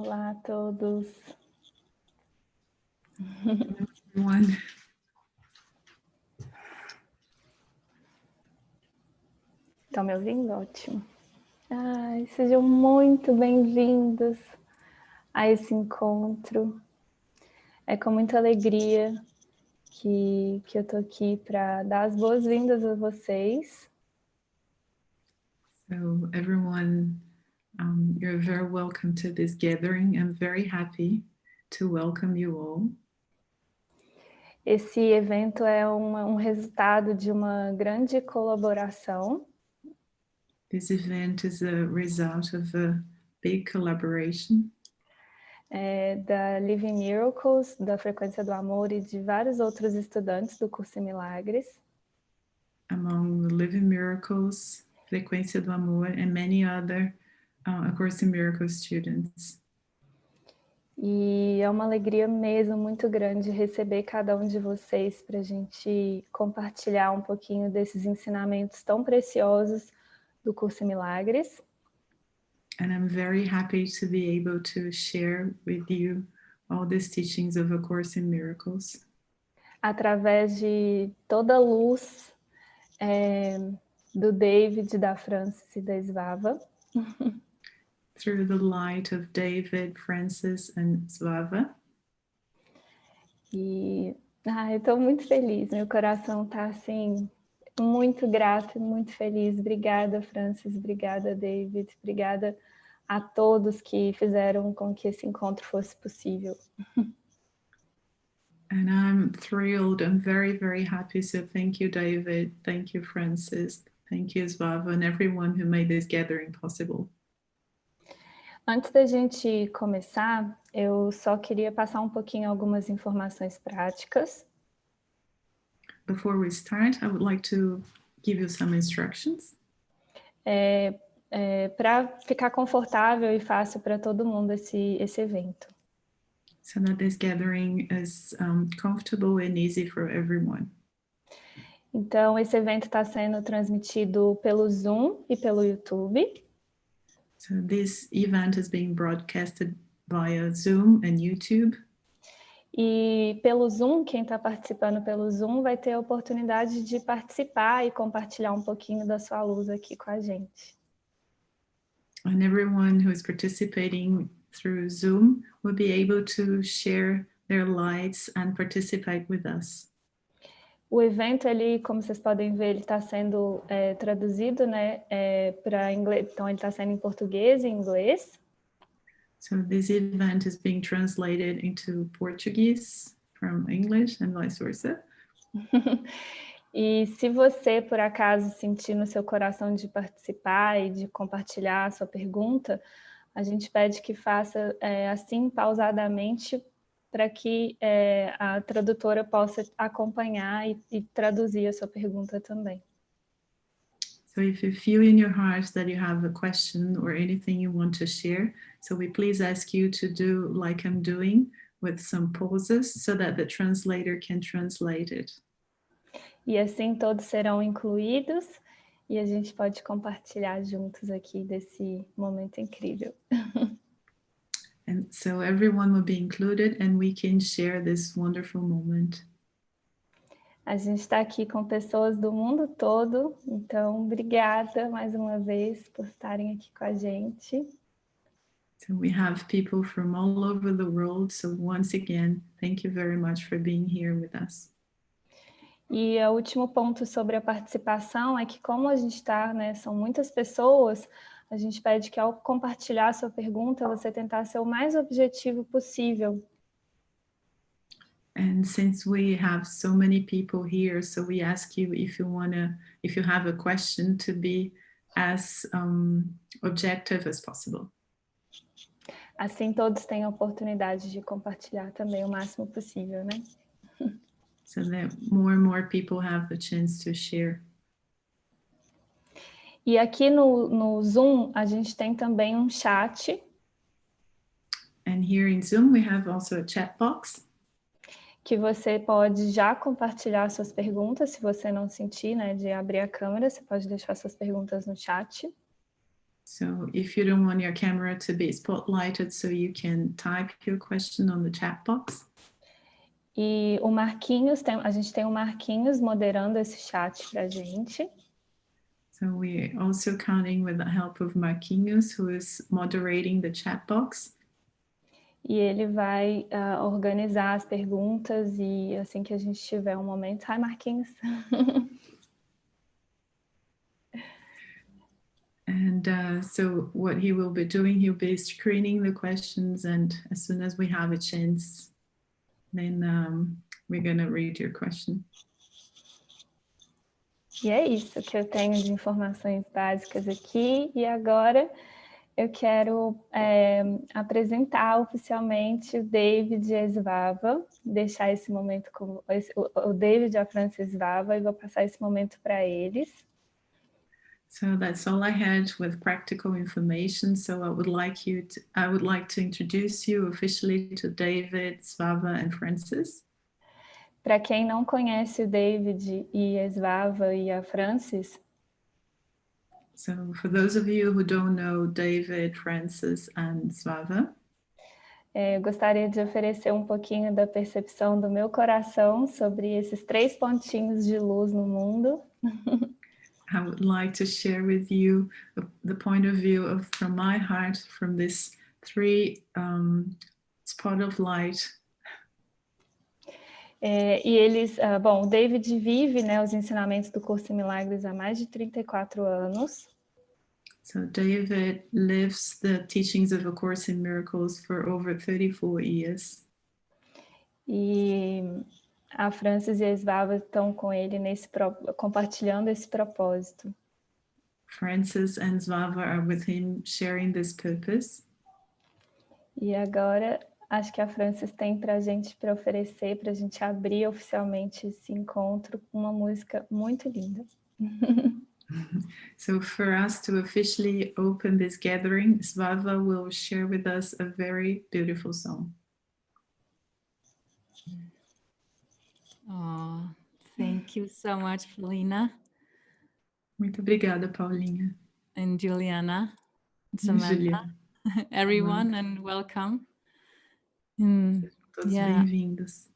Olá a todos. Everyone. Estão me ouvindo? Ótimo. Ai, sejam muito bem-vindos a esse encontro. É com muita alegria que eu estou aqui para dar as boas-vindas a vocês. So everyone, you're very welcome to this gathering. I'm very happy to welcome you all. Esse evento é um resultado de uma grande colaboração. This event is a result of a big collaboration. Da Living Miracles, da Frequência do Amor e de vários outros estudantes do curso em Milagres. Among the Living Miracles, Frequência do Amor, and many other A Course in Miracles students. E é uma alegria mesmo muito grande receber cada um de vocês para a gente compartilhar um pouquinho desses ensinamentos tão preciosos do curso em Milagres. And I'm very happy to be able to share with you all these teachings of A Course in Miracles. Através de toda a luz do David, da Francis e da Svava. Through the light of David, Francis, and Svava. E eu estou muito feliz, meu coração está assim, muito grato, muito feliz. Obrigada, Francis, obrigada, David, obrigada a todos que fizeram com que esse encontro fosse possível. And I'm thrilled. I'm very, very happy. So thank you, David. Thank you, Francis. Thank you, Svava, and everyone who made this gathering possible. Antes da gente começar, eu só queria passar um pouquinho algumas informações práticas. Before we start, I would like to give you some instructions. Para ficar confortável e fácil para todo mundo esse evento. So that this gathering is comfortable and easy for everyone. Então, esse evento está sendo transmitido pelo Zoom e pelo YouTube. So this event is being broadcasted via Zoom and YouTube. E pelo Zoom, quem está participando pelo Zoom vai ter a oportunidade de participar e compartilhar um pouquinho da sua luz aqui com a gente. And everyone who is participating through Zoom will be able to share their lights and participate with us. O evento, ele, como vocês podem ver, ele está sendo traduzido, né, para inglês. Então, ele está sendo em português e inglês. So this event is being translated into Portuguese from English and vice versa. E se você, por acaso, sentir no seu coração de participar e de compartilhar a sua pergunta, a gente pede que faça assim, pausadamente, para que a tradutora possa acompanhar e traduzir a sua pergunta também. So if you feel in your heart that you have a question or anything you want to share, so we please ask you to do like I'm doing with some pauses so that the translator can translate it. E assim todos serão incluídos e a gente pode compartilhar juntos aqui desse momento incrível. And so everyone will be included and we can share this wonderful moment. A gente está aqui com pessoas do mundo todo, então obrigada mais uma vez por estarem aqui com a gente. So we have people from all over the world, so once again, thank you very much for being here with us. E o último ponto sobre a participação é que como a gente está, né, são muitas pessoas, a gente pede que ao compartilhar a sua pergunta, você tentar ser o mais objetivo possível. And since we have so many people here, so we ask you if you have a question, to be as objective as possible. Assim todos têm a oportunidade de compartilhar também o máximo possível, né? So that more and more people have the chance to share. E aqui no Zoom, a gente tem também um chat. And here in Zoom, we have also a chat box. Que você pode já compartilhar suas perguntas, se você não sentir, né, de abrir a câmera, você pode deixar suas perguntas no chat. So if you don't want your camera to be spotlighted, so you can type your question on the chat box. E o Marquinhos, a gente tem o Marquinhos moderando esse chat para a gente. So we're also counting with the help of Marquinhos, who is moderating the chat box. E ele vai organizar as perguntas e assim que a gente tiver um momento... Hi, Marquinhos! And so what he will be doing, he'll be screening the questions, and as soon as we have a chance, then we're going to read your question. E é isso que eu tenho de informações básicas aqui. E agora eu quero apresentar oficialmente o David e a Svava, deixar esse momento com o David e a Francis Svava, e vou passar esse momento para eles. So that's all I had with practical information. So I would like to introduce you officially to David, Svava, and Francis. Para quem não conhece o David e a Svava e a Francis, so for those of you who don't know David, Francis, and Svava, eu gostaria de oferecer um pouquinho da percepção do meu coração sobre esses 3 pontinhos de luz no mundo. I would like to share with you the point of view from my heart, from this 3 spot of light. E eles, bom, o David vive, né, os ensinamentos do Curso em Milagres há mais de 34 anos. So David lives the teachings of A Course in Miracles for over 34 years. E a Francis e a Svava estão com ele compartilhando esse propósito. Francis and Svava are with him sharing this purpose. E agora, acho que a Francis tem para oferecer, para a gente abrir oficialmente esse encontro com uma música muito linda. So for us to officially open this gathering, Svava will share with us a very beautiful song. Oh, thank you so much, Paulina. Muito obrigada, Paulinha. And Juliana, and Samantha, everyone, and welcome. Todos bem-vindos.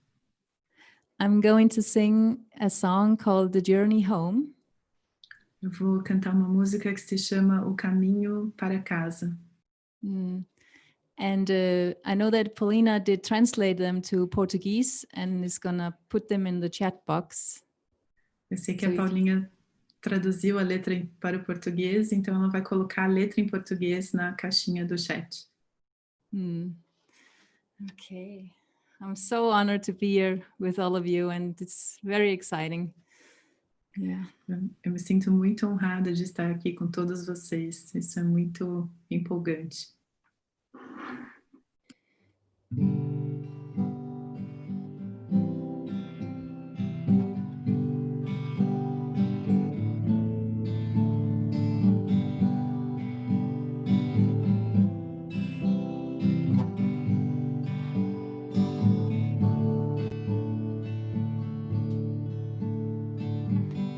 I'm going to sing a song called The Journey Home. Eu vou cantar uma música que se chama O Caminho para Casa. And I know that Paulina did translate them to Portuguese and is gonna put them in the chat box. Eu sei que a Paulinha traduziu a letra para o português, então ela vai colocar a letra em português na caixinha do chat. Okay. I'm so honored to be here with all of you, and it's very exciting. Yeah. Eu me sinto muito honrada de estar aqui com todos vocês. Isso é muito empolgante.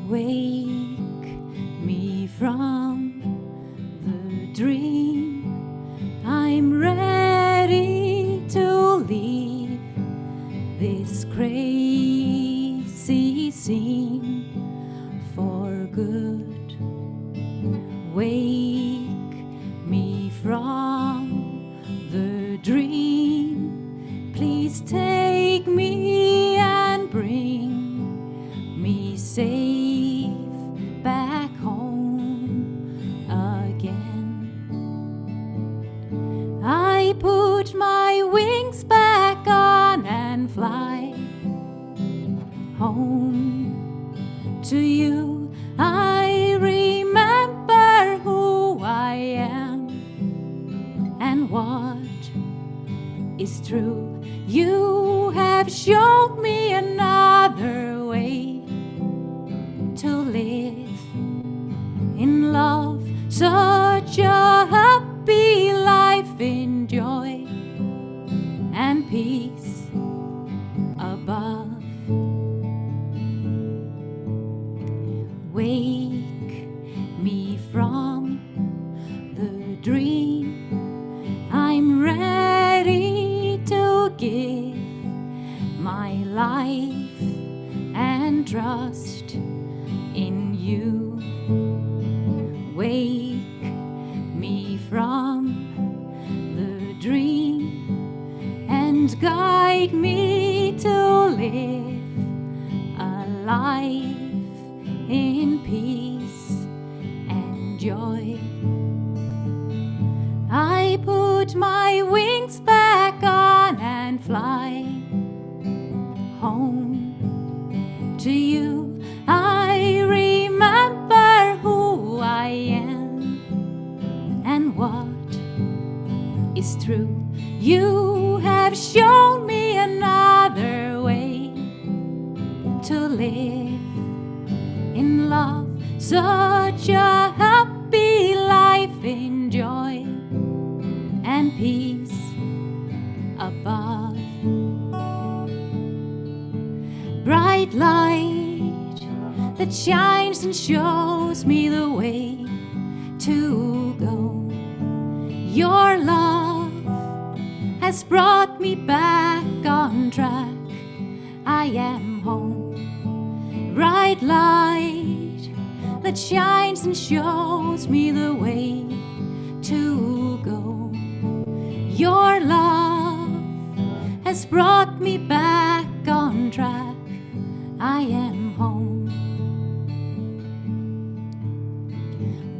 Wake me from the dream. I'm ready to leave this crazy scene for good. Wake me from the dream. Please take me and bring me safe back home again. I put my wings back on and fly home to you. I remember who I am and what is true. You have shown me another way to live in love, such a happy life in joy and peace above. Wake me from the trust in you. Wake me from the dream and guide me to live a life in peace and joy. I put my wings back on and fly home to you. I remember who I am and what is true. You have shown me another way to live in love, such a happy life in joy and peace above. Bright light that shines and shows me the way to go. Your love has brought me back on track. I am home. Bright light that shines and shows me the way to go. Your love has brought me back on track. I am home.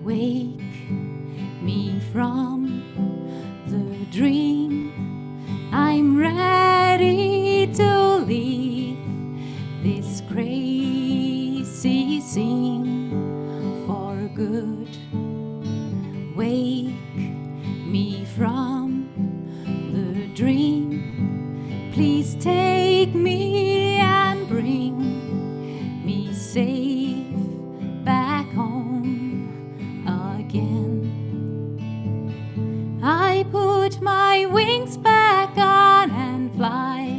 Wake me from the dream. I'm ready to leave this crazy scene for good. Wake me from the dream. Please take me and bring me safe back home again. I put my wings back on and fly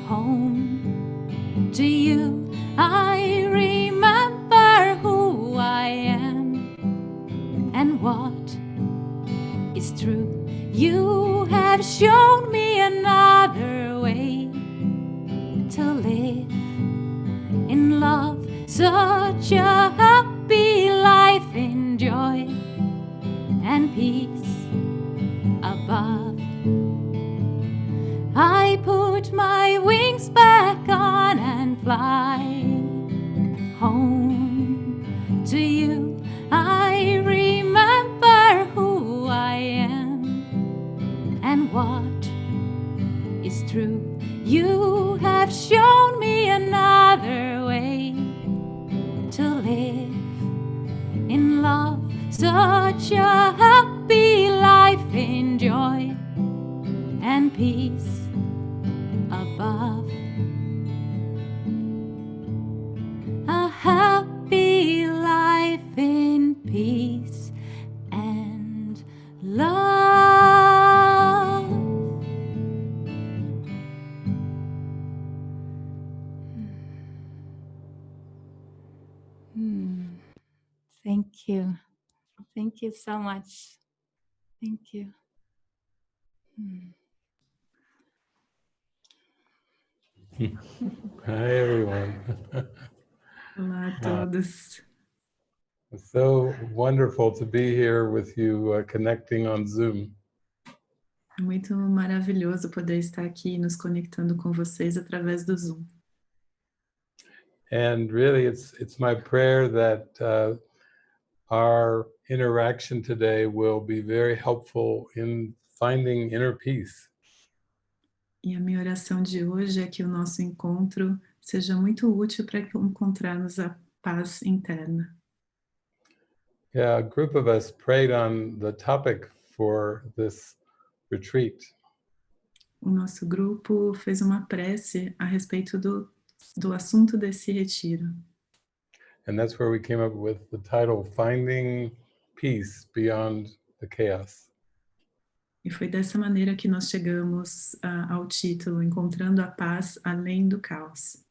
home to you. I remember who I am and what is true. You have shown me another way to live in love, such a happy life in joy and peace above. I put my wings back on and fly home to you. I remember who I am and what is true. You have shown me another way to live in love, such a happy life in joy and peace above. A happy life in peace and love. Thank you. Thank you so much. Thank you. Hi, everyone. Olá a todos. It's so wonderful to be here with you, connecting on Zoom. É muito maravilhoso poder estar aqui nos conectando com vocês através do Zoom. And really, it's my prayer that our interaction today will be very helpful in finding inner peace. E a minha oração de hoje é que o nosso encontro seja muito útil para encontrarmos a paz interna. Yeah, a group of us prayed on the topic for this retreat. O nosso grupo fez uma prece a respeito do assunto desse retiro. And that's where we came up with the title, Finding Peace Beyond the Chaos. E foi dessa maneira que nós chegamos ao título, Encontrando a Paz Além do Caos.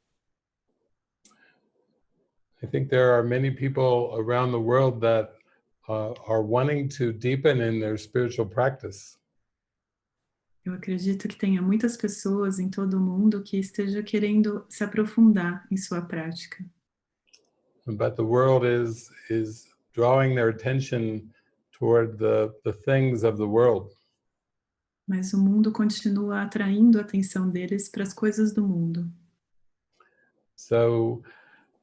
I think there are many people around the world that are wanting to deepen in their spiritual practice. Eu acredito que tenha muitas pessoas em todo o mundo que estejam querendo se aprofundar em sua prática. But the world is drawing their attention toward the things of the world. Mas o mundo continua atraindo a atenção deles para as coisas do mundo. So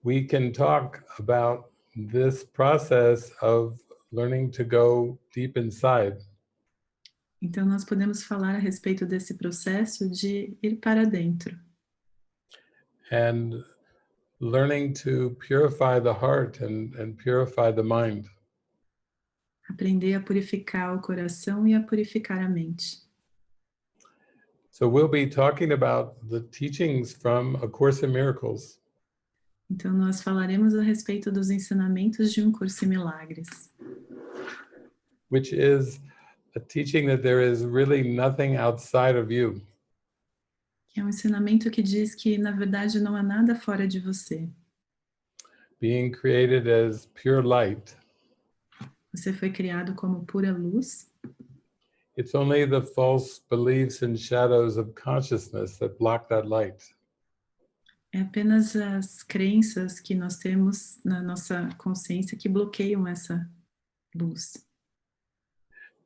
we can talk about this process of learning to go deep inside. Então, nós podemos falar a respeito desse processo de ir para dentro. And learning to purify the heart and purify the mind. Aprender a purificar o coração e a purificar a mente. So we'll be talking about the teachings from A Course in Miracles. Então, nós falaremos a respeito dos ensinamentos de Curso em Milagres, which is a teaching that there is really nothing outside of you. que é um ensinamento que diz que, na verdade, não há nada fora de você. Being created as pure light. Você foi criado como pura luz. It's only the false beliefs and shadows of consciousness that block that light. É apenas as crenças que nós temos na nossa consciência que bloqueiam essa luz.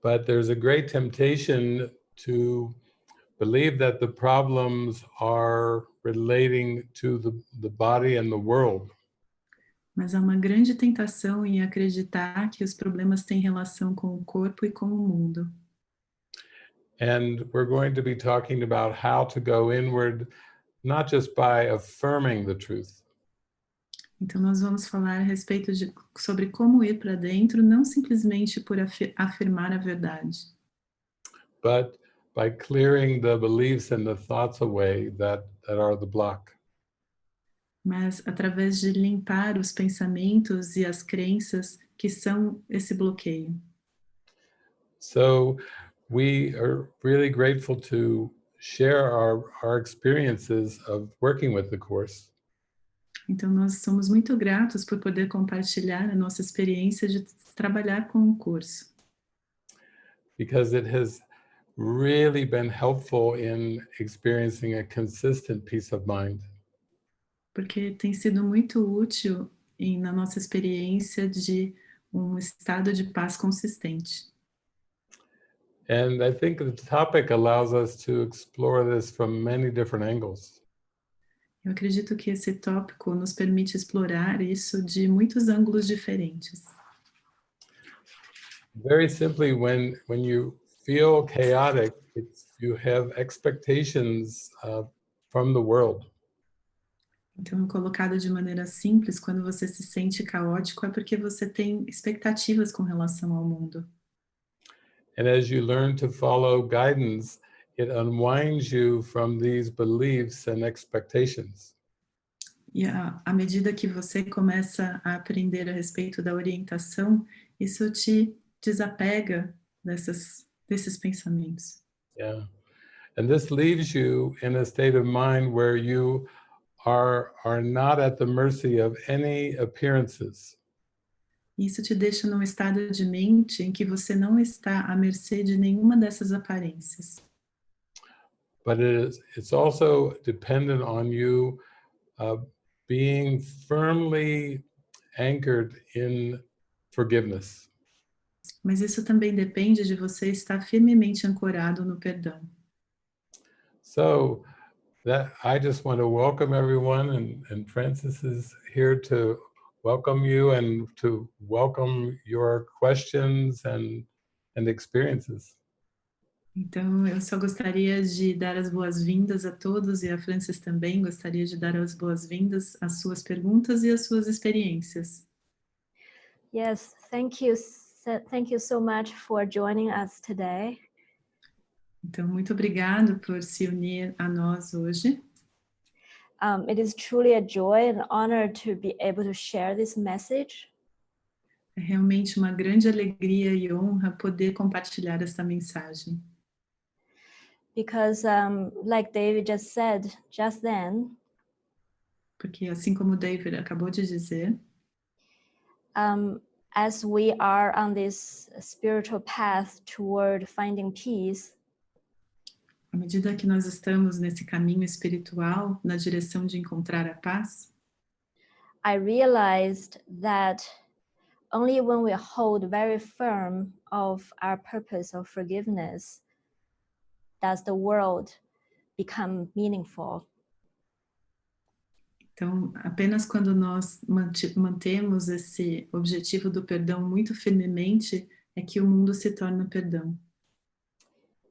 But there's a great temptation to believe that the problems are relating to the body and the world. Mas há uma grande tentação em acreditar que os problemas têm relação com o corpo e com o mundo. And we're going to be talking about how to go inward, not just by affirming the truth. Então nós vamos falar a respeito sobre como ir para dentro, não simplesmente por afirmar a verdade, but by clearing the beliefs and the thoughts away that are the block. mas através de limpar os pensamentos e as crenças que são esse bloqueio. So we are really grateful to share our experiences of working with the Course. Então nós somos muito gratos por poder compartilhar a nossa experiência de trabalhar com o curso. Because it has really been helpful in experiencing a consistent peace of mind. Porque tem sido muito útil na nossa experiência de estado de paz consistente. And I think the topic allows us to explore this from many different angles. Eu acredito que esse tópico nos permite explorar isso de muitos ângulos diferentes. Very simply, when you feel chaotic, you have expectations from the world. Então, colocado de maneira simples, quando você se sente caótico, é porque você tem expectativas com relação ao mundo. And as you learn to follow guidance, it unwinds you from these beliefs and expectations. E à medida que você começa a aprender a respeito da orientação, isso te desapega desses pensamentos. Yeah. And this leaves you in a state of mind where you are not at the mercy of any appearances. Isso te deixa num estado de mente em que você não está à mercê de nenhuma dessas aparências. But it's also dependent on you being firmly anchored in forgiveness. Mas isso também depende de você estar firmemente ancorado no perdão. So I just want to welcome everyone, and Francis is here to welcome you and to welcome your questions and experiences. Então, eu só gostaria de dar as boas-vindas a todos, e a Francis também gostaria de dar as boas-vindas às suas perguntas e às suas experiências. Yes, thank you so much for joining us today. Então, muito obrigado por se unir a nós hoje. It is truly a joy and honor to be able to share this message. É realmente uma grande alegria e honra poder compartilhar esta mensagem. Because like David just said just then, Porque assim como o David acabou de dizer, as we are on this spiritual path toward finding peace, À medida que nós estamos nesse caminho espiritual, na direção de encontrar a paz, I realized that only when we hold very firm of our purpose of forgiveness does the world become meaningful. então apenas quando nós mantemos esse objetivo do perdão muito firmemente é que o mundo se torna perdão.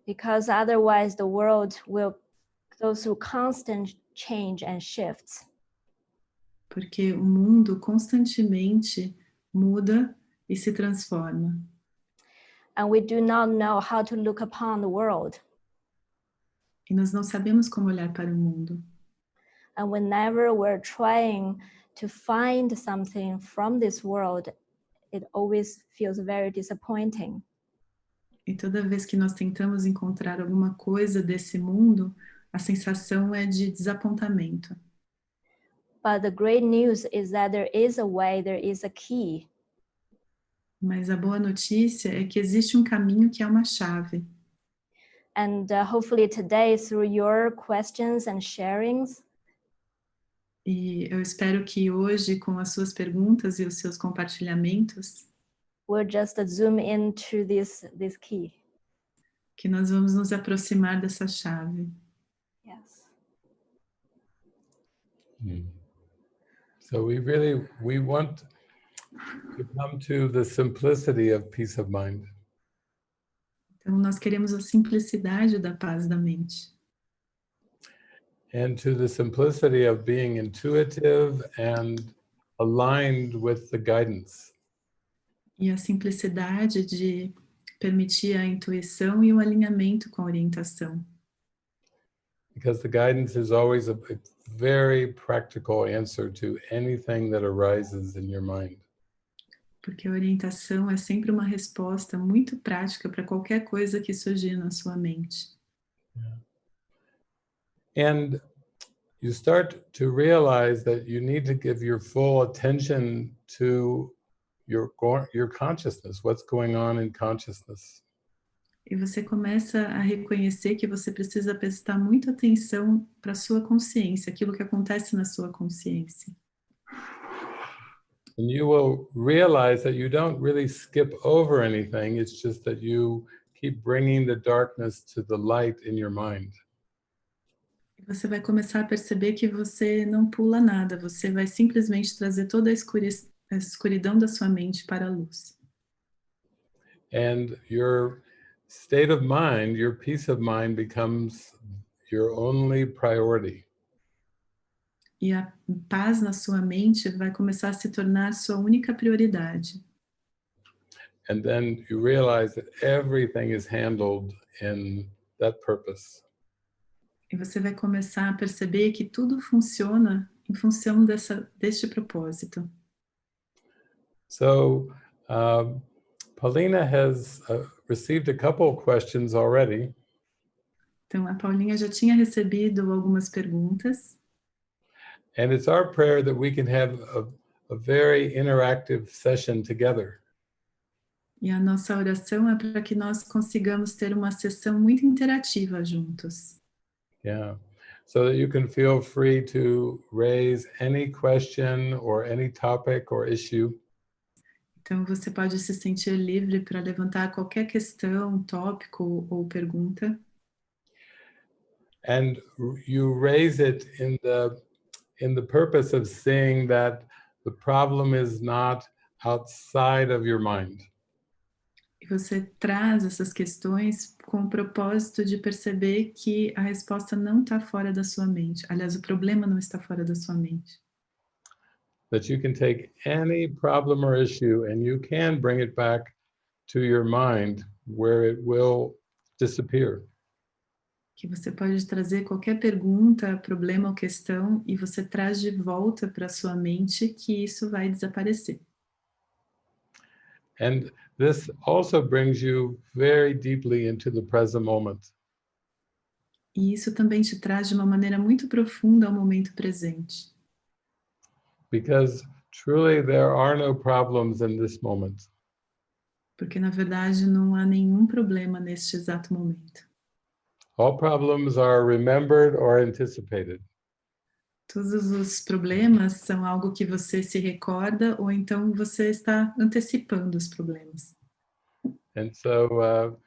Because otherwise the world will go through constant change and shifts. Porque o mundo constantemente muda e se transforma. And we do not know how to look upon the world. E nós não sabemos como olhar para o mundo. And whenever we're trying to find something from this world, it always feels very disappointing. E toda vez que nós tentamos encontrar alguma coisa desse mundo, a sensação é de desapontamento. But the great news is that there is a way, there is a key. Mas a boa notícia é que existe um caminho que é uma chave. And hopefully today, through your questions and sharings, E eu espero que hoje, com as suas perguntas e os seus compartilhamentos, we'll just zoom into this key. que nós vamos nos aproximar dessa chave. Yes. So we want to come to the simplicity of peace of mind. Então, nós queremos a simplicidade da paz da mente. And to the simplicity of being intuitive and aligned with the guidance. E a simplicidade de permitir a intuição e o alinhamento com a orientação. Because the guidance is always a very practical answer to anything that arises in your mind. Porque a orientação é sempre uma resposta muito prática para qualquer coisa que surgir na sua mente. And you start to realize that you need to give your full attention to your consciousness, what's going on in consciousness. E você começa a reconhecer que você precisa prestar muita atenção para a sua consciência, aquilo que acontece na sua consciência. And you will realize that you don't really skip over anything, it's just that you keep bringing the darkness to the light in your mind. Você vai começar a perceber que você não pula nada, você vai simplesmente trazer toda a escuridão da sua mente para a luz. And your state of mind, your peace of mind becomes your only priority. E a paz na sua mente vai começar a se tornar sua única prioridade. And then you realize that everything is handled in that purpose. E você vai começar a perceber que tudo funciona em função deste propósito. So, Paulina has received a couple of questions already. Então, a Paulinha já tinha recebido algumas perguntas. And it's our prayer that we can have a very interactive session together. E a nossa oração é para que nós consigamos ter uma sessão muito interativa juntos. Yeah, so that you can feel free to raise any question or any topic or issue. Então, você pode se sentir livre para levantar qualquer questão, tópico ou pergunta. And you raise it in the purpose of seeing that the problem is not outside of your mind. E você traz essas questões com o propósito de perceber que a resposta não está fora da sua mente. Aliás, o problema não está fora da sua mente. That you can take any problem or issue and you can bring it back to your mind where it will disappear. Que você pode trazer qualquer pergunta, problema ou questão e você traz de volta para a sua mente que isso vai desaparecer. And this also brings you very deeply into the present moment. E isso também te traz de uma maneira muito profunda ao momento presente. Because truly there are no problems in this moment. Porque, na verdade, não há nenhum problema neste exato momento. All problems are remembered or anticipated. Todos os problemas são algo que você se recorda ou então você está antecipando os problemas. And so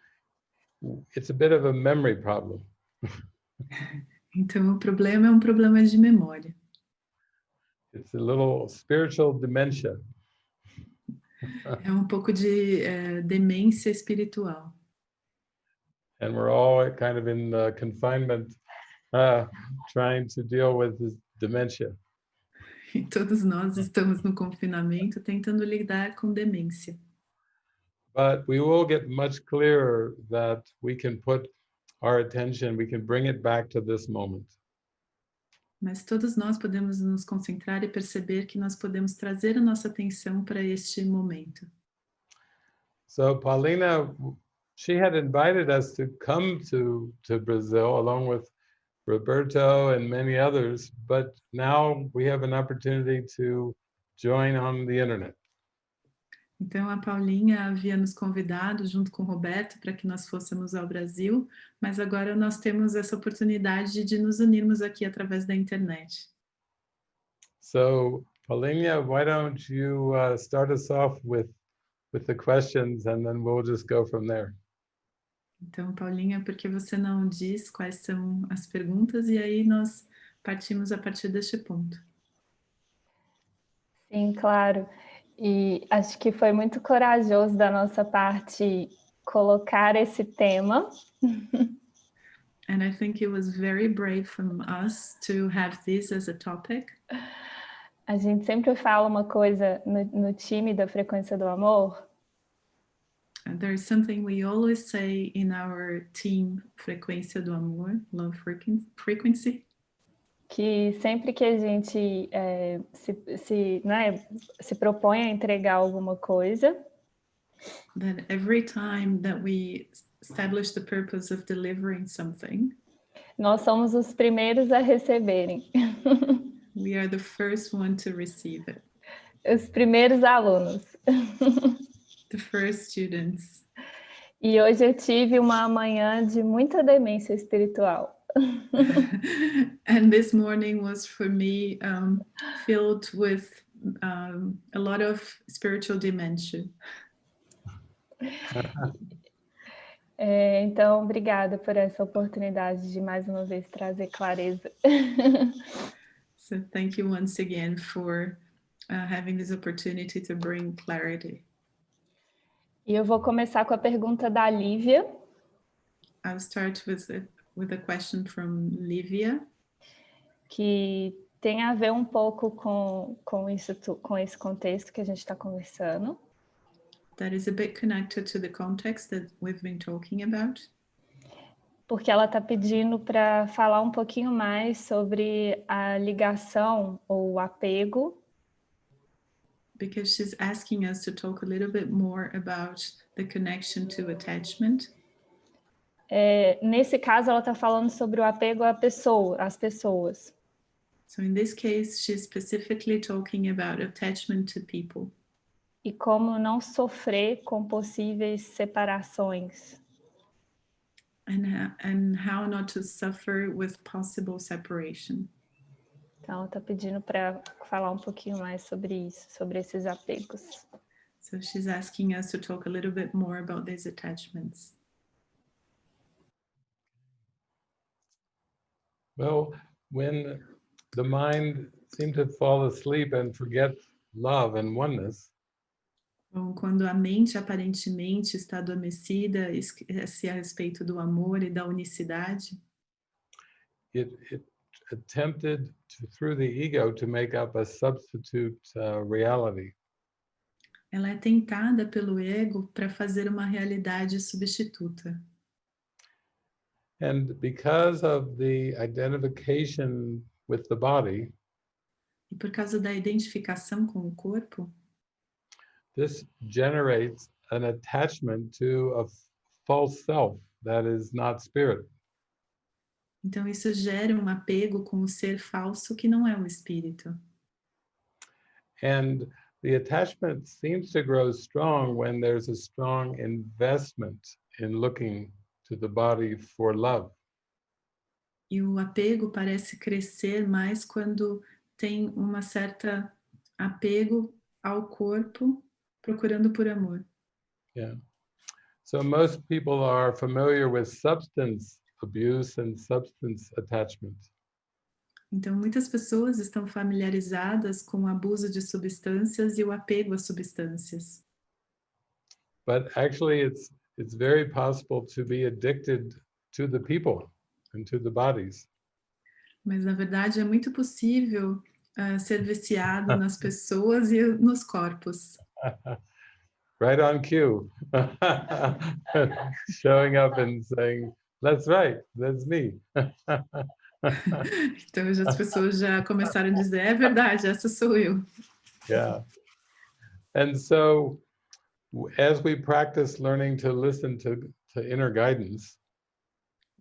it's a bit of a memory problem. Então o problema é um problema de memória. It's a little spiritual dementia. É um pouco de demência espiritual. And we're all kind of in confinement, trying to deal with this dementia. E todos nós estamos no confinamento tentando lidar com demência. But we will get much clearer that we can put our attention, we can bring it back to this moment. Mas todos nós podemos nos concentrar e perceber que nós podemos trazer a nossa atenção para este momento. So Paulina, she had invited us to come to Brazil along with Roberto and many others, but now we have an opportunity to join on the internet. Então a Paulinha havia nos convidado junto com o Roberto para que nós fôssemos ao Brasil, mas agora nós temos essa oportunidade de nos unirmos aqui através da internet. So Paulina, why don't you start us off with the questions and then we'll just go from there. Então, Paulinha, por que você não diz quais são as perguntas e aí nós partimos a partir deste ponto? Sim, claro. E acho que foi muito corajoso da nossa parte colocar esse tema. And I think it was very brave from us to have this as a topic. A gente sempre fala uma coisa no time da Frequência do Amor. And there is something we always say in our team, Frequência do Amor, Love Frequency. Que sempre que a gente se propõe a entregar alguma coisa, That every time that we establish the purpose of delivering something, nós somos os primeiros a receberem. we are the first one to receive it. Os primeiros alunos. The first students. E hoje eu tive uma manhã de muita demência espiritual. And this morning was for me filled with a lot of spiritual dementia. Então, obrigada por essa oportunidade de mais uma vez trazer clareza. So thank you once again for having this opportunity to bring clarity. E eu vou começar com a pergunta da Lívia. I'll start with a question from Livia. Que tem a ver um pouco com esse contexto que a gente está conversando. That is a bit connected to the context that we've been talking about. Porque ela está pedindo para falar um pouquinho mais sobre a ligação ou o apego. Because she's asking us to talk a little bit more about the connection to attachment. Nesse caso, ela está falando sobre o apego às pessoas. So in this case, she's specifically talking about attachment to people. E como não sofrer com possíveis separações. And how not to suffer with possible separation. Então, ela está pedindo para falar um pouquinho mais sobre isso, sobre esses apegos. So she's asking us to talk a little bit more about these attachments. Well, when the mind seems to fall asleep and forget love and oneness, Bom, quando a mente aparentemente está adormecida, esquece a respeito do amor e da unicidade, it attempted through the ego to make up a substitute reality. ela é tentada pelo ego para fazer uma realidade substituta. And because of the identification with the body, E por causa da identificação com o corpo, this generates an attachment to a false self that is not spirit. então isso gera um apego com o ser falso que não é o espírito. And the attachment seems to grow strong when there's a strong investment in looking to the body for love. E o apego parece crescer mais quando tem uma certa apego ao corpo, procurando por amor. Yeah. So most people are familiar with substance abuse and substance attachment. Então, muitas pessoas estão familiarizadas com o abuso de substâncias e o apego às substâncias. But actually it's very possible to be addicted to the people and to the bodies. Mas, na verdade, é muito possível ser viciado nas pessoas e nos corpos. Right on cue. Showing up and saying, that's right, that's me. Então, as pessoas já começaram a dizer, é verdade, essa sou eu. Yeah. And so as we practice learning to listen to inner guidance,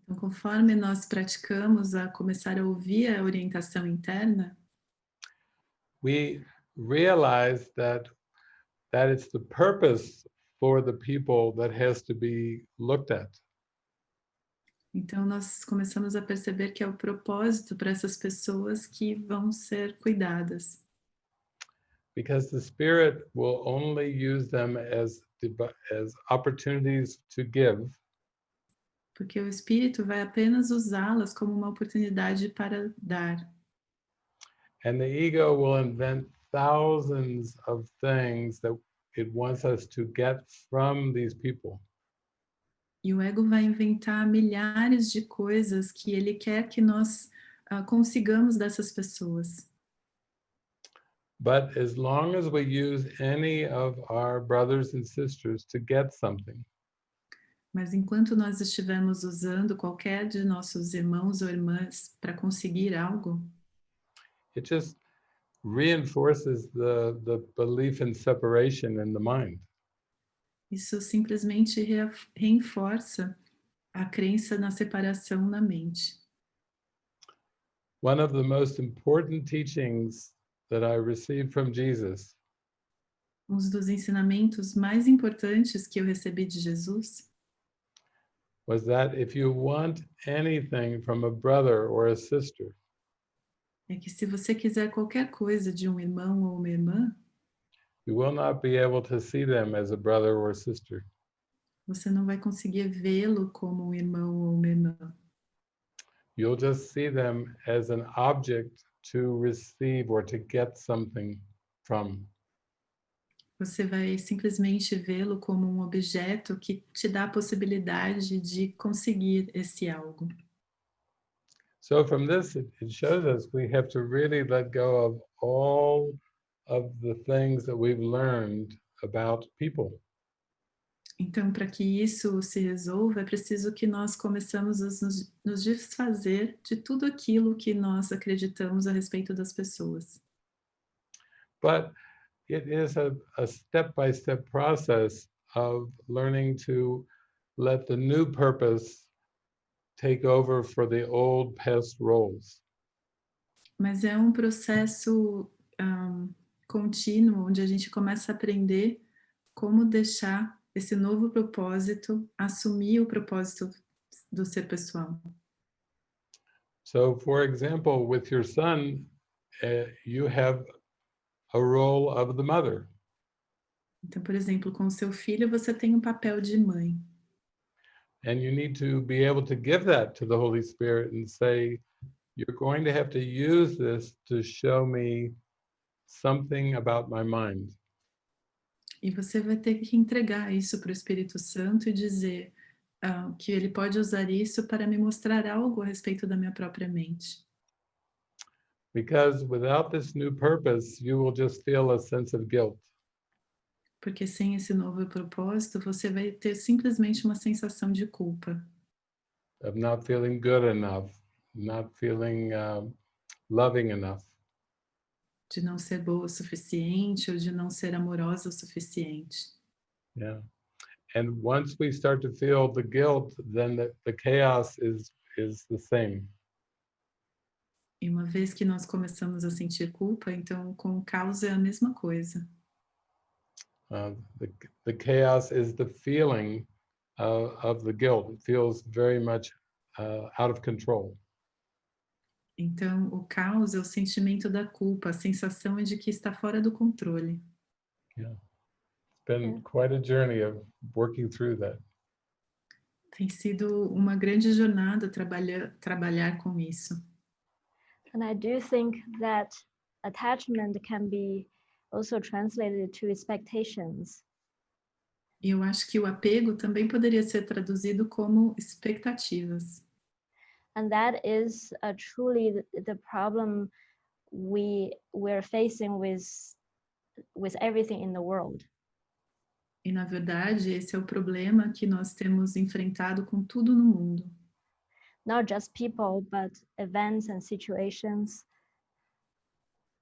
Então, conforme nós praticamos a começar a ouvir a orientação interna, we realize that it's the purpose for the people that has to be looked at. então nós começamos a perceber que é o propósito para essas pessoas que vão ser cuidadas. Because the Spirit will only use them as opportunities to give, Porque o Espírito vai apenas usá-las como uma oportunidade para dar. and the ego will invent thousands of things that it wants us to get from these people. E o ego vai inventar milhares de coisas que ele quer que nós consigamos dessas pessoas. But as long as we use any of our brothers and sisters to get something, Mas enquanto nós estivermos usando qualquer de nossos irmãos ou irmãs para conseguir algo, it just reinforces the belief in separation in the mind. isso simplesmente reforça a crença na separação na mente. One of the most important teachings that I received from Jesus Um dos ensinamentos mais importantes que eu recebi de Jesus was that if you want anything from a brother or a sister, é que se você quiser qualquer coisa de um irmão ou uma irmã, you will not be able to see them as a brother or sister. você não vai conseguir vê-lo como um irmão ou uma irmã. You'll just see them as an object to receive or to get something from. Você vai simplesmente vê-lo como um objeto que te dá a possibilidade de conseguir esse algo. So from this, it shows us we have to really let go of all of the things that we've learned about people. Então, para que isso se resolva, é preciso que nós começamos a nos desfazer de tudo aquilo que nós acreditamos a respeito das pessoas. But it is a step-by-step process of learning to let the new purpose take over for the old past roles. Mas é um processo contínuo, onde a gente começa a aprender como deixar esse novo propósito assumir o propósito do ser pessoal. So, for example, with your son, you have a role of the mother. Então, por exemplo, com o seu filho, você tem um papel de mãe. And you need to be able to give that to the Holy Spirit and say, you're going to have to use this to show me something about my mind. E você vai ter que entregar isso para o Espírito Santo e dizer que ele pode usar isso para me mostrar algo a respeito da minha própria mente. Because without this new purpose, you will just feel a sense of guilt. Porque sem esse novo propósito, você vai ter simplesmente uma sensação de culpa. Of not feeling good enough, not feeling loving enough. De não ser boa o suficiente ou de não ser amorosa o suficiente. Yeah. And once we start to feel the guilt, then the chaos is the same. E uma vez que nós começamos a sentir culpa, então com o caos é a mesma coisa. The chaos is the feeling of the guilt. It feels very much out of control. Então, o caos é o sentimento da culpa, a sensação de que está fora do controle. Yeah. It's been quite a journey of working through that. Tem sido uma grande jornada trabalhar com isso. And I do think that attachment can be also translated to expectations. E eu acho que o apego também poderia ser traduzido como expectativas. And that is truly the problem we're facing with everything in the world. E, na verdade, esse é o problema que nós temos enfrentado com tudo no mundo. Not just people, but events and situations.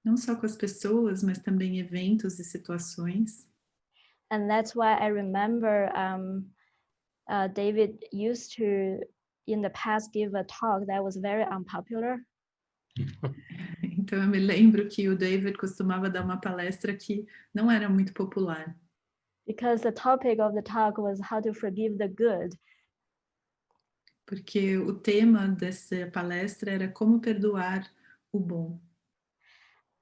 Não só com as pessoas, mas também eventos e situações. And that's why I remember David used to, in the past, give a talk that was very unpopular. Então eu me lembro que o David costumava dar uma palestra que não era muito popular. Because the topic of the talk was how to forgive the good. Porque o tema dessa palestra era como perdoar o bom.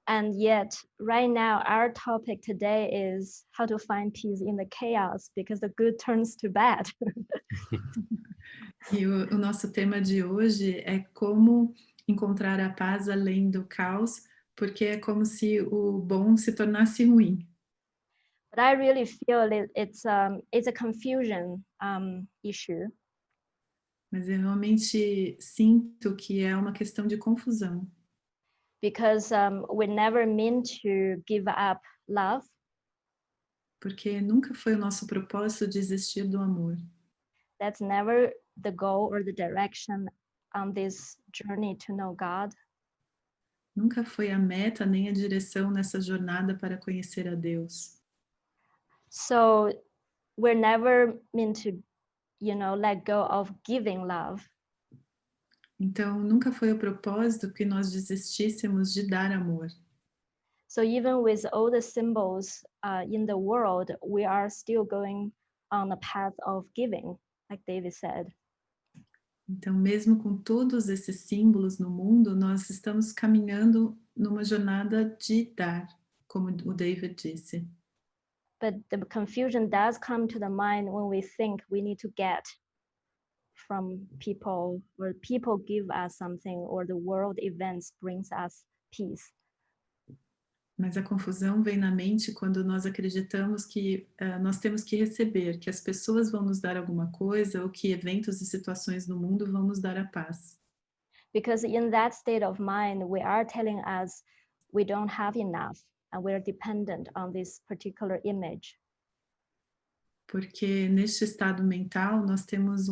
And yet, right now, our topic today is how to find peace in the chaos, because the good turns to bad. E o nosso tema de hoje é como encontrar a paz além do caos, porque é como se o bom se tornasse ruim. But I really feel it's a confusion issue. Mas eu realmente sinto que é uma questão de confusão. Because we never mean to give up love. Porque nunca foi o nosso propósito desistir do amor. That's never the goal or the direction on this journey to know God. Nunca foi a meta nem a direção nessa jornada para conhecer a Deus. So we're never meant to, let go of giving love. Então, nunca foi o propósito que nós desistíssemos de dar amor. So even with all the symbols in the world, we are still going on the path of giving, like David said. Então, mesmo com todos esses símbolos no mundo, nós estamos caminhando numa jornada de dar, como o David disse. But the confusion does come to the mind when we think we need to get from people, or people give us something, or the world events brings us peace. Mas a confusão vem na mente quando nós acreditamos que nós temos que receber, que as pessoas vão nos dar alguma coisa ou que eventos e situações no mundo vão nos dar a paz. Because in that state of mind, we are telling us we don't have enough and we're dependent on this particular image. Porque neste estado mental nós temos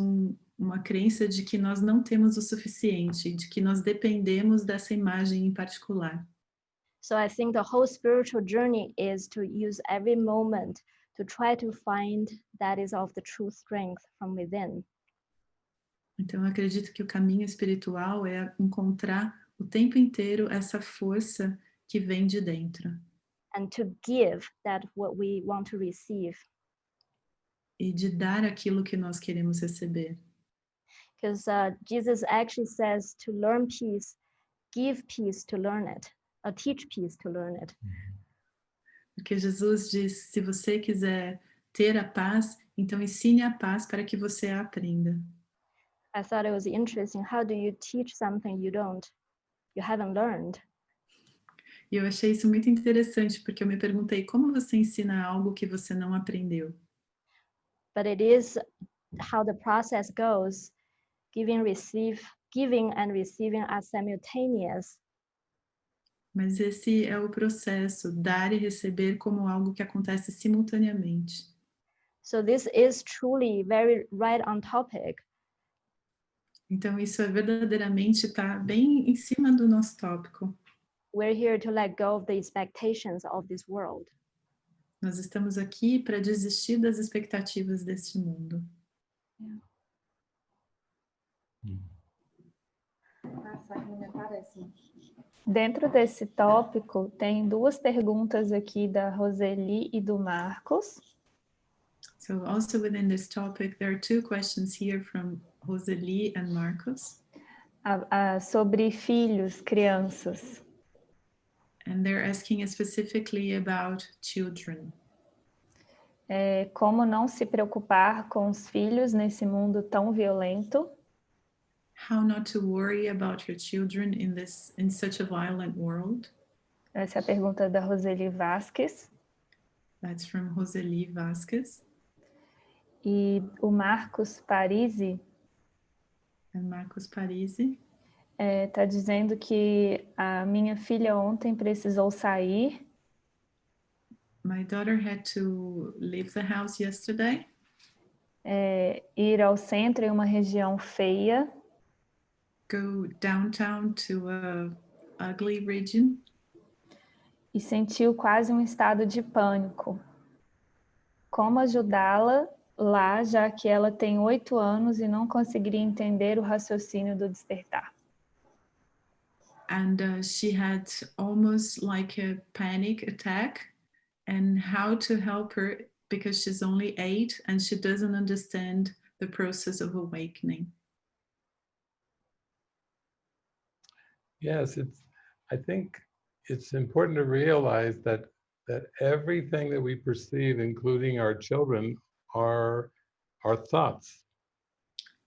uma crença de que nós não temos o suficiente, de que nós dependemos dessa imagem em particular. So I think the whole spiritual journey is to use every moment to try to find that is of the true strength from within. Então eu acredito que o caminho espiritual é encontrar o tempo inteiro essa força que vem de dentro. And to give that what we want to receive. E de dar aquilo que nós queremos receber. Because Jesus actually says to learn peace, give peace to learn it. Teach peace to learn it. Porque Jesus diz, se você quiser ter a paz, então ensine a paz para que você a aprenda. I thought it was interesting. How do you teach something you haven't learned? E eu achei isso muito interessante, porque eu me perguntei, como você ensina algo que você não aprendeu? But it is how the process goes. Giving and receiving are simultaneous. Mas esse é o processo, dar e receber como algo que acontece simultaneamente. So this is truly very right on topic. Então isso é verdadeiramente está bem em cima do nosso tópico. We're here to let go of the expectations of this world. Nós estamos aqui para desistir das expectativas deste mundo. Dentro desse tópico, tem duas perguntas aqui da Roseli e do Marcos. So also within this topic, there are two questions here from Roseli and Marcos. sobre filhos, crianças. And they're asking specifically about children. Como não se preocupar com os filhos nesse mundo tão violento. How not to worry about your children in such a violent world. Essa é a pergunta da Roseli Vasquez. That's from Roseli Vasquez. E o Marcos Parisi And Marcos Parisi está dizendo que a minha filha ontem precisou sair. My daughter had to leave the house yesterday. Ir ao centro em uma região feia. Go downtown to a ugly region. E sentiu quase um estado de pânico. Como ajudá-la lá, já que ela tem 8 anos e não conseguiria entender o raciocínio do despertar? And she had almost like a panic attack. And how to help her because she's only 8 and she doesn't understand the process of awakening. Yes, I think it's important to realize that everything that we perceive, including our children, are thoughts.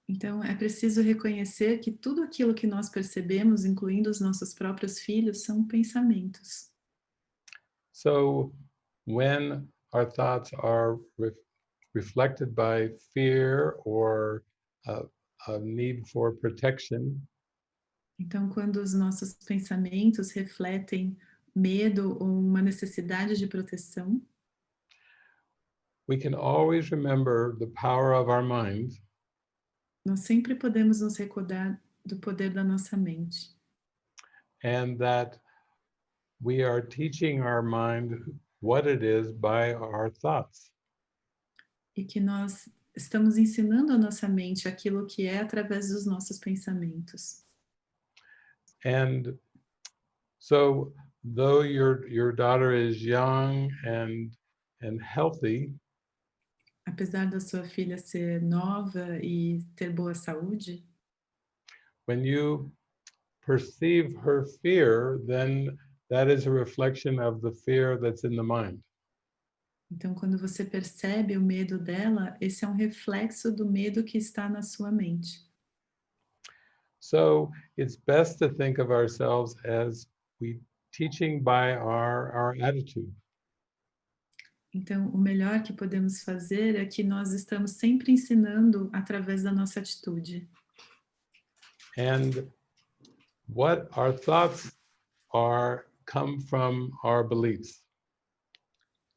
Então é preciso reconhecer que tudo aquilo que nós percebemos, incluindo os nossos próprios filhos, são pensamentos. So when our thoughts are reflected by fear or a need for protection, então quando os nossos pensamentos refletem medo ou uma necessidade de proteção, we can always remember the power of our mind. Nós sempre podemos nos recordar do poder da nossa mente. And that we are teaching our mind what it is by our thoughts. E que nós estamos ensinando a nossa mente aquilo que é através dos nossos pensamentos. And so, though your daughter is young and healthy, apesar da sua filha ser nova e ter boa saúde, when you perceive her fear, then that is a reflection of the fear that's in the mind. Então, quando você percebe o medo dela, esse é um reflexo do medo que está na sua mente. So it's best to think of ourselves as we teaching by our attitude. Então, o melhor que podemos fazer é que nós estamos sempre ensinando através da nossa atitude. And what our thoughts come from our beliefs.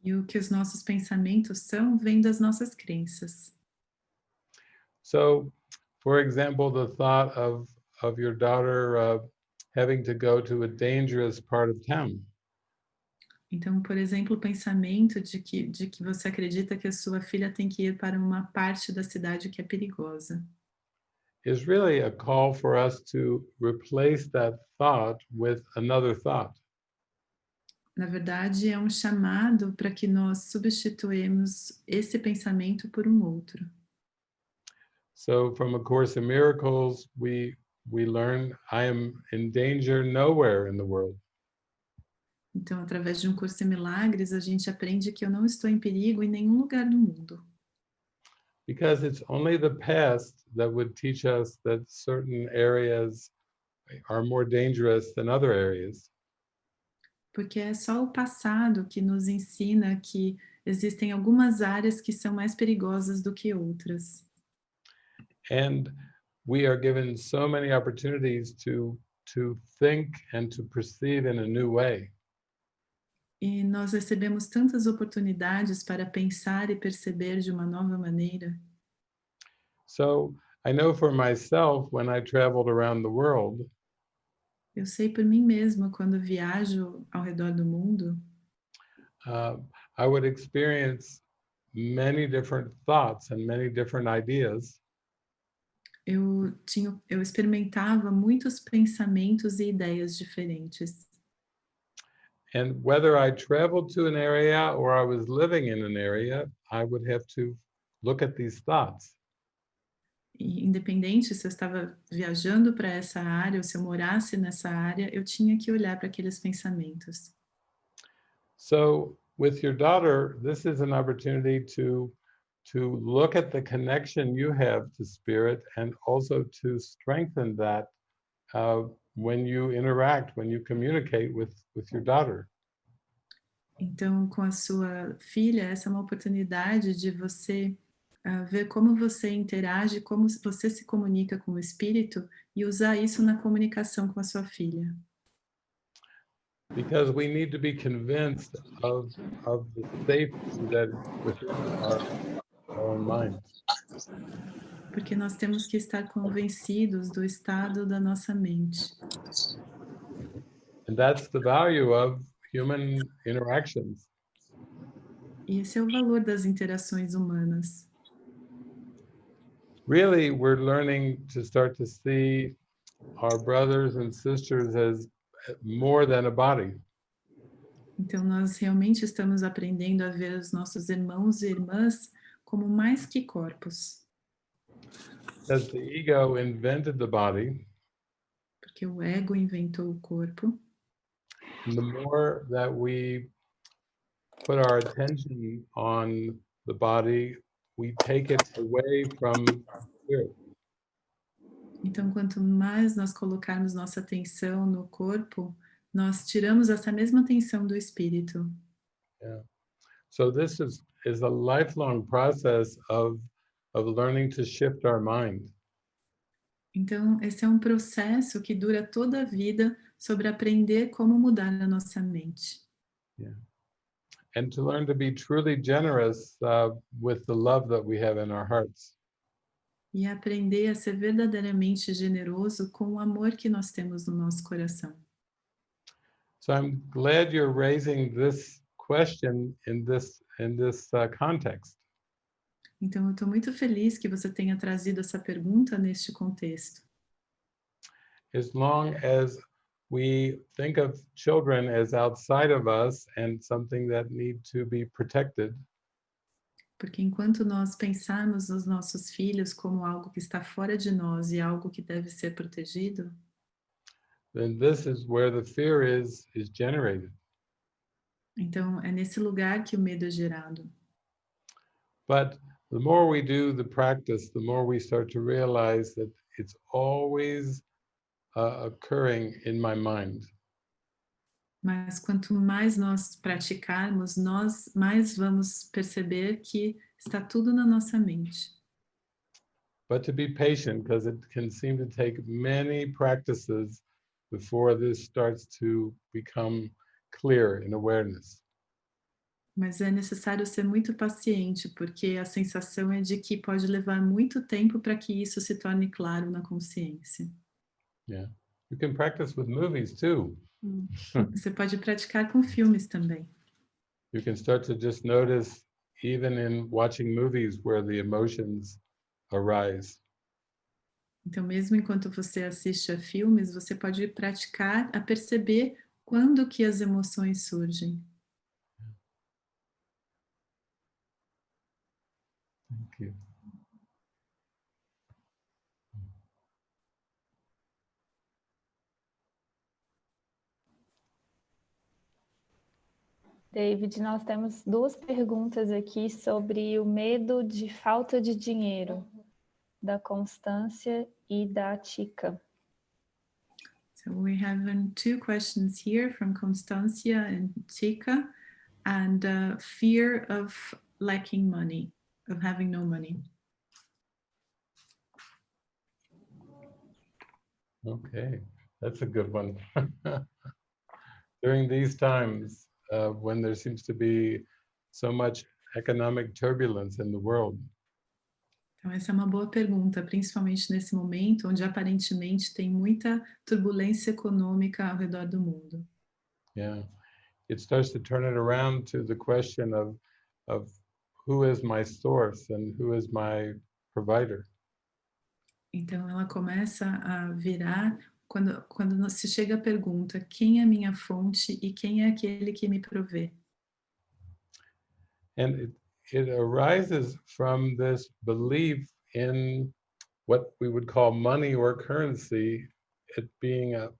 E o que os nossos pensamentos são, vem das nossas crenças. So, for example, the thought of your daughter having to go to a dangerous part of town. Então, por exemplo, o pensamento de que você acredita que a sua filha tem que ir para uma parte da cidade que é perigosa. Is really a call for us to replace that thought with another thought. Na verdade, é um chamado para que nós substituímos esse pensamento por um outro. So from A Course in Miracles, we learn I am in danger nowhere in the world. Então, através de um curso em milagres, a gente aprende que eu não estou em perigo em nenhum lugar do mundo. Because it's only the past that would teach us that certain areas are more dangerous than other areas. Porque é só o passado que nos ensina que existem algumas áreas que são mais perigosas do que outras. And we are given so many opportunities to think and to perceive in a new way. E nós recebemos tantas oportunidades para pensar e perceber de uma nova maneira. So I know for myself, when I traveled around the world, Eu sei por mim mesma, quando viajo ao redor do mundo, I would experience many different thoughts and many different ideas. eu experimentava muitos pensamentos e ideias diferentes. And whether I traveled to an area or I was living in an area, I would have to look at these thoughts. E independente se eu estava viajando para essa área ou se eu morasse nessa área, eu tinha que olhar para aqueles pensamentos. So with your daughter, this is an opportunity to look at the connection you have to spirit and also to strengthen that when you interact, when you communicate with your daughter. Então, com a sua filha, essa é uma oportunidade de você ver como você interage, como você se comunica com o espírito e usar isso na comunicação com a sua filha. Because we need to be convinced of the safety that is within our own minds. Porque nós temos que estar convencidos do estado da nossa mente. And that's the value of human interactions. E esse é o valor das interações humanas. Really, we're learning to start to see our brothers and sisters as more than a body. Então, nós realmente estamos aprendendo a ver os nossos irmãos e irmãs como mais que corpos. Because the ego invented the body, Porque o ego inventou o corpo. and the more that we put our attention on the body, we take it away from spirit. Então, quanto mais nós colocarmos nossa atenção no corpo, nós tiramos essa mesma atenção do espírito. Yeah. So this is a lifelong process of learning to shift our mind. Então, esse é um processo que dura toda a vida sobre aprender como mudar a nossa mente. Yeah. And to learn to be truly generous with the love that we have in our hearts. E aprender a ser verdadeiramente generoso com o amor que nós temos no nosso coração. So I'm glad you're raising this question in this context. Então, eu estou muito feliz que você tenha trazido essa pergunta neste contexto. As long as we think of children as outside of us and something that need to be protected, Porque enquanto nós pensarmos nos nossos filhos como algo que está fora de nós e algo que deve ser protegido, then this is where the fear is generated. então é nesse lugar que o medo é gerado. But the more we do the practice, the more we start to realize that it's always occurring in my mind. Mas quanto mais nós praticarmos, nós mais vamos perceber que está tudo na nossa mente. But to be patient, because it can seem to take many practices before this starts to become clear in awareness. Mas é necessário ser muito paciente, porque a sensação é de que pode levar muito tempo para que isso se torne claro na consciência. Yeah. You can practice with movies too. Você pode praticar com filmes também. You can start to just notice, even in watching movies, where the emotions arise. Então, mesmo enquanto você assiste a filmes, você pode praticar a perceber quando que as emoções surgem. Thank you. David, nós temos duas perguntas aqui sobre o medo de falta de dinheiro, da Constância e da Tika. So we have two questions here from Constancia and Tika, and fear of lacking money, of having no money. Okay, that's a good one. During these times, when there seems to be so much economic turbulence in the world, Então, essa é uma boa pergunta, principalmente nesse momento onde aparentemente tem muita turbulência econômica ao redor do mundo. yeah, it starts to turn it around to the question of who is my source and who is my provider. Então, ela começa a virar quando se chega a pergunta: quem é minha fonte e quem é aquele que me provê? And it arises from this belief in what we would call money or currency, it being a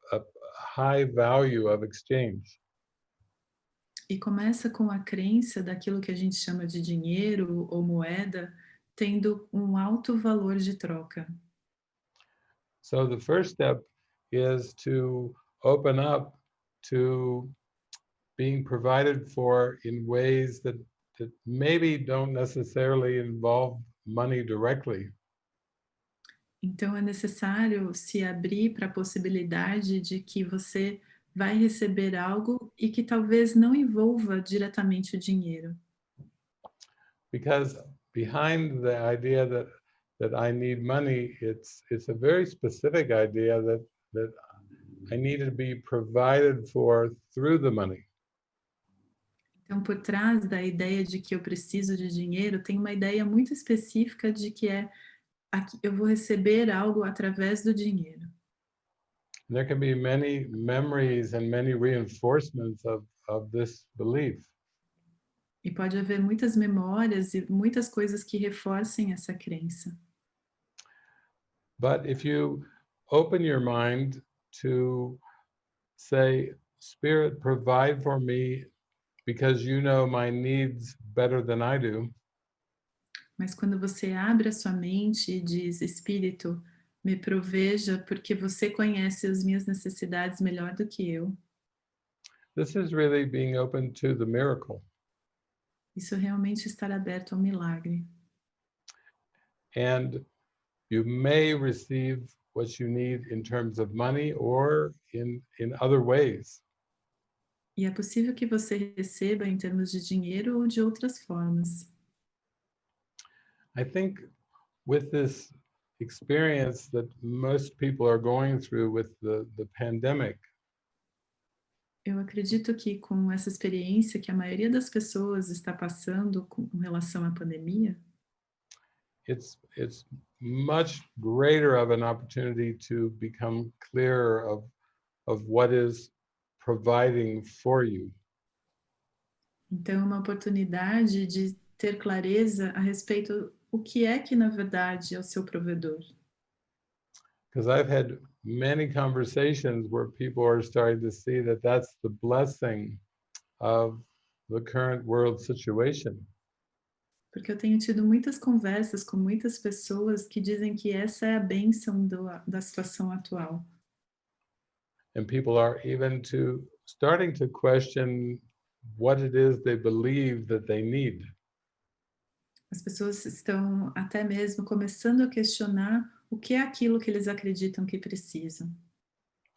high value of exchange. E começa com a crença daquilo que a gente chama de dinheiro ou moeda, tendo um alto valor de troca. So the first step is to open up to being provided for in ways that maybe don't necessarily involve money directly. Então é necessário se abrir para a possibilidade de que você vai receber algo e que talvez não envolva diretamente o dinheiro. Because behind the idea that I need money, it's a very specific idea that I need to be provided for through the money. Então, por trás da ideia de que eu preciso de dinheiro, tem uma ideia muito específica de que eu vou receber algo através do dinheiro. There can be many memories and many reinforcements of this belief. E pode haver muitas memórias e muitas coisas que reforcem essa crença. But if you open your mind to say, Spirit, provide for me because you know my needs better than I do. Mas quando você abre a sua mente e diz, Espírito, me proveja porque você conhece as minhas necessidades melhor do que eu. This is really being open to the miracle. Isso realmente estar aberto ao milagre. And you may receive what you need in terms of money or in other ways. E é possível que você receba em termos de dinheiro ou de outras formas. I think with this experience that most people are going through with the pandemic, Eu acredito que com essa experiência que a maioria das pessoas está passando com relação à pandemia, it's much greater of an opportunity to become clearer of what is providing for you. então é uma oportunidade de ter clareza a respeito o que é que na verdade é o seu provedor. Because I've had many conversations where people are starting to see that that's the blessing of the current world situation. Porque eu tenho tido muitas conversas com muitas pessoas que dizem que essa é a bênção da situação atual. And people are even starting to question what it is they believe that they need. As pessoas estão até mesmo começando a questionar o que é aquilo que eles acreditam que precisam.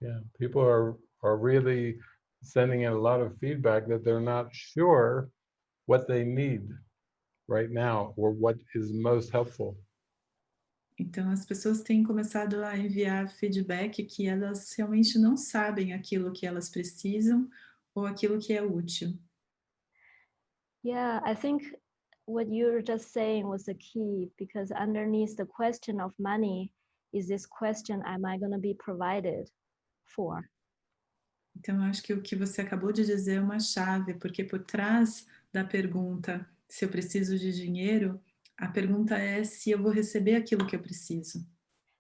Yeah, people are really sending in a lot of feedback that they're not sure what they need right now or what is most helpful. Então as pessoas têm começado a enviar feedback que elas realmente não sabem aquilo que elas precisam ou aquilo que é útil. Yeah, I think what you're just saying was the key, because underneath the question of money is this question, am I going to be provided for? Então eu acho que o que você acabou de dizer é uma chave, porque por trás da pergunta se eu preciso de dinheiro, a pergunta é se eu vou receber aquilo que eu preciso.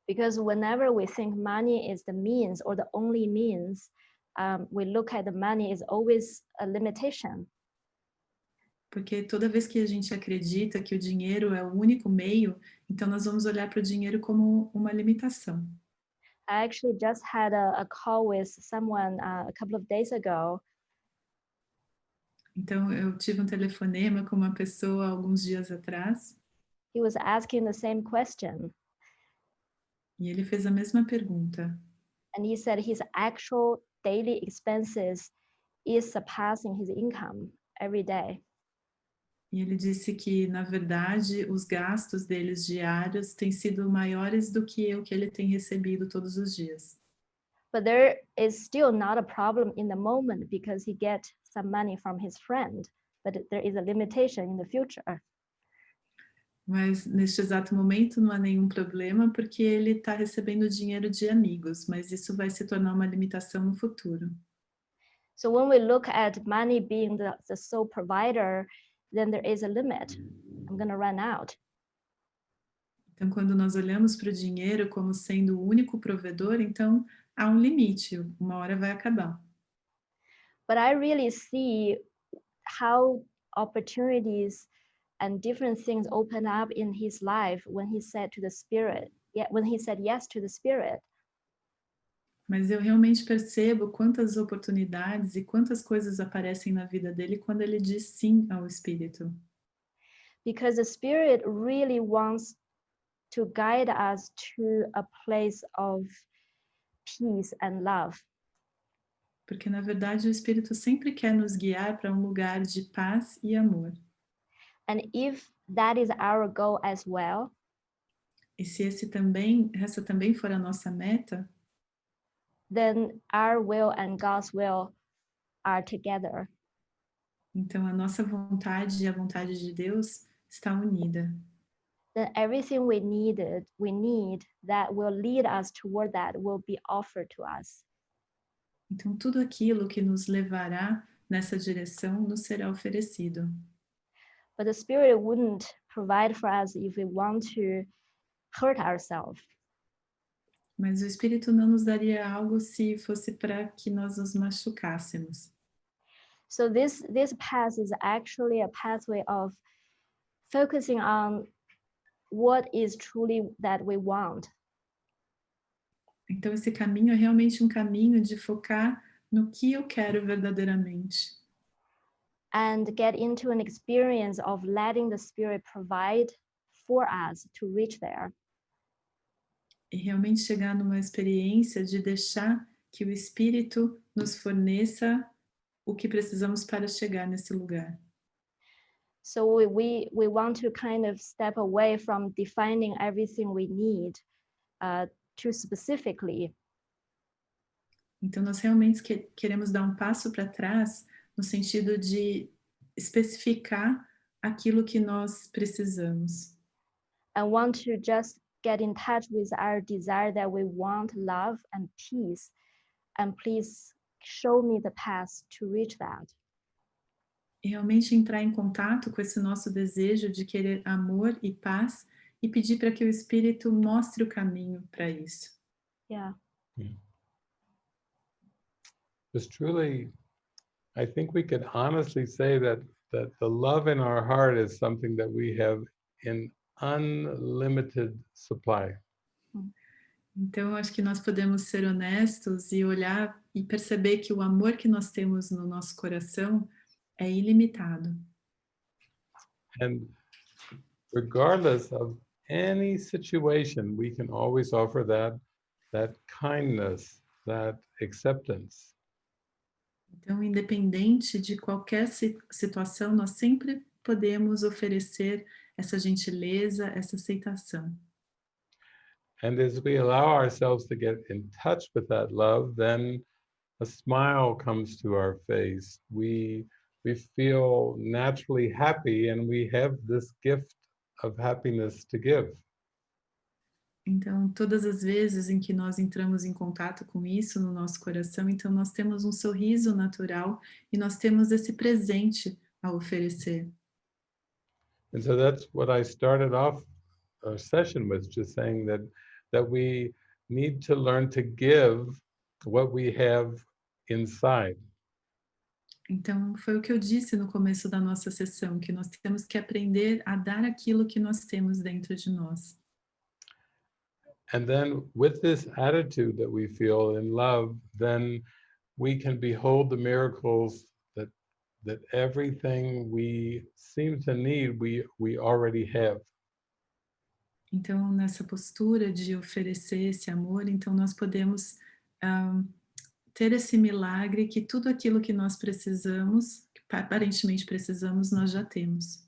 Because whenever we think money is the means or the only means, we look at the money as always a limitation. Porque toda vez que a gente acredita que o dinheiro é o único meio, então nós vamos olhar para o dinheiro como uma limitação. I actually just had a call with someone a couple of days ago. Então eu tive um telefonema com uma pessoa alguns dias atrás. He was asking the same question. E ele fez a mesma pergunta. And he said his actual daily expenses is surpassing his income every day. E ele disse que, na verdade, os gastos deles diários têm sido maiores do que o que ele tem recebido todos os dias. But there is still not a problem in the moment because he gets some money from his friend, but there is a limitation in the future. Mas neste exato momento não há nenhum problema porque ele está recebendo dinheiro de amigos, mas isso vai se tornar uma limitação no futuro. So when we look at money being the sole provider, then there is a limit. I'm going to run out. Então, quando nós olhamos para o dinheiro como sendo o único provedor, então há um limite, uma hora vai acabar. But I really see how opportunities and different things open up in his life when he said to the Spirit, when he said yes to the Spirit. Mas eu realmente percebo quantas oportunidades e quantas coisas aparecem na vida dele quando ele diz sim ao Espírito. Because the Spirit really wants to guide us to a place of peace and love. Porque, na verdade, o Espírito sempre quer nos guiar para um lugar de paz e amor. And if that is our goal as well, E se essa também for a nossa meta, then our will and God's will are together. então a nossa vontade e a vontade de Deus está unida. Then everything we need that will lead us toward that will be offered to us. Então tudo aquilo que nos levará nessa direção nos será oferecido. But the Spirit wouldn't provide for us if we want to hurt ourselves. Mas o Espírito não nos daria algo se fosse para que nós nos machucássemos. So this path is actually a pathway of focusing on what is truly that we want. Então esse caminho é realmente um caminho de focar no que eu quero verdadeiramente. And get into an experience of letting the Spirit provide for us to reach there. E realmente chegar numa experiência de deixar que o Espírito nos forneça o que precisamos para chegar nesse lugar. So we want to kind of step away from defining everything we need too specifically. Então nós realmente queremos dar um passo para trás no sentido de especificar aquilo que nós precisamos. And want to just get in touch with our desire that we want love and peace. And please show me the path to reach that. E realmente entrar em contato com esse nosso desejo de querer amor e paz e pedir para que o Espírito mostre o caminho para isso. Yeah. Because truly, I think we could honestly say that the love in our heart is something that we have in unlimited supply. Então, acho que nós podemos ser honestos e olhar e perceber que o amor que nós temos no nosso coração é ilimitado. And regardless of any situation, we can always offer that kindness, that acceptance. Então, independente de qualquer situação, nós sempre podemos oferecer essa gentileza, essa aceitação. And as we allow ourselves to get in touch with that love, then a smile comes to our face. We feel naturally happy, and we have this gift of happiness to give. Então, todas as vezes em que nós entramos em contato com isso no nosso coração, então nós temos um sorriso natural e nós temos esse presente a oferecer. And so that's what I started off our session with, just saying that we need to learn to give what we have inside. Então, foi o que eu disse no começo da nossa sessão, que nós temos que aprender a dar aquilo que nós temos dentro de nós. And then with this attitude that we feel in love, then we can behold the miracles that everything we seem to need, we already have. Então, nessa postura de oferecer esse amor, então nós podemos ter esse milagre que tudo aquilo que nós precisamos, que aparentemente precisamos, nós já temos.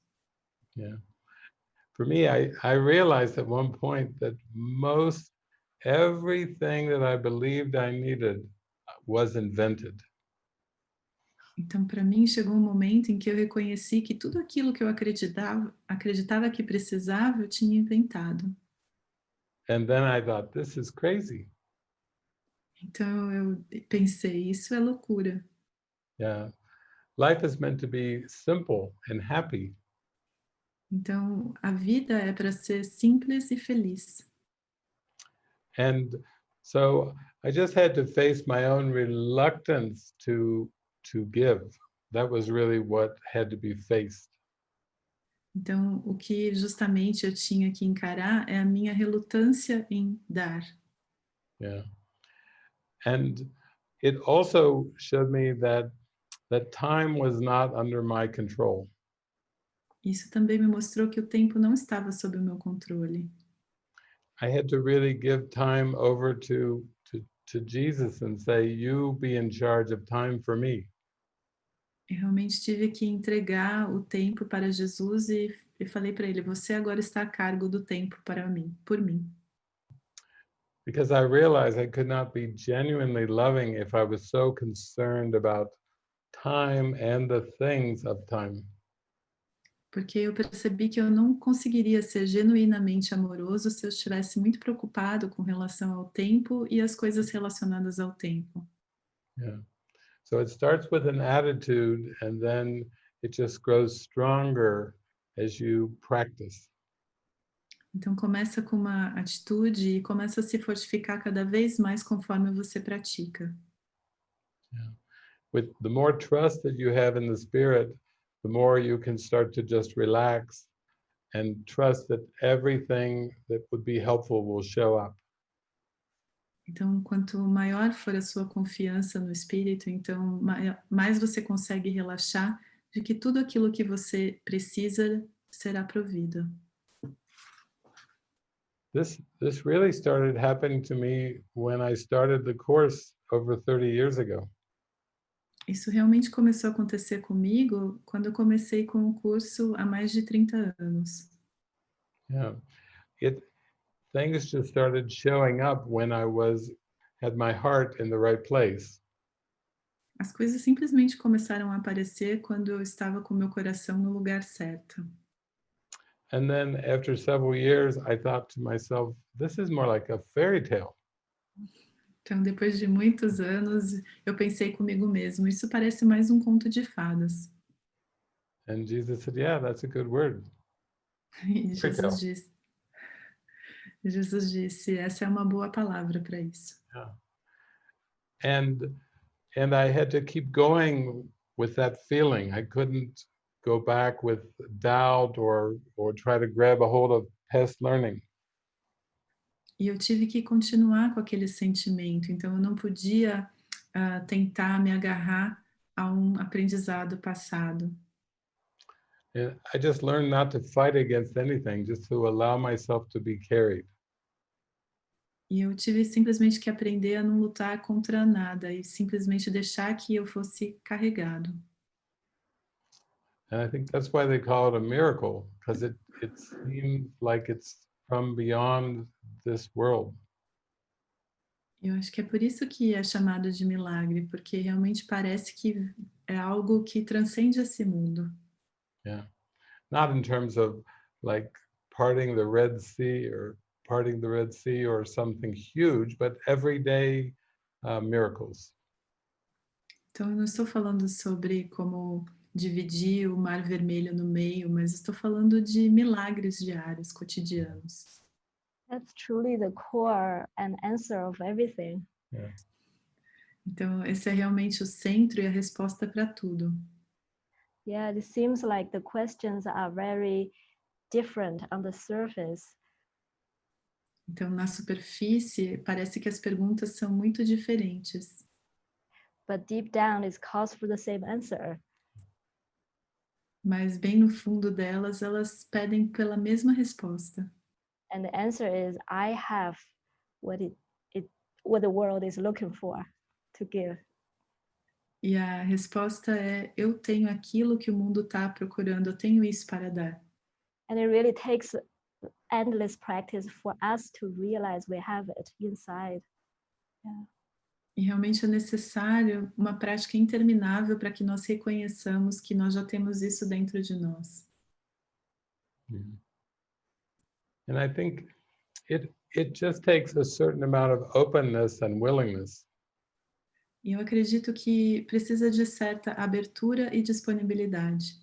Yeah. For me, I realized at one point that most everything that I believed I needed was invented. Então, para mim, chegou um momento em que eu reconheci que tudo aquilo que eu acreditava que precisava, eu tinha inventado. And then I thought, this is crazy. Então, eu pensei, isso é loucura. Yeah. Life is meant to be simple and happy. Então, a vida é para ser simples e feliz. And so I just had to face my own reluctance to give. That was really what had to be faced. Então, o que justamente eu tinha que encarar é a minha relutância em dar. Yeah. And it also showed me that time was not under my control. Isso também me mostrou que o tempo não estava sob o meu controle. I had to really give time over to Jesus and say, you be in charge of time for me. Eu realmente tive que entregar o tempo para Jesus e falei para ele, você agora está a cargo do tempo para mim, por mim. Because I realized I could not be genuinely loving if I was so concerned about time and the things of time. Porque eu percebi que eu não conseguiria ser genuinamente amoroso se eu estivesse muito preocupado com relação ao tempo e as coisas relacionadas ao tempo. Yeah. So it starts with an attitude and then it just grows stronger as you practice. Então começa com uma atitude e começa a se fortificar cada vez mais conforme você pratica. Yeah. With the more trust that you have in the Spirit, the more you can start to just relax and trust that everything that would be helpful will show up. Então, quanto maior for a sua confiança no Espírito, então mais você consegue relaxar de que tudo aquilo que você precisa será provido. This really started happening to me when I started the course over 30 years ago. Isso realmente começou a acontecer comigo quando eu comecei com o curso há mais de 30 anos. Yeah. Things just started showing up when I had my heart in the right place. As coisas simplesmente começaram a aparecer quando eu estava com meu coração no lugar certo. And then after several years, I thought to myself, this is more like a fairy tale. Então, depois de muitos anos, eu pensei comigo mesmo, isso parece mais um conto de fadas. And Jesus said, yeah, that's a good word. E Fairy tale. Jesus disse, essa é uma boa palavra para isso. Yeah. And I had to keep going with that feeling. I couldn't go back with doubt or try to grab a hold of past learning. E eu tive que continuar com aquele sentimento, então eu não podia tentar me agarrar a um aprendizado passado. And I just learned not to fight against anything, just to allow myself to be carried. E eu tive simplesmente que aprender a não lutar contra nada e simplesmente deixar que eu fosse carregado. And I think that's why they call it a miracle, because it seems like it's from beyond this world. Eu acho que é por isso que é chamado de milagre, porque realmente parece que é algo que transcende esse mundo. Yeah. Not in terms of like parting the Red Sea or something huge, but everyday miracles. Então eu não estou falando sobre como dividir o Mar Vermelho no meio, mas estou falando de milagres diários, cotidianos. That's truly the core and answer of everything. Yeah. Então esse é realmente o centro e a resposta para tudo. Yeah, it seems like the questions are very different on the surface. Então na superfície parece que as perguntas são muito diferentes. But deep down it calls for the same answer. Mas bem no fundo delas, elas pedem pela mesma resposta. And the answer is, I have what the world is looking for to give. E a resposta é, eu tenho aquilo que o mundo está procurando, eu tenho isso para dar. And it really takes endless practice for us to realize we have it inside. Yeah. E realmente é necessário uma prática interminável para que nós reconheçamos que nós já temos isso dentro de nós. Mm. And I think it just takes a certain amount of openness and willingness. E eu acredito que precisa de certa abertura e disponibilidade.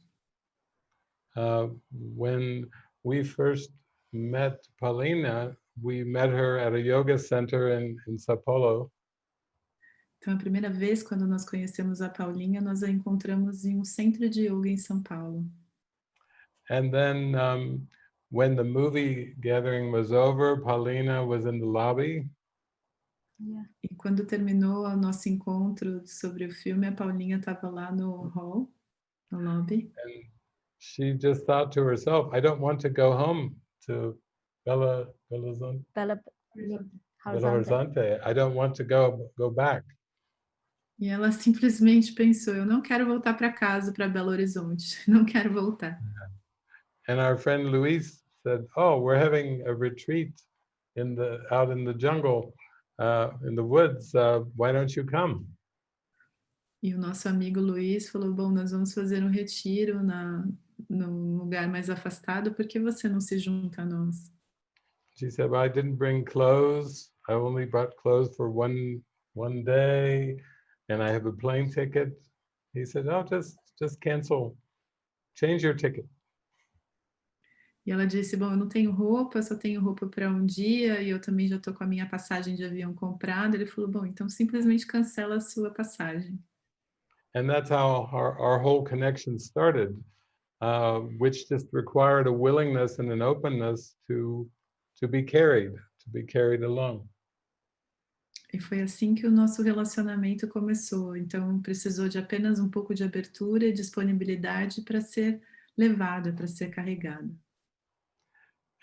When we first met Paulina, we met her at a yoga center in Sao Paulo. Então, a primeira vez, quando nós conhecemos a Paulinha, nós a encontramos em um centro de yoga em São Paulo. And then when the movie gathering was over, Paulina was in the lobby. E quando terminou o nosso encontro sobre o filme, a Paulinha estava lá no hall, no lobby. And she just thought to herself, I don't want to go home to Belo Horizonte. I don't want to go back. E ela simplesmente pensou, eu não quero voltar para casa, para Belo Horizonte, não quero voltar. And our friend Luis said, oh, we're having a retreat out in the jungle, in the woods. Why don't you come? E o nosso amigo Luiz falou, bom, nós vamos fazer um retiro num lugar mais afastado, por que você não se junta a nós? She said, well, I didn't bring clothes. I only brought clothes for one day, and I have a plane ticket. He said, oh, just cancel, change your ticket. E ela disse, bom, eu não tenho roupa, só tenho roupa para um dia, e eu também já estou com a minha passagem de avião comprada. Ele falou, bom, então simplesmente cancela a sua passagem. And that's how our whole connection started, which just required a willingness and an openness to be carried along. E foi assim que o nosso relacionamento começou. Então, precisou de apenas um pouco de abertura e disponibilidade para ser levado, para ser carregado.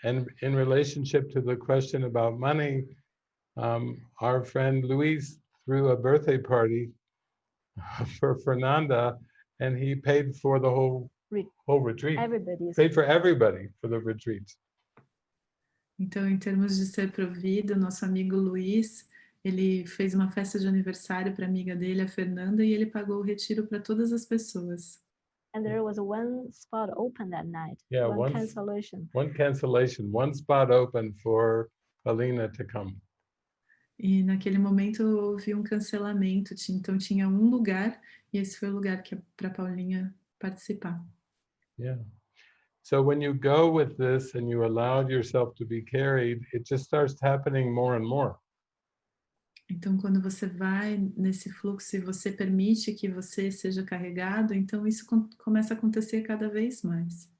And in relationship to the question about money, our friend Luis threw a birthday party for Fernanda, and he paid for the whole retreat. Paid for everybody for the retreat. Então, em termos de ser provido, nosso amigo Luiz, ele fez uma festa de aniversário para a amiga dele, a Fernanda, e ele pagou o retiro para todas as pessoas. And there was one spot open that night. Yeah, one cancellation. One spot open for Paulina to come. E naquele momento houve um cancelamento, então tinha um lugar, e esse foi o lugar que para Paulinha participar. Yeah. So when you go with this and you allowed yourself to be carried, it just starts happening more and more. Então, quando você vai nesse fluxo e você permite que você seja carregado, então isso começa a acontecer cada vez mais.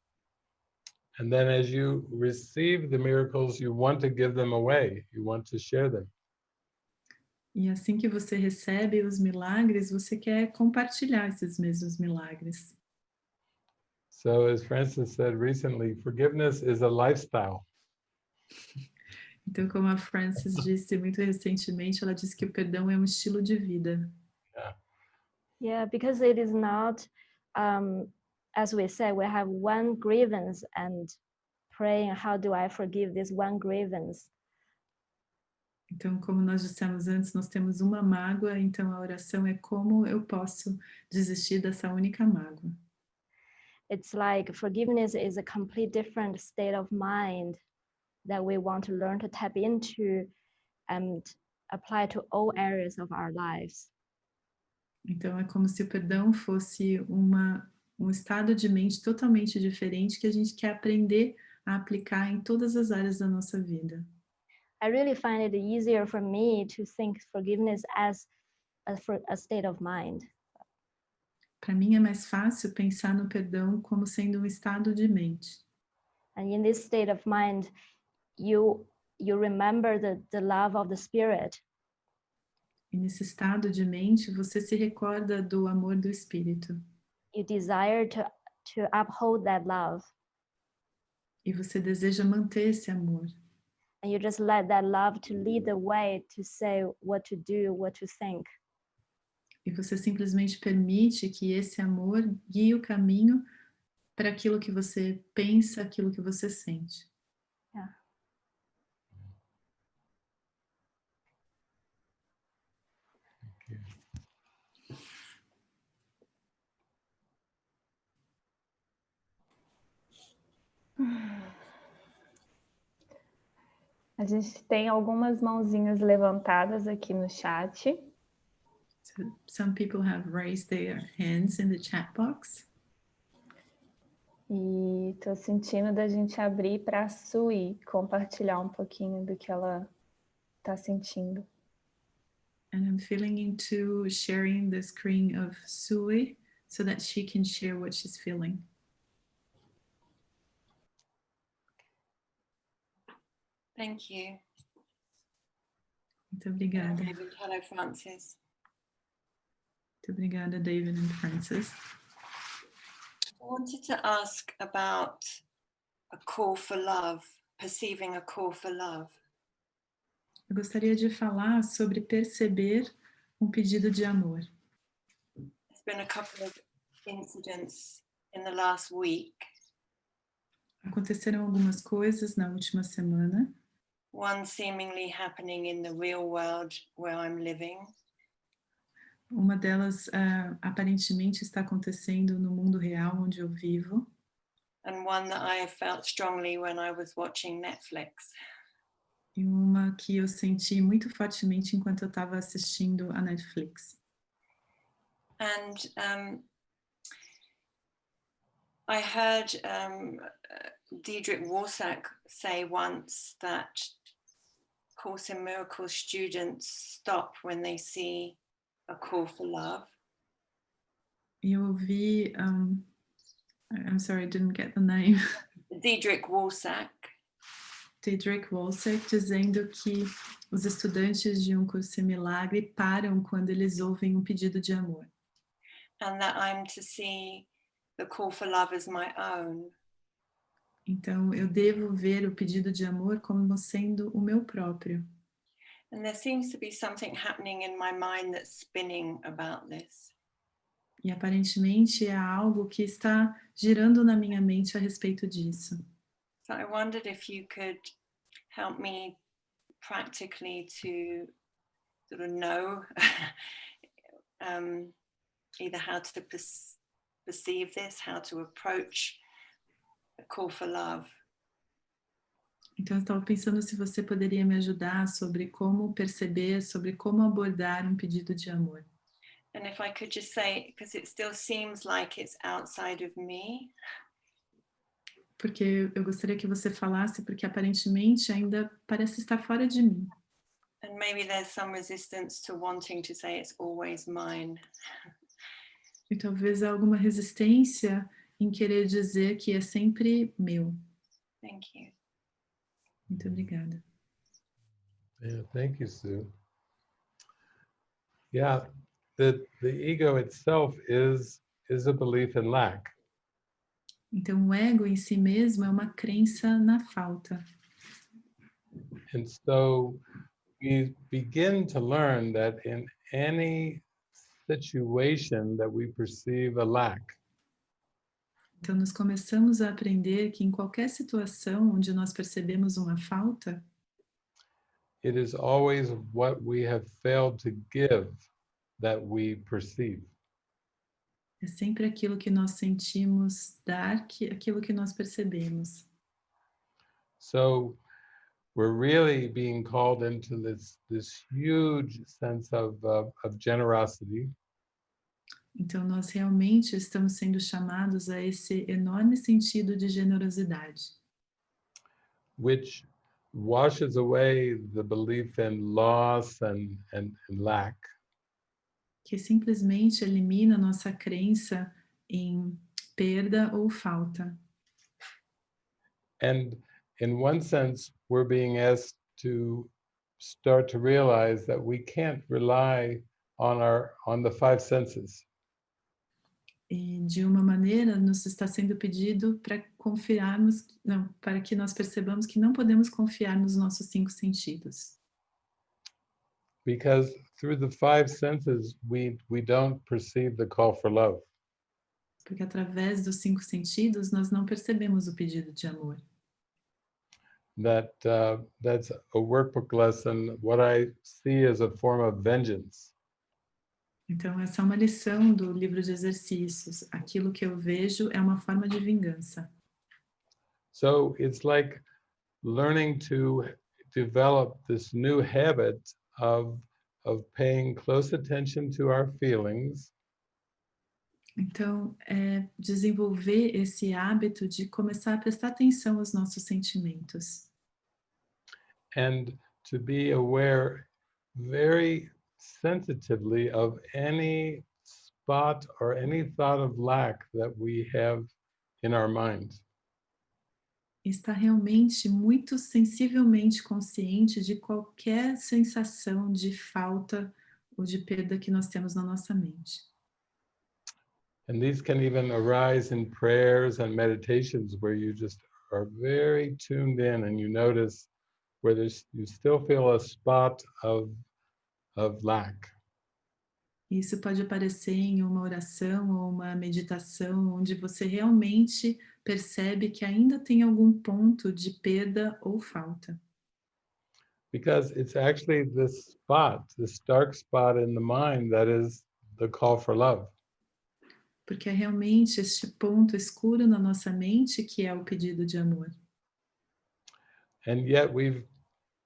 And then as you receive the miracles, you want to give them away. You want to share them. E assim que você recebe os milagres, você quer compartilhar esses mesmos milagres. So as Francis said recently, forgiveness is a lifestyle. Então, como a Francis disse muito recentemente, ela disse que o perdão é um estilo de vida. Yeah, because it is not, as we said, we have one grievance and praying, how do I forgive this one grievance? Então, como nós dissemos antes, nós temos uma mágoa, então a oração é como eu posso desistir dessa única mágoa. It's like forgiveness is a complete different state of mind that we want to learn to tap into and apply to all areas of our lives. Então, é como se o perdão fosse um estado de mente totalmente diferente que a gente quer aprender a aplicar em todas as áreas da nossa vida. I really find it easier for me to think forgiveness as a state of mind. Para mim é mais fácil pensar no perdão como sendo um estado de mente. And in this state of mind, you remember the love of the Spirit. E nesse estado de mente, você se recorda do amor do Espírito. You desire to uphold that love. E você deseja manter esse amor. And you just let that love to lead the way to say what to do, what to think. E você simplesmente permite que esse amor guie o caminho para aquilo que você pensa, aquilo que você sente. Yeah. A gente tem algumas mãozinhas levantadas aqui no chat. So some people have raised their hands in the chat box. E estou sentindo da gente abrir para a Sui compartilhar um pouquinho do que ela está sentindo. And I'm feeling into sharing the screen of Sui so that she can share what she's feeling. Thank you. Muito obrigada. David. Hello, Francis. Muito obrigada, David and Francis. I wanted to ask about a call for love, perceiving a call for love. Eu gostaria de falar sobre perceber um pedido de amor. There's been a couple of incidents in the last week. Aconteceram algumas coisas na última semana. One seemingly happening in the real world where I'm living. Uma delas aparentemente está acontecendo no mundo real onde eu vivo. And one that I have felt strongly when I was watching Netflix. E uma que eu senti muito fortemente enquanto eu estava assistindo a Netflix. And I heard Diedrich Warsack say once that Course in Miracles students stop when they see a call for love. E eu ouvi, I'm sorry, I didn't get the name. Diedrich Warsack. Diedrich Warsack dizendo que os estudantes de um curso em milagre param quando eles ouvem um pedido de amor. And that I'm to see the call for love as my own. Então, eu devo ver o pedido de amor como sendo o meu próprio. And there seems to be something happening in my mind that's spinning about this. E aparentemente há algo que está girando na minha mente a respeito disso. So I wondered if you could help me practically to sort of know either how to perceive this, how to approach a call for love. Então, eu estava pensando se você poderia me ajudar sobre como perceber, sobre como abordar um pedido de amor. And if I could just say, because it still seems like it's outside of me. Porque eu gostaria que você falasse, porque aparentemente ainda parece estar fora de mim. And maybe there's some resistance to wanting to say it's always mine. E talvez há alguma resistência em querer dizer que é sempre meu. Thank you. Muito obrigada. Yeah, thank you, Sue. Yeah, the ego itself is a belief in lack. Então, o ego em si mesmo é uma crença na falta. And so we begin to learn that in any situation that we perceive a lack, Então, nós começamos a aprender que em qualquer situação onde nós percebemos uma falta, it is always what we have failed to give that we perceive. é sempre aquilo que nós sentimos dar, aquilo que nós percebemos. So we're really being called into this huge sense of generosity. Então, nós realmente estamos sendo chamados a esse enorme sentido de generosidade, which washes away the belief in loss and lack. que simplesmente elimina nossa crença em perda ou falta. And in one sense, we're being asked to start to realize that we can't rely on the five senses. E de uma maneira nos está sendo pedido para confiarmos, não, para que nós percebamos que não podemos confiar nos nossos 5 sentidos. Because through the five senses, we don't perceive the call for love. Porque através dos 5 sentidos nós não percebemos o pedido de amor. That's a workbook lesson. What I see as a form of vengeance. Então, essa é uma lição do livro de exercícios. Aquilo que eu vejo é uma forma de vingança. So it's like learning to develop this new habit of paying close attention to our feelings. Então, desenvolver esse hábito de começar a prestar atenção aos nossos sentimentos. and to be aware very sensitively of any spot or any thought of lack that we have in our minds. Estar realmente muito sensivelmente consciente de qualquer sensação de falta ou de perda que nós temos na nossa mente. And these can even arise in prayers and meditations where you just are very tuned in and you notice where you still feel a spot of lack. Isso pode aparecer em uma oração ou uma meditação onde você realmente percebe que ainda tem algum ponto de perda ou falta. Because it's actually this spot, this dark spot in the mind that is the call for love. Porque é realmente este ponto escuro na nossa mente que é o pedido de amor. And yet we've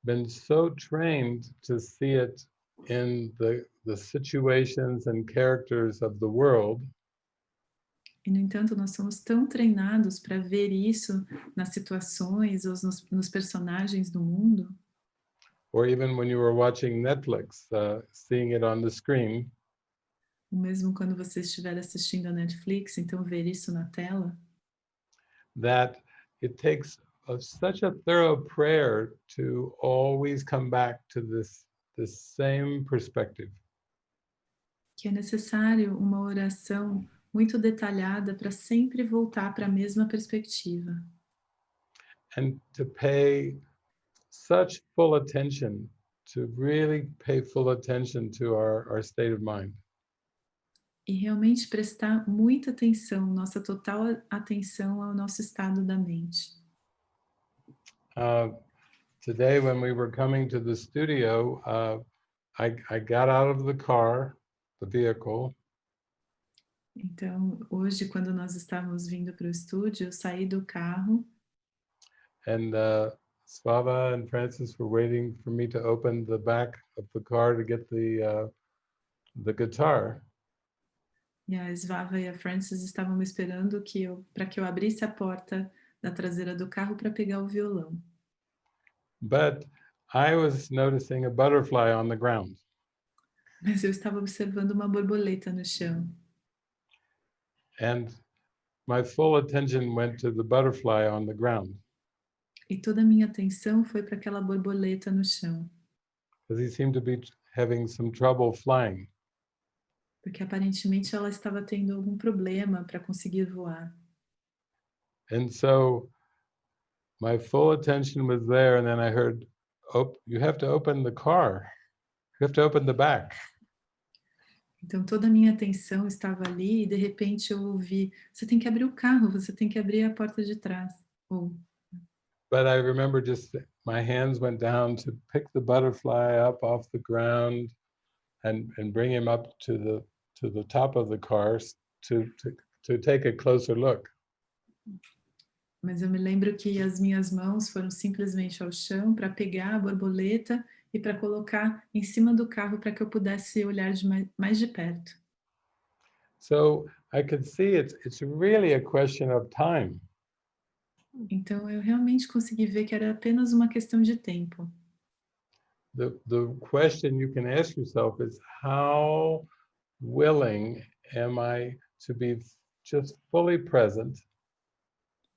been so trained to see it in the situations and characters of the world. E, no entanto, nós somos tão treinados para ver isso nas situações ou nos personagens do mundo, Or even when you were watching Netflix, seeing it on the screen, ou mesmo quando você estiver assistindo a Netflix, então ver isso na tela, that it takes such a thorough prayer to always come back to this same perspective. que é necessário uma oração muito detalhada para sempre voltar para a mesma perspectiva. And to pay such full attention, to really pay full attention to our state of mind. E realmente prestar muita atenção, nossa total atenção ao nosso estado da mente. Today, when we were coming to the studio, I got out of the car, the vehicle, Então, hoje, quando nós estávamos vindo para o estúdio, eu saí do carro and Svava and Francis were waiting for me to open the back of the car to get the guitar. e a Svava e a Frances estavam me esperando para que eu abrisse a porta da traseira do carro para pegar o violão. But I was noticing a butterfly on the ground. Mas eu estava observando uma borboleta no chão. And my full attention went to the butterfly on the ground. E toda a minha atenção foi para aquela borboleta no chão, Because he seemed to be having some trouble flying. porque aparentemente ela estava tendo algum problema para conseguir voar. And so my full attention was there, and then I heard, "Oh, you have to open the car. You have to open the back." Então toda a minha atenção estava ali e de repente eu ouvi: você tem que abrir o carro, você tem que abrir a porta de trás. Ou But I remember just my hands went down to pick the butterfly up off the ground and bring him up to the top of the car to take a closer look. Mas eu me lembro que as minhas mãos foram simplesmente ao chão para pegar a borboleta e para colocar em cima do carro para que eu pudesse olhar mais de perto. So I could see it's really a question of time. Então eu realmente consegui ver que era apenas uma questão de tempo. The question you can ask yourself is, how willing am I to be just fully present?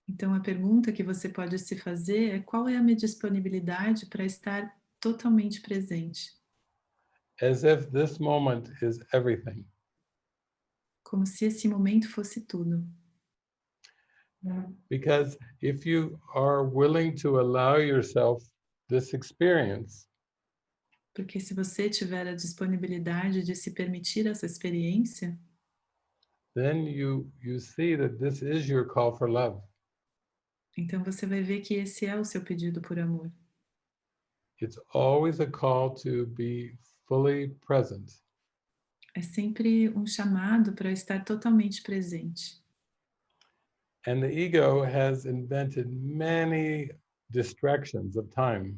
Então a pergunta que você pode se fazer é: qual é a minha disponibilidade para estar totalmente presente? As if this moment is everything. Como se esse momento fosse tudo. Because if you are willing to allow yourself this experience, Porque se você tiver a disponibilidade de se permitir essa experiência, then you see that this is your call for love. então você vai ver que esse é o seu pedido por amor. It's always a call to be fully present. É sempre um chamado para estar totalmente presente. And the ego has invented many distractions of time.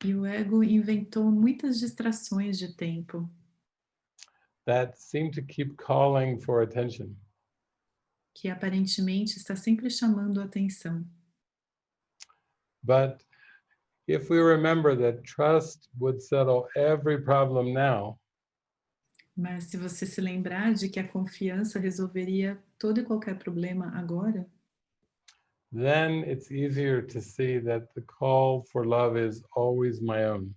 E o ego inventou muitas distrações de tempo that seem to keep calling for attention. que aparentemente está sempre chamando a atenção. But if we remember that trust would settle every problem now, Mas se você se lembrar de que a confiança resolveria todo e qualquer problema agora, then it's easier to see that the call for love is always my own.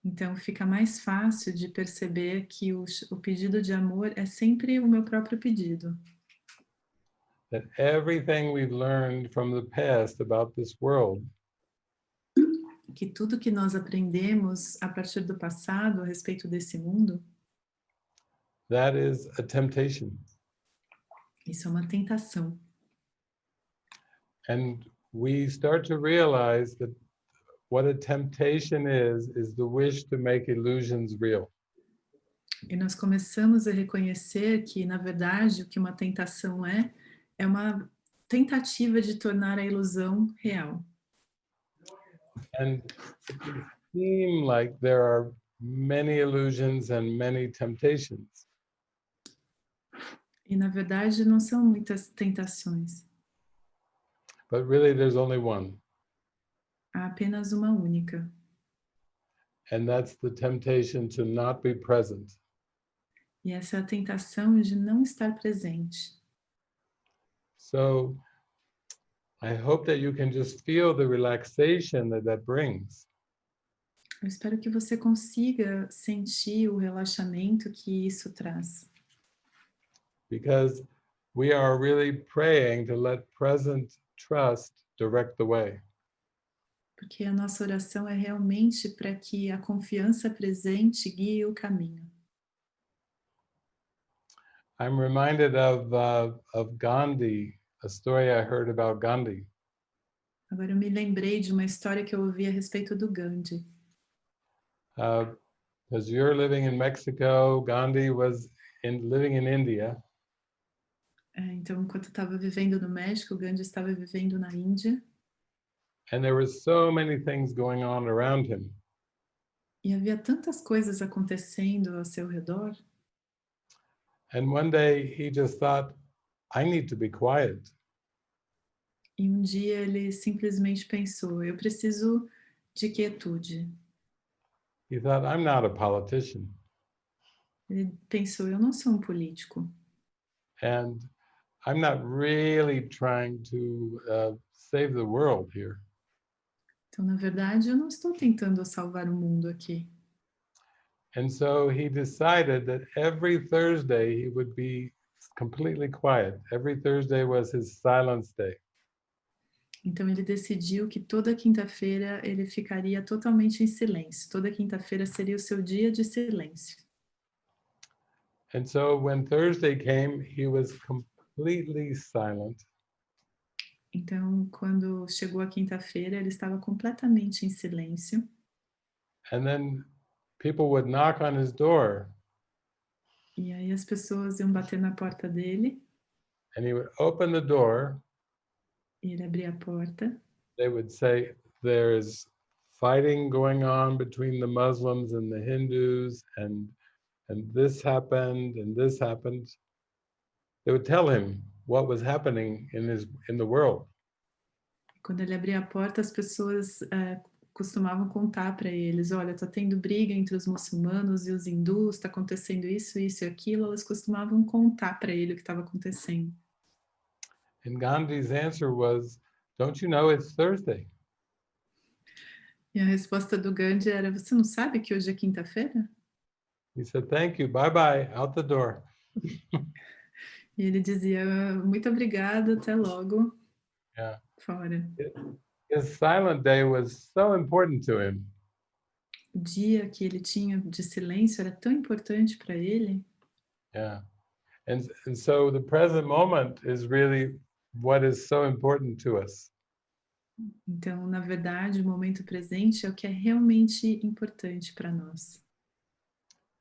então fica mais fácil de perceber que o pedido de amor é sempre o meu próprio pedido. That everything we've learned from the past about this world Que tudo que nós aprendemos a partir do passado a respeito desse mundo, that is a temptation. isso é uma tentação. And we start to realize that what a temptation is the wish to make illusions real. E nós começamos a reconhecer que, na verdade, o que uma tentação é uma tentativa de tornar a ilusão real. And it can seem like there are many illusions and many temptations. E, na verdade, não são muitas tentações. But really, there's only one, Há apenas uma única. and that's the temptation to not be present. E essa é a tentação de não estar presente. So I hope that you can just feel the relaxation that brings. Eu espero que você consiga sentir o relaxamento que isso traz. Because we are really praying to let present trust direct the way. Porque a nossa oração é realmente para que a confiança presente guie o caminho. I'm reminded of Gandhi, a story I heard about Gandhi. Agora eu me lembrei de uma história que eu ouvi a respeito do Gandhi. Because you're living in Mexico, Gandhi was living in India. Então, enquanto eu estava vivendo no México, o Gandhi estava vivendo na Índia. And there were so many things going on around him. E havia tantas coisas acontecendo ao seu redor. And one day he just thought, I need to be quiet. E um dia ele simplesmente pensou, eu preciso de quietude. He thought, I'm not a politician. Ele pensou, eu não sou um político. And I'm not really trying to save the world here. Então, na verdade, eu não estou tentando salvar o mundo aqui. And so he decided that every Thursday he would be completely quiet. Every Thursday was his silence day. Então, ele decidiu que toda quinta-feira ele ficaria totalmente em silêncio. Toda quinta-feira seria o seu dia de silêncio. And so when Thursday came, he was completely silent. Então, quando chegou a quinta-feira, ele estava completamente em silêncio. And then people would knock on his door. E aí as pessoas iam bater na porta dele. And he would open the door. E ele abria a porta. They would say, there's fighting going on between the Muslims and the Hindus, and this happened, and this happened. They would tell him what was happening in the world. Quando ele abria a porta, as pessoas costumavam contar para eles, olha, está tendo briga entre os muçulmanos e os hindus, está acontecendo isso, isso e aquilo. Elas costumavam contar para ele o que estava acontecendo. And Gandhi's answer was, don't you know it's Thursday? E a resposta do Gandhi era, você não sabe que hoje é quinta-feira? He said, thank you, bye-bye, out the door. E ele dizia, muito obrigado, até logo, Yeah. fora. His silent day was so important to him. O dia que ele tinha de silêncio era tão importante para ele. Yeah. And so the present moment is really what is so important to us. Então, na verdade, o momento presente é o que é realmente importante para nós.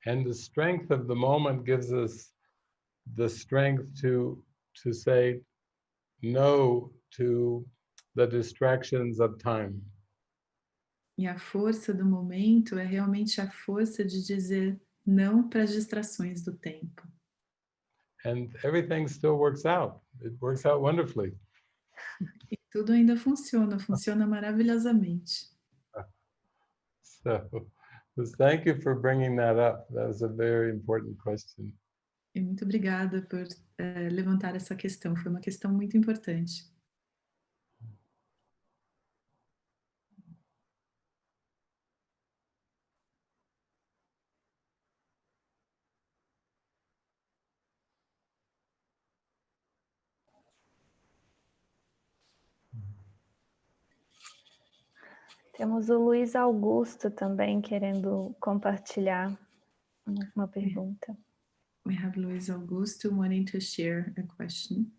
And the strength of the moment gives us the strength to say no to the distractions of time. E a força do momento é realmente a força de dizer não para as distrações do tempo. And everything still works out. It works out wonderfully. E tudo ainda funciona maravilhosamente. So, thank you for bringing that up. That was a very important question. E muito obrigada por levantar essa questão. Foi uma questão muito importante. Temos o Luiz Augusto também querendo compartilhar uma pergunta. We have Luiz Augusto wanting to share a question.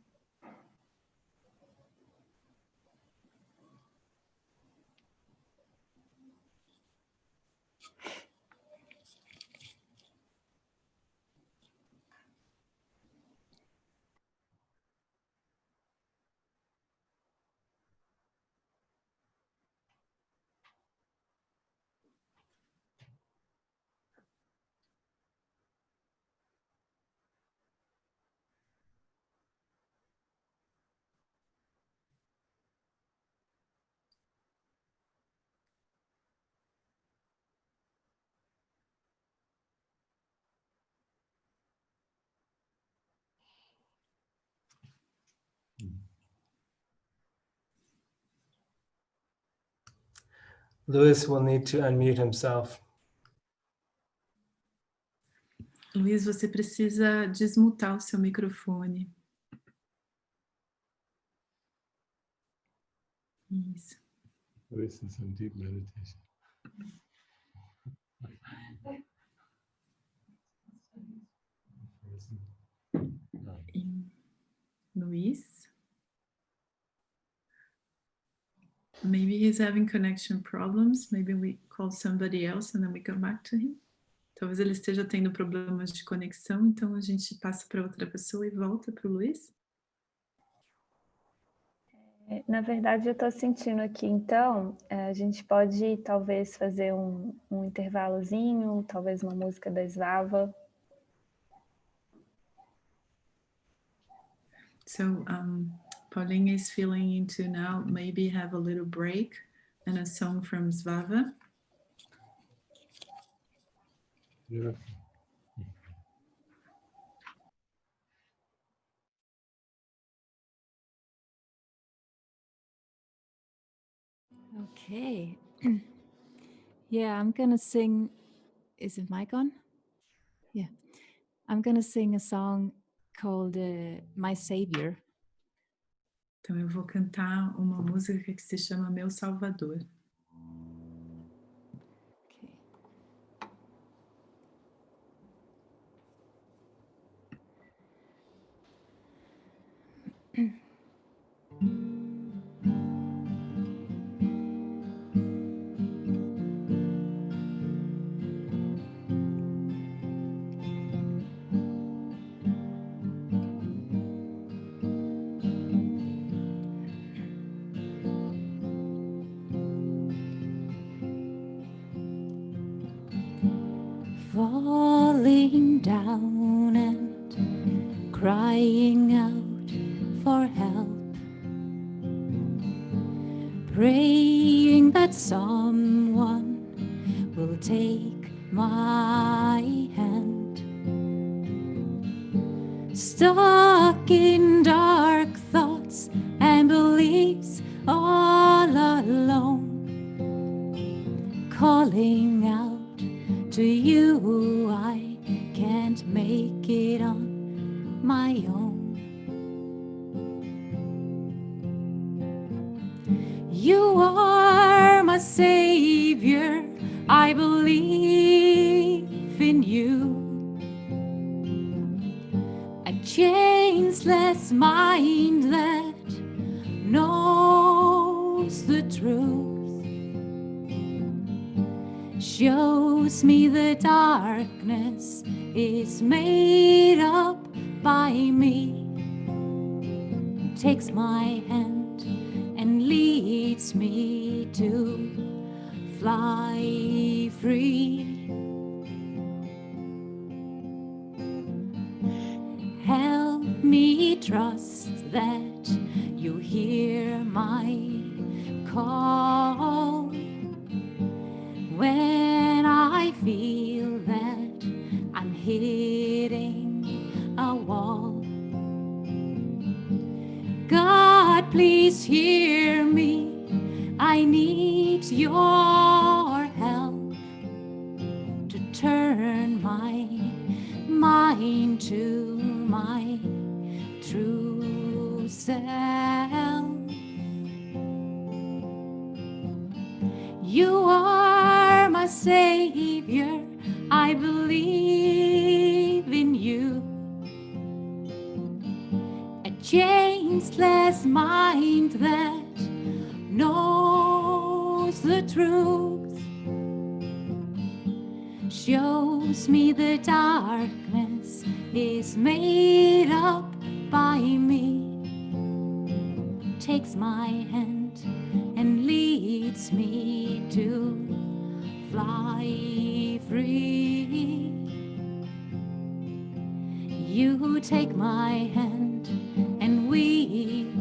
Louis will need to unmute himself. Luiz, você precisa desmutar o seu microfone. Isso. This is some deep meditation. Luiz? Maybe he's having connection problems. Maybe we call somebody else and then we come back to him. Talvez ele esteja tendo problemas de conexão, então a gente passa para outra pessoa e volta para o Luiz. Na verdade, eu estou sentindo aqui, então, a gente pode talvez fazer um intervalozinho, talvez uma música da Svava. So Pauline is feeling into now maybe have a little break and a song from Svava. Beautiful. Okay. Yeah, I'm gonna sing. Is the mic on? Yeah. I'm gonna sing a song called My Savior. Então eu vou cantar uma música que se chama Meu Salvador. Okay. Falling down and crying out for help, praying that someone will take my hand. Stuck in dark thoughts and beliefs, all alone, calling out to you, I can't make it on my own. You are my Savior, I believe in you. A changeless mind that knows the truth, shows me the darkness is made up by me, takes my hand and leads me to fly free. me trust that you hear my call when I feel that I'm hitting a wall. God, please hear me. I need your help to turn my mind to my true self. You are my Savior. I believe in you. A changeless mind that knows the truth, shows me the darkness is made up by me, takes my hand and leads me to fly free. You take my hand and we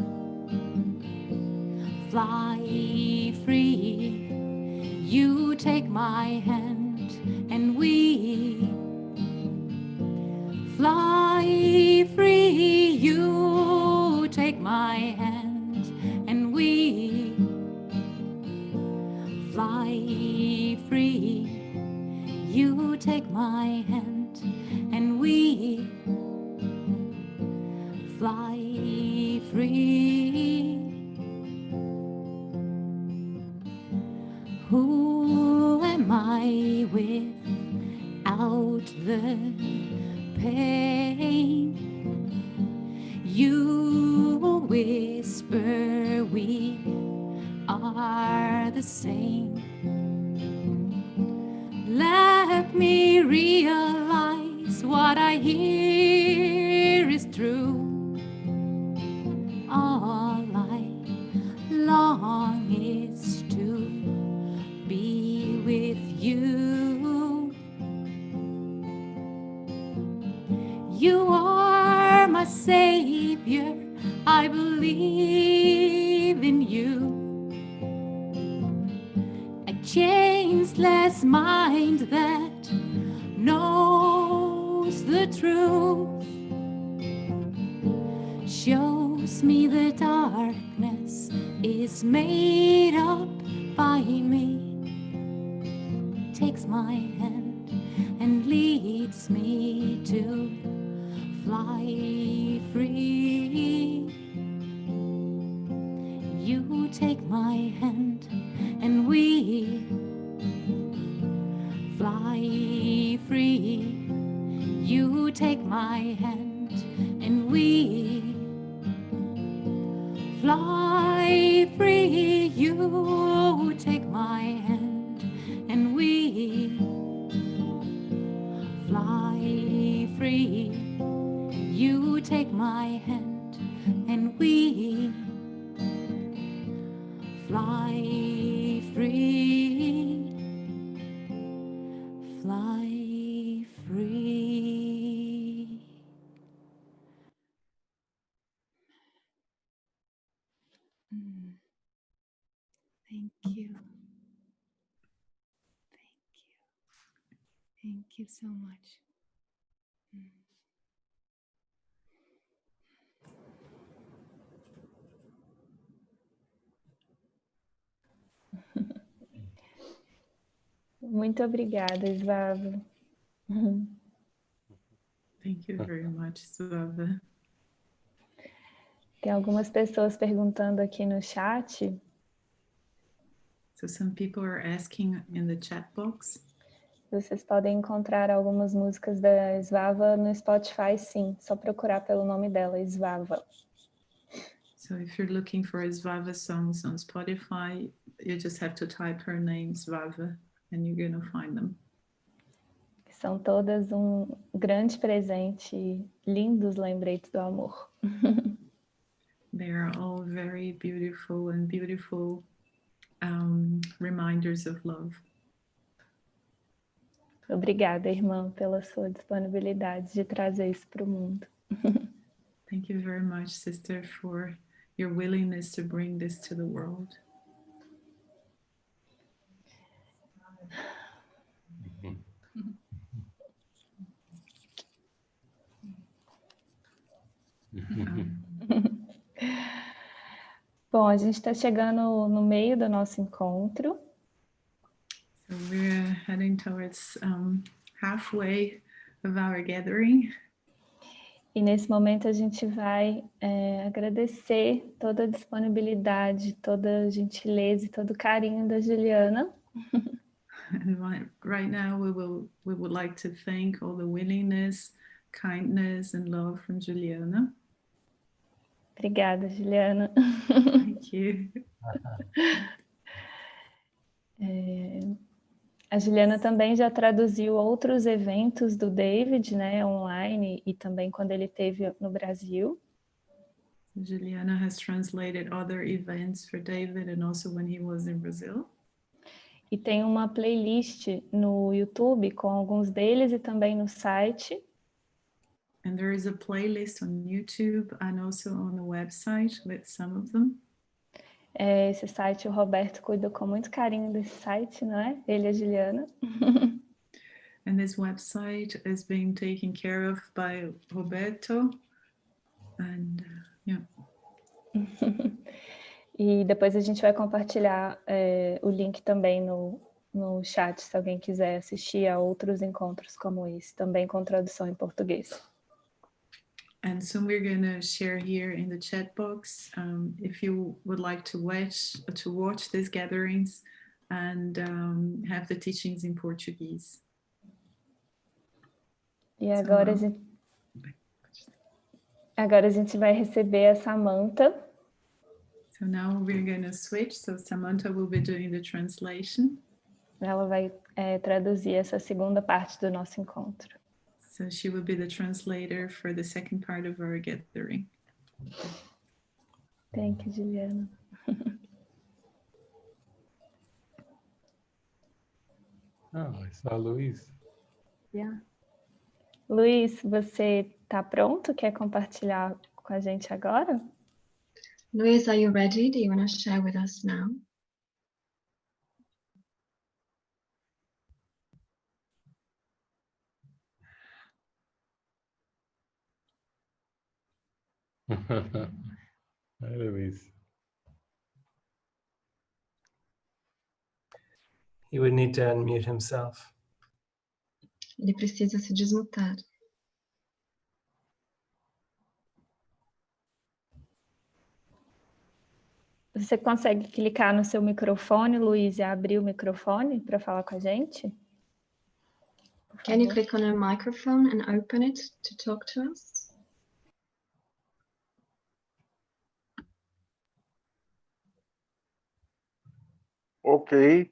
fly free. You take my hand and we fly free. You take my hand and we fly free. You take my hand and we fly free. Who am I without the pain? You whisper we are the same. Let me realize what I hear is true. All I long is to be with you. You are my Savior. I believe in you. A changeless mind that knows the truth, shows me the darkness is made up by me, takes my hand and leads me to fly free. You take my hand and we fly free. You take my hand and we fly free. You take my hand and we fly free. You take my hand and we fly free. Fly free. Thank you. Thank you. Thank you so much. Muito obrigada, Svava. Thank you very much, Svava. Tem algumas pessoas perguntando aqui no chat. So some people are asking in the chat box. Vocês podem encontrar algumas músicas da Svava no Spotify, sim. Só procurar pelo nome dela, Svava. So if you're looking for Svava songs on Spotify, you just have to type her name, Svava, and you're going to find them. São todas um grande presente, lindos lembretes do amor. They are all very beautiful and beautiful reminders of love. Obrigada, irmã, pela sua disponibilidade de trazer isso para o mundo. Thank you very much, sister, for your willingness to bring this to the world. Bom, a gente está chegando no meio do nosso encontro. So we're heading towards halfway of our gathering. E nesse momento a gente vai agradecer toda a disponibilidade, toda a gentileza e todo o carinho da Juliana. And right now we would like to thank all the willingness, kindness and love from Juliana. Obrigada, Juliana. Thank you. A Juliana também já traduziu outros eventos do David, né, online, e também quando ele esteve no Brasil. Juliana has translated other events for David and also when he was in Brazil. E tem uma playlist no YouTube com alguns deles e também no site. And there is a playlist on YouTube and also on the website with some of them. Esse site o Roberto cuida com muito carinho desse site, não é? Ele e a Juliana. And this website is being taken care of by Roberto. And yeah. E depois a gente vai compartilhar o link também no chat, se alguém quiser assistir a outros encontros como esse, também com tradução em português. And soon we're going to share here in the chat box if you would like to watch these gatherings and have the teachings in Portuguese. E agora, agora a gente vai receber a Samantha. So now we're going to switch. So Samantha will be doing the translation. Ela vai traduzir essa segunda parte do nosso encontro. So she will be the translator for the second part of our gathering. Thank you, Juliana. Oh, I saw Luis. Yeah. Luis, você está pronto? Quer compartilhar com a gente agora? Luis, are you ready? Do you want to share with us now? Hi, Luis. He would need to unmute himself. Ele precisa se desmutar. Você consegue clicar no seu microfone, Luiz, e abrir o microfone para falar com a gente? Can you click on a microphone and open it to talk to us? Ok.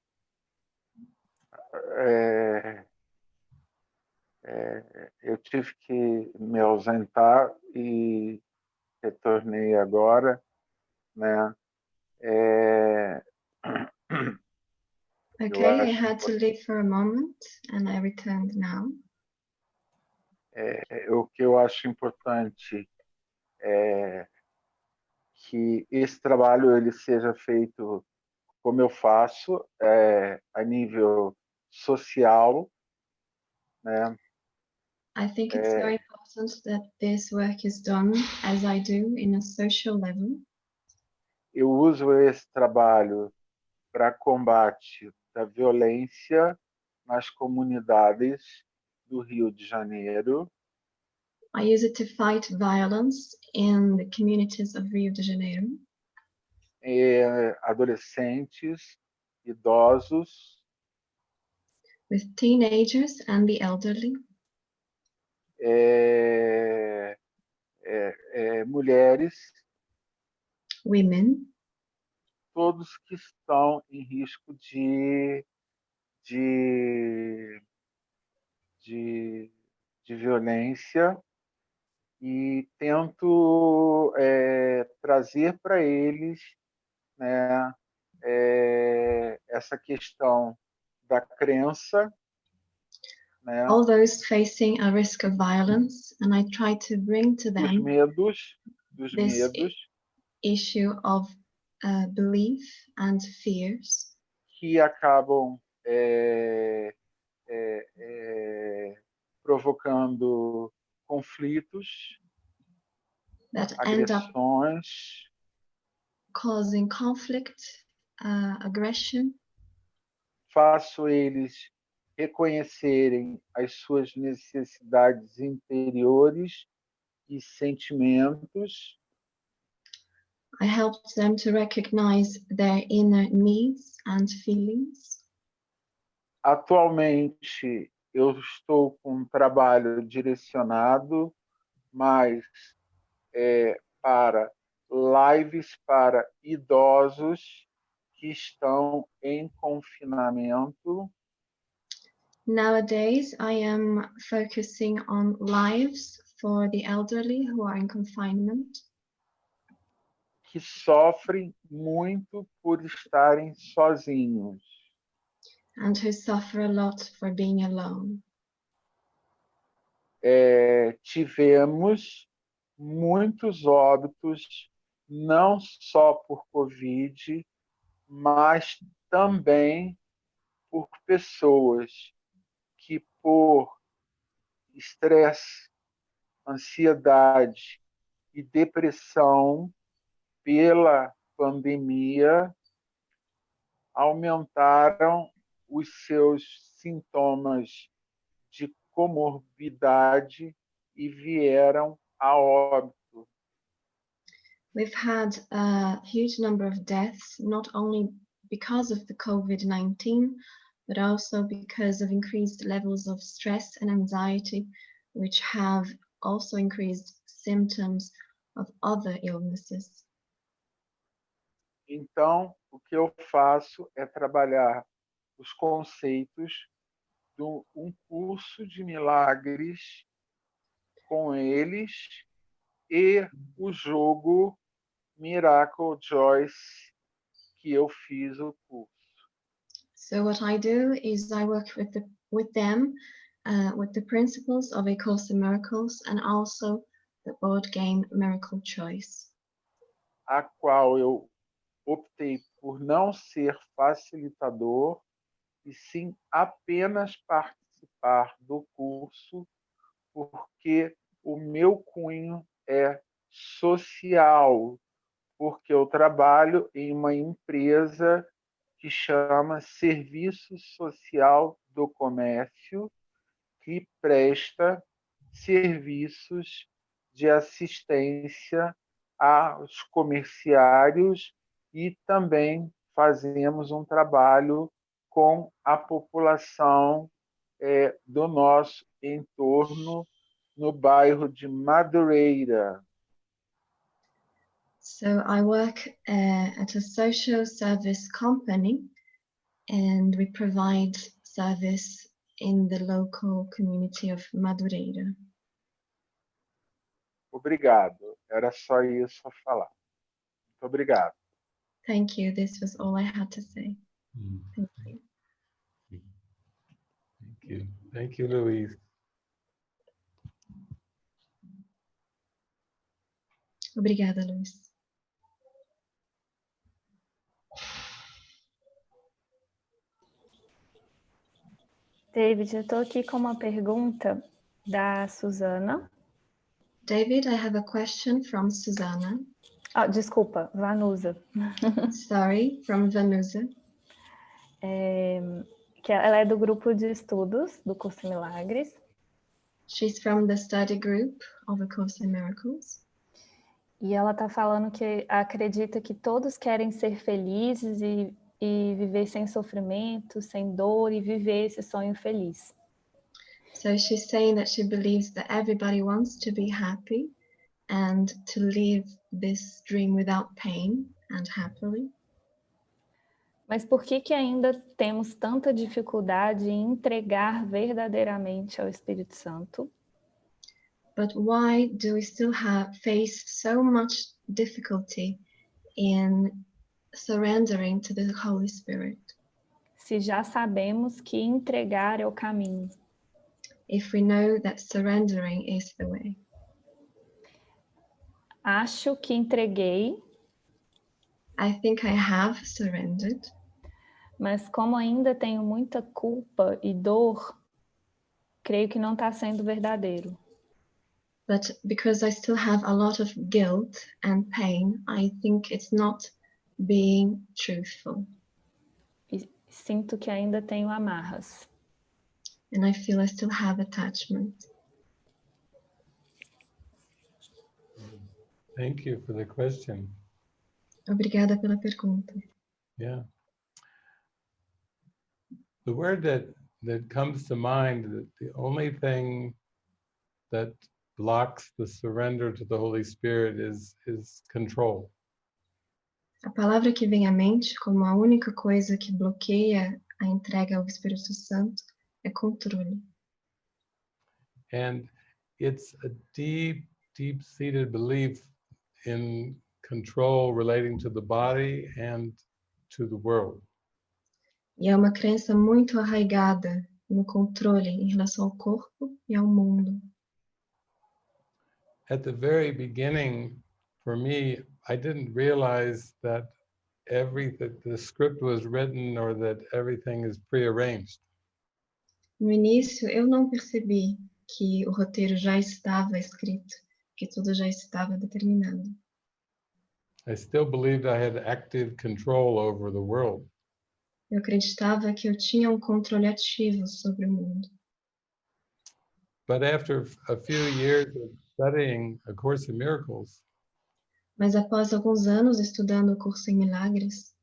Eu tive que me ausentar e retornei agora, né? Okay, I had to leave for a moment and I returned now. O que eu acho importante é que esse trabalho ele seja feito como eu faço, a nível social, né? I think it's very important that this work is done as I do in a social level. Eu uso esse trabalho para combate da violência nas comunidades do Rio de Janeiro. I use it to fight violence in the communities of Rio de Janeiro. Adolescentes, idosos, with teenagers and the elderly. Mulheres, women, todos que estão em risco de violência, e tento trazer para eles, né, essa questão da crença, né? all those facing a risk of violence, and I try to bring to Dos them medos, this issue of belief and fears que acabam provocando conflitos, that end up agressões, causing conflict, aggression. faço eles reconhecerem as suas necessidades interiores e sentimentos. I helped them to recognize their inner needs and feelings. Atualmente, eu estou com um trabalho direcionado, mas para lives para idosos que estão em confinamento. Nowadays, I am focusing on lives for the elderly who are in confinement, Que sofrem muito por estarem sozinhos. and who suffer a lot for being alone. Tivemos muitos óbitos, não só por Covid, mas também por pessoas que, por estresse, ansiedade e depressão pela pandemia, aumentaram os seus sintomas de comorbidade e vieram a óbito. We've had a huge number of deaths, not only because of the COVID-19, but also because of increased levels of stress and anxiety, which have also increased symptoms of other illnesses. Então, o que eu faço é trabalhar os conceitos de um curso de milagres com eles e o jogo Miracle Joyce que eu fiz o curso. So what I do is I work with them with the principles of A Course in Miracles and also the board game Miracle Choice, A qual eu optei por não ser facilitador e sim apenas participar do curso, porque o meu cunho é social, porque eu trabalho em uma empresa que chama Serviço Social do Comércio, que presta serviços de assistência aos comerciários e também fazemos um trabalho com a população do nosso entorno no bairro de Madureira. So I work at a social service company and we provide service in the local community of Madureira. Obrigado. Era só isso a falar. Muito obrigado. Thank you. This was all I had to say. Thank you. Thank you. Thank you, Louise. Obrigada, Luiz. David, eu estou aqui com uma pergunta da Suzana. David, I have a question from Susanna. Ah, desculpa, Vanusa. Sorry, from Vanusa. Que ela é do grupo de estudos do Curso em Milagres. She's from the study group of A Course in Miracles. E ela está falando que acredita que todos querem ser felizes e viver sem sofrimento, sem dor e viver esse sonho feliz. So she's saying that she believes that everybody wants to be happy and to live this dream without pain and happily. Mas por que ainda temos tanta dificuldade em entregar verdadeiramente ao Espírito Santo? But why do we still face so much difficulty in surrendering to the Holy Spirit? Se já sabemos que entregar é o caminho. if we know that surrendering is the way. Acho que entreguei, I think I have surrendered, mas como ainda tenho muita culpa e dor, creio que não está sendo verdadeiro. but because I still have a lot of guilt and pain, I think it's not being truthful. E sinto que ainda tenho amarras. And I feel I still have attachment. Thank you for the question. Obrigada pela pergunta. Yeah. The word that comes to mind, that the only thing that blocks the surrender to the Holy Spirit is control. A palavra que vem à mente como a única coisa que bloqueia a entrega ao Espírito Santo é controle. And it's a deep, deep-seated belief in control relating to the body and to the world. E é uma crença muito arraigada no controle em relação ao corpo e ao mundo. At the very beginning, for me, I didn't realize that the script was written or that everything is prearranged. No início, eu não percebi que o roteiro já estava escrito, que tudo já estava determinado. I still believed I had active control over the world. Eu acreditava que eu tinha um controle ativo sobre o mundo. But after a few years of studying A Course in Miracles, Mas após alguns anos estudando o curso em Milagres,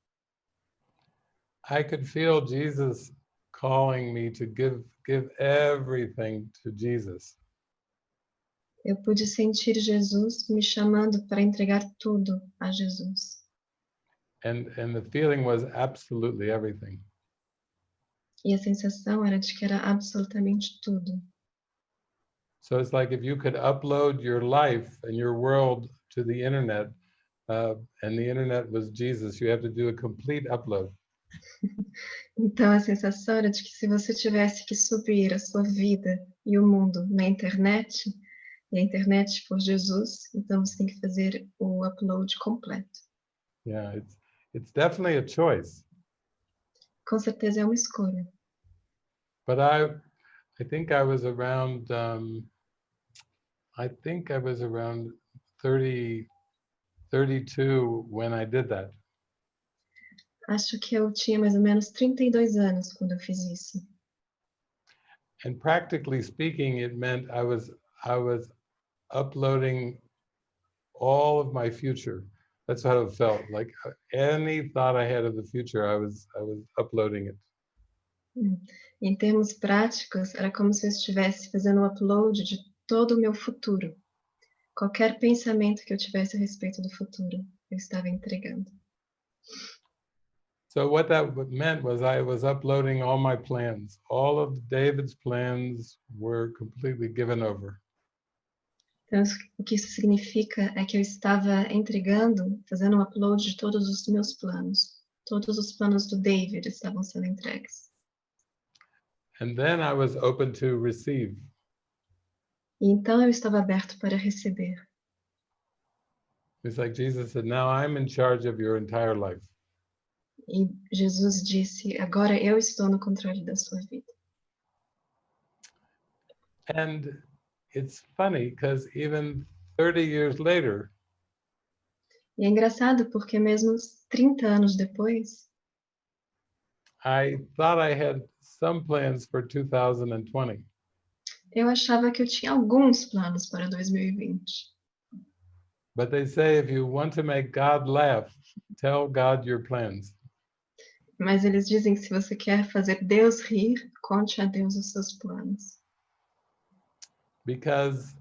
I could feel Jesus calling me to give everything to Jesus. eu pude sentir Jesus me chamando para entregar tudo a Jesus. And the feeling was absolutely everything. E a sensação era de que era absolutamente tudo. So it's like if you could upload your life and your world to the internet, and the internet was Jesus, you have to do a complete upload. Então a sensação era de que se você tivesse que subir a sua vida e o mundo na internet, e a internet for Jesus, então você tem que fazer o upload completo. Yeah, it's definitely a choice. Com certeza é uma escolha. But I think I was around 32 when I did that. Acho que eu tinha mais ou menos 32 anos quando eu fiz isso. And practically speaking, it meant I was uploading all of my future. That's how it felt. Like any thought I had of the future, I was uploading it. Em termos práticos, era como se eu estivesse fazendo um upload de todo o meu futuro. Qualquer pensamento que eu tivesse a respeito do futuro, eu estava entregando. So what that meant was I was uploading all my plans. All of David's plans were completely given over. Então, o que isso significa é que eu estava entregando, fazendo um upload de todos os meus planos. Todos os planos do David estavam sendo entregues. And then I was open to receive. E então eu estava aberto para receber. It's like Jesus said, now I'm in charge of your entire life. E Jesus disse, agora eu estou no controle da sua vida. And it's funny because even 30 years later, E é engraçado porque mesmo 30 anos depois, I thought I had some plans for 2020. eu achava que eu tinha alguns planos para 2020. But they say if you want to make God laugh, tell God your plans. Mas eles dizem que se você quer fazer Deus rir, conte a Deus os seus planos. Because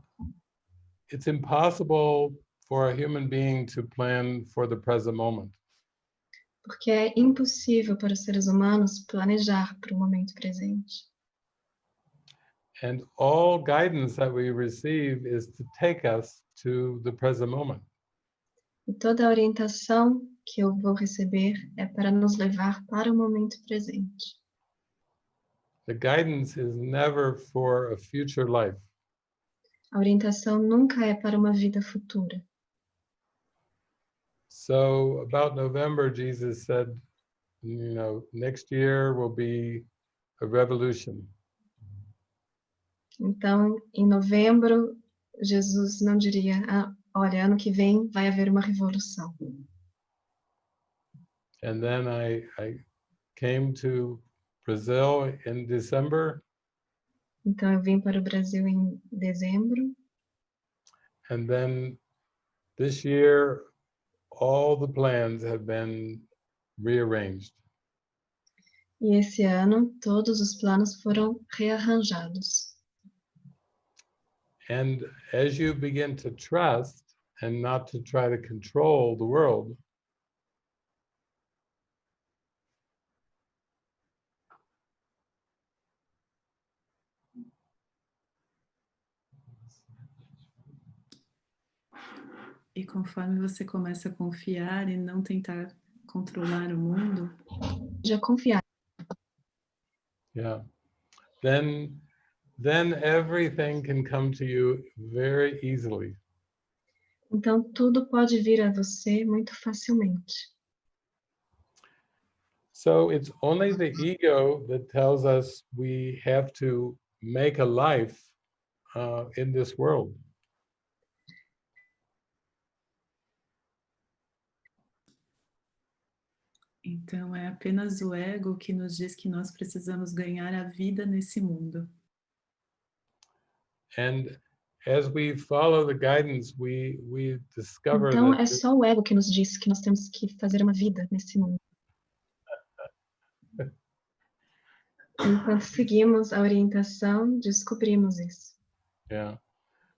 it's impossible for a human being to plan for the present moment. Porque é impossível para os seres humanos planejar para o momento presente. And all guidance that we receive is to take us to the present moment. E toda a orientação que eu vou receber é para nos levar para o momento presente. the guidance is never for a future life. A orientação nunca é para uma vida futura. So about November, Jesus said, you know, next year will be a revolution. Então, em novembro, Jesus não diria, olha, ano que vem vai haver uma revolução. And then I came to Brazil in December. Então, eu vim para o Brasil em dezembro. And then this year, all the plans have been rearranged. E esse ano, todos os planos foram rearranjados. And as you begin to trust and not to try to control the world, E conforme você começa a confiar e não tentar controlar o mundo, Já confiar. yeah, then everything can come to you very easily. Então, tudo pode vir a você muito facilmente. So it's only the ego that tells us we have to make a life in this world. então é apenas o ego que nos diz que nós precisamos ganhar a vida nesse mundo. And as we follow the guidance, we discover Então, that é só o ego que nos diz que nós temos que fazer uma vida nesse mundo. Enquanto seguimos a orientação, descobrimos isso. yeah,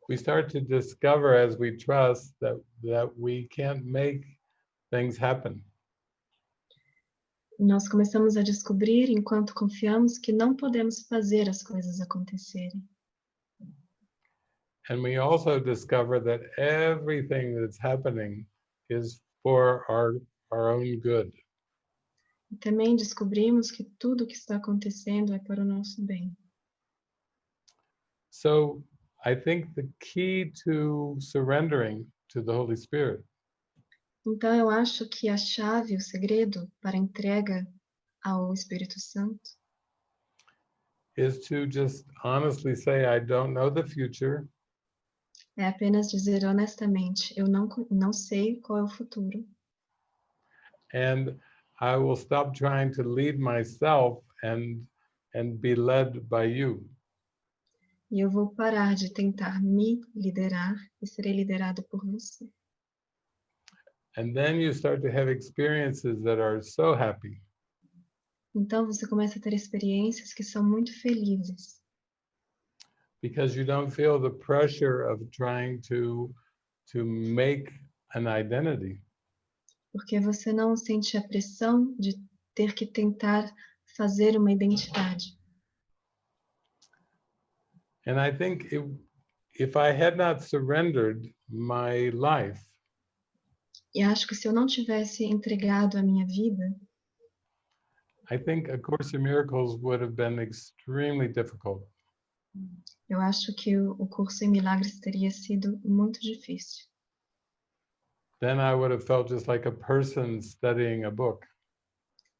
we start to discover as we trust that we can't make things happen. Nós começamos a descobrir, enquanto confiamos, que não podemos fazer as coisas acontecerem. And we also discover that everything that's happening is for our own good. E também descobrimos que tudo o que está acontecendo é para o nosso bem. So I think the key to surrendering to the Holy Spirit Então, eu acho que a chave, o segredo para a entrega ao Espírito Santo is to just honestly say, I don't know the future. é apenas dizer honestamente, eu não sei qual é o futuro. And I will stop trying to lead myself and be led by you. E eu vou parar de tentar me liderar e serei liderado por você. And then you start to have experiences that are so happy. Então você começa a ter experiências que são muito felizes. Because you don't feel the pressure of trying to make an identity. Porque você não sente a pressão de ter que tentar fazer uma identidade. And I think if I had not surrendered my life, E acho que se eu não tivesse entregado a minha vida, I think A Course in Miracles would have been extremely difficult. eu acho que o curso em milagres teria sido muito difícil. Then I would have felt just like a person studying a book.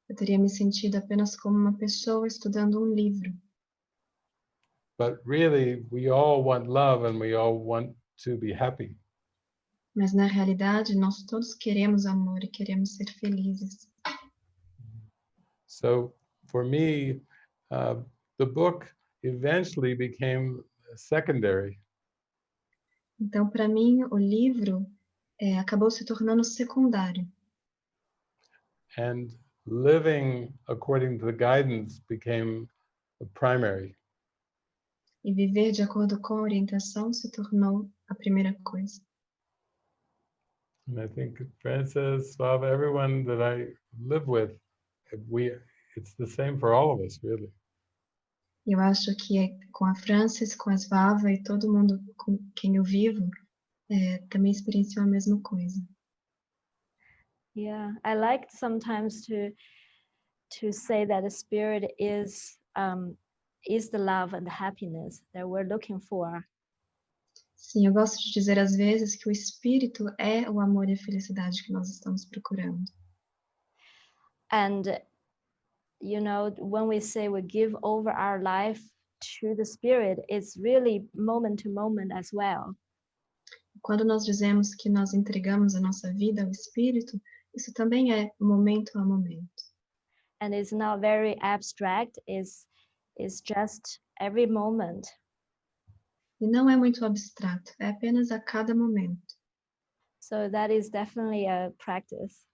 Eu teria me sentido apenas como uma pessoa estudando um livro. But really, we all want love and we all want to be happy. Mas na realidade, nós todos queremos amor e queremos ser felizes. So for me, the book eventually became secondary. Então, para mim, o livro acabou se tornando secundário. And living according to the guidance became primary. E viver de acordo com a orientação se tornou a primeira coisa. And I think Francis, Bob, everyone that I live with, it's the same for all of us, really. Eu acho que com a Francis, com a Svava e todo mundo com quem eu vivo, também experienciou a mesma coisa. Yeah, I like sometimes to say that the spirit is is the love and the happiness that we're looking for. Sim, eu gosto de dizer às vezes que o espírito é o amor e a felicidade que nós estamos procurando. And, you know, when we say we give over our life to the spirit, it's really moment to moment as well. Quando nós dizemos que nós entregamos a nossa vida ao espírito, isso também é momento a momento. And it's not very abstract, it's just every moment. E não é muito abstrato, é apenas a cada momento. So that is definitely a practice.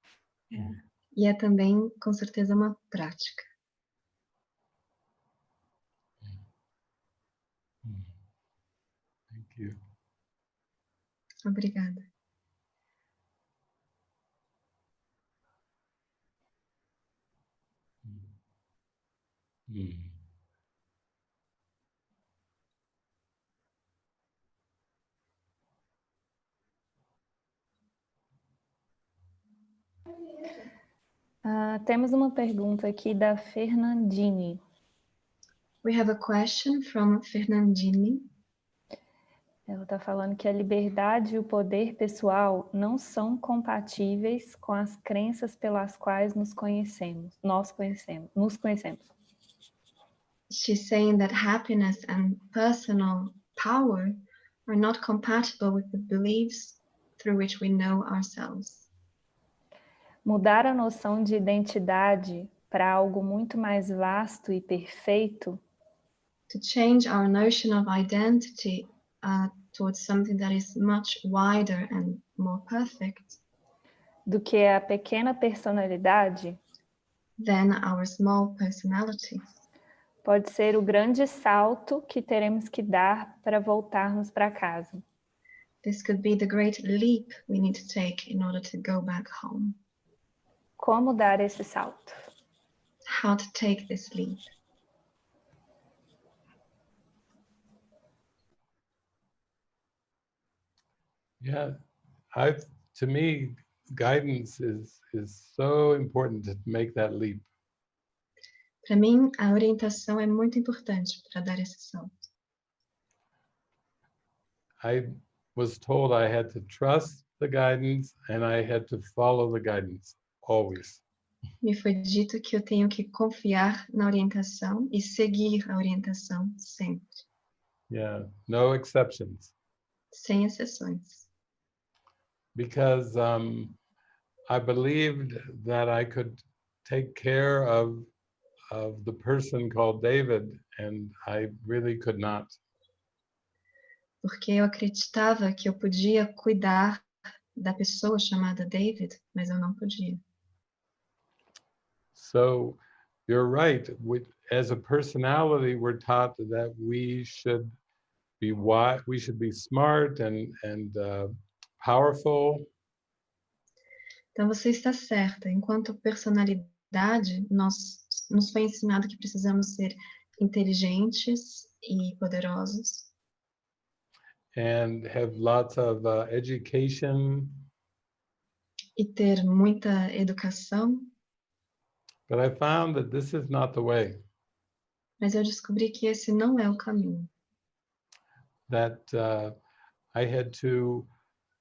Yeah. E é também, com certeza, uma prática. Thank you. Obrigada. Mm. Temos uma pergunta aqui da Fernandine. We have a question from Fernandine. Ela está falando que a liberdade e o poder pessoal não são compatíveis com as crenças pelas quais nos conhecemos. She's saying that happiness and personal power are not compatible with the beliefs through which we know ourselves. Mudar a noção de identidade para algo muito mais vasto e perfeito To change our notion of identity towards something that is much wider and more perfect do que a pequena personalidade than our small personality pode ser o grande salto que teremos que dar para voltarmos para casa. This could be the great leap we need to take in order to go back home. Como dar esse salto? How to take this leap? Yeah, to me, guidance is so important to make that leap. Para mim, a orientação é muito importante para dar esse salto. I was told I had to trust the guidance and I had to follow the guidance, always. Me foi dito que eu tenho que confiar na orientação e seguir a orientação sempre. Yeah, no exceptions. Sem exceções. Because I believed that I could take care of the person called David, and I really could not. Porque eu acreditava que eu podia cuidar da pessoa chamada David, mas eu não podia. So you're right. As a personality, we're taught that we should be wise, we should be smart and powerful. Então você está certa. Enquanto personalidade, nos foi ensinado que precisamos ser inteligentes e poderosos. And have lots of education. E ter muita educação. But I found that this is not the way. Mas eu descobri que esse não é o caminho. That I had to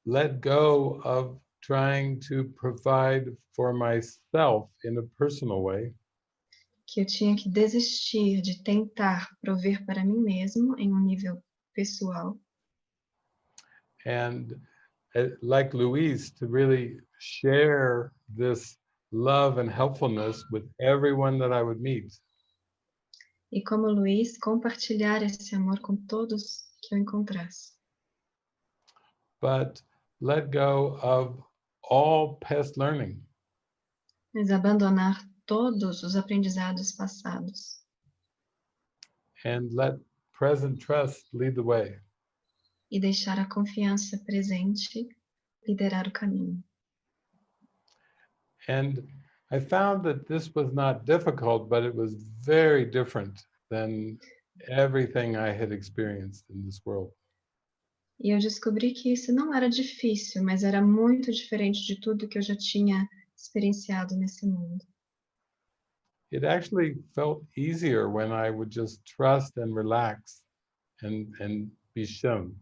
let go of trying to provide for myself in a personal way. Que eu tinha que desistir de tentar prover para mim mesmo em nível pessoal. And like Louise, to really share this love and helpfulness with everyone that I would meet. E como Luiz, compartilhar esse amor com todos que eu encontrasse. But let go of all past learning. Mas abandonar todos os aprendizados passados. And let present trust lead the way. E deixar a confiança presente liderar o caminho. And I found that this was not difficult, but it was very different than everything I had experienced in this world. E eu descobri que isso não era difícil, mas era muito diferente de tudo que eu já tinha experienciado nesse mundo. it actually felt easier when I would just trust and relax and be shown.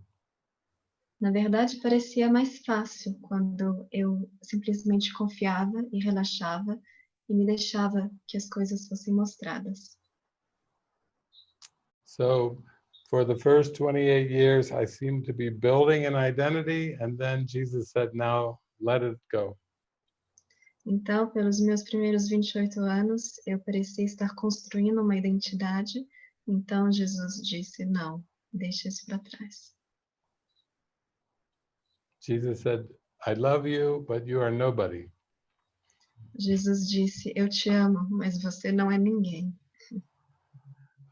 Na verdade, parecia mais fácil quando eu simplesmente confiava e relaxava e me deixava que as coisas fossem mostradas. So for the first 28 years, I seemed to be building an identity, and then Jesus said, now let it go. Então, pelos meus primeiros 28 anos, eu parecia estar construindo uma identidade. Então, Jesus disse, não, deixa isso para trás. Jesus said, I love you, but you are nobody. Jesus disse, eu te amo, mas você não é ninguém.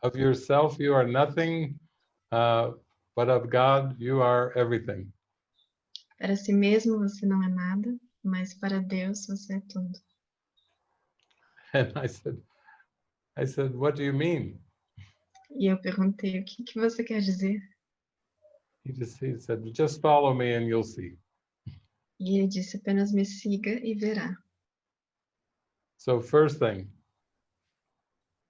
Of yourself, you are nothing, but of God, you are everything. Para si mesmo, você não é nada, mas para Deus, você é tudo. And I said, what do you mean? E eu perguntei, o que você quer dizer? He said, just follow me and you'll see. E ele disse, apenas me siga e verá. So first thing,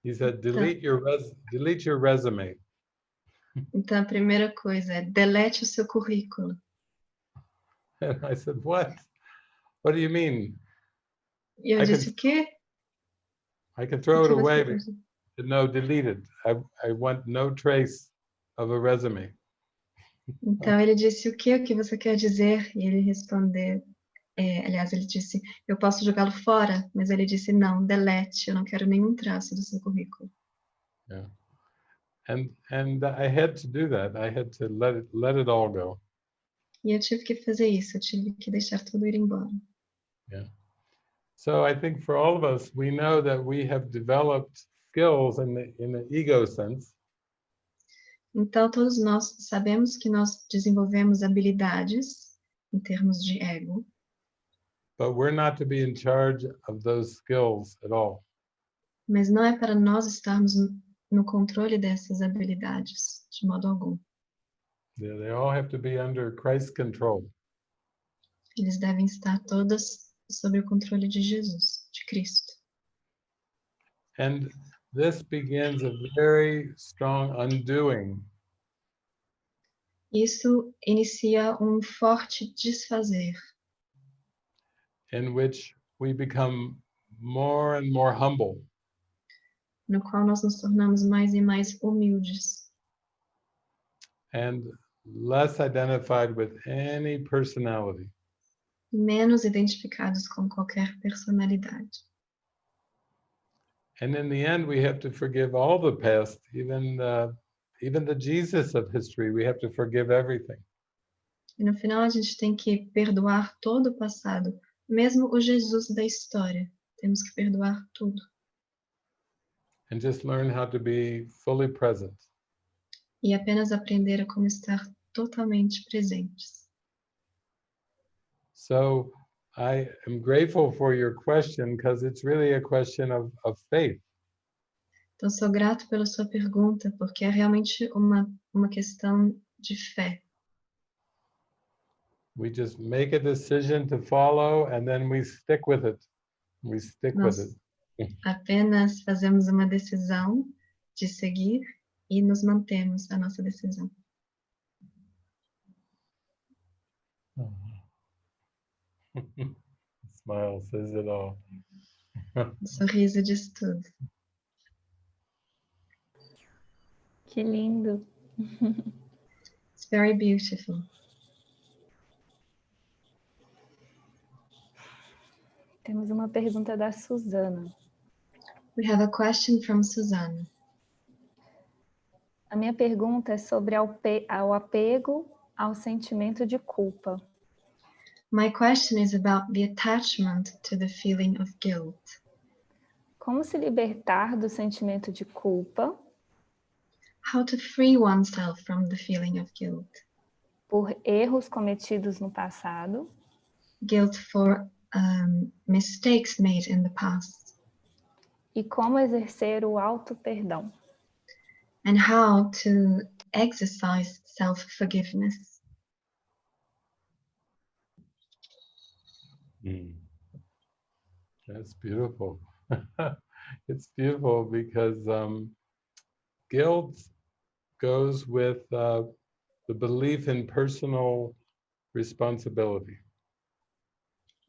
he said, delete your resume. Então, a primeira coisa é, delete o seu currículo. And I said, what? What do you mean? E eu disse, o quê? I can throw it O que away, você quer but dizer? no, delete it. I want no trace of a resume. Então, ele disse, o que você quer dizer? E ele respondeu, aliás, ele disse, eu posso jogá-lo fora, mas ele disse, não, delete, eu não quero nenhum traço do seu currículo. Yeah. And I had to do that. I had to let it all go. E eu tive que fazer isso, eu tive que deixar tudo ir embora. Yeah. So I think for all of us, we know that we have developed skills in the ego sense. Então, todos nós sabemos que nós desenvolvemos habilidades em termos de ego, But we're not to be in charge of those skills at all. mas não é para nós estarmos no controle dessas habilidades, de modo algum. They all have to be under Christ's control. Eles devem estar todas sob o controle de Jesus, de Cristo. And this begins a very strong undoing. Isso inicia forte desfazer, In which we become more and more humble. no qual nós nos tornamos mais e mais humildes And less identified with any personality. e menos identificados com qualquer personalidade. And in the end, we have to forgive all the past, even the Jesus of history. We have to forgive everything. E no final a gente tem que perdoar todo o passado, mesmo o Jesus da história. Temos que perdoar tudo. And just learn how to be fully present. E apenas aprender a como estar totalmente presentes. So I am grateful for your question because it's really a question of faith. Então sou grato pela sua pergunta, porque é realmente uma questão de fé. We just make a decision to follow and then we stick with it. We stick with Nós it. apenas fazemos uma decisão de seguir e nos mantemos a nossa decisão. Smile says it all. O sorriso diz tudo. Que lindo. It's very beautiful. Temos uma pergunta da Suzana. We have a question from Susanna. A minha pergunta é sobre ao apego ao sentimento de culpa. My question is about the attachment to the feeling of guilt. Como se libertar do sentimento de culpa How to free oneself from the feeling of guilt. por erros cometidos no passado Guilt for mistakes made in the past. e como exercer o auto-perdão. And how to exercise self-forgiveness. That's beautiful. it's beautiful because guilt goes with the belief in personal responsibility.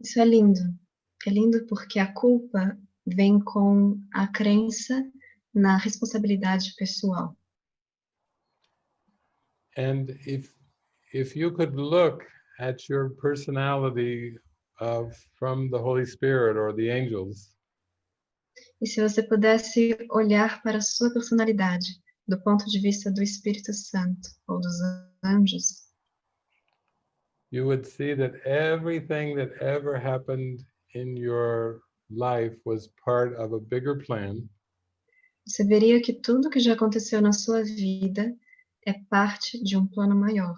Isso é lindo. É lindo porque a culpa vem com a crença na responsabilidade pessoal. And if you could look at your personality from the Holy Spirit or the angels, E se você pudesse olhar para a sua personalidade do ponto de vista do Espírito Santo ou dos anjos, you would see that everything that ever happened in your life was part of a bigger plan. você veria que tudo que já aconteceu na sua vida é parte de um plano maior.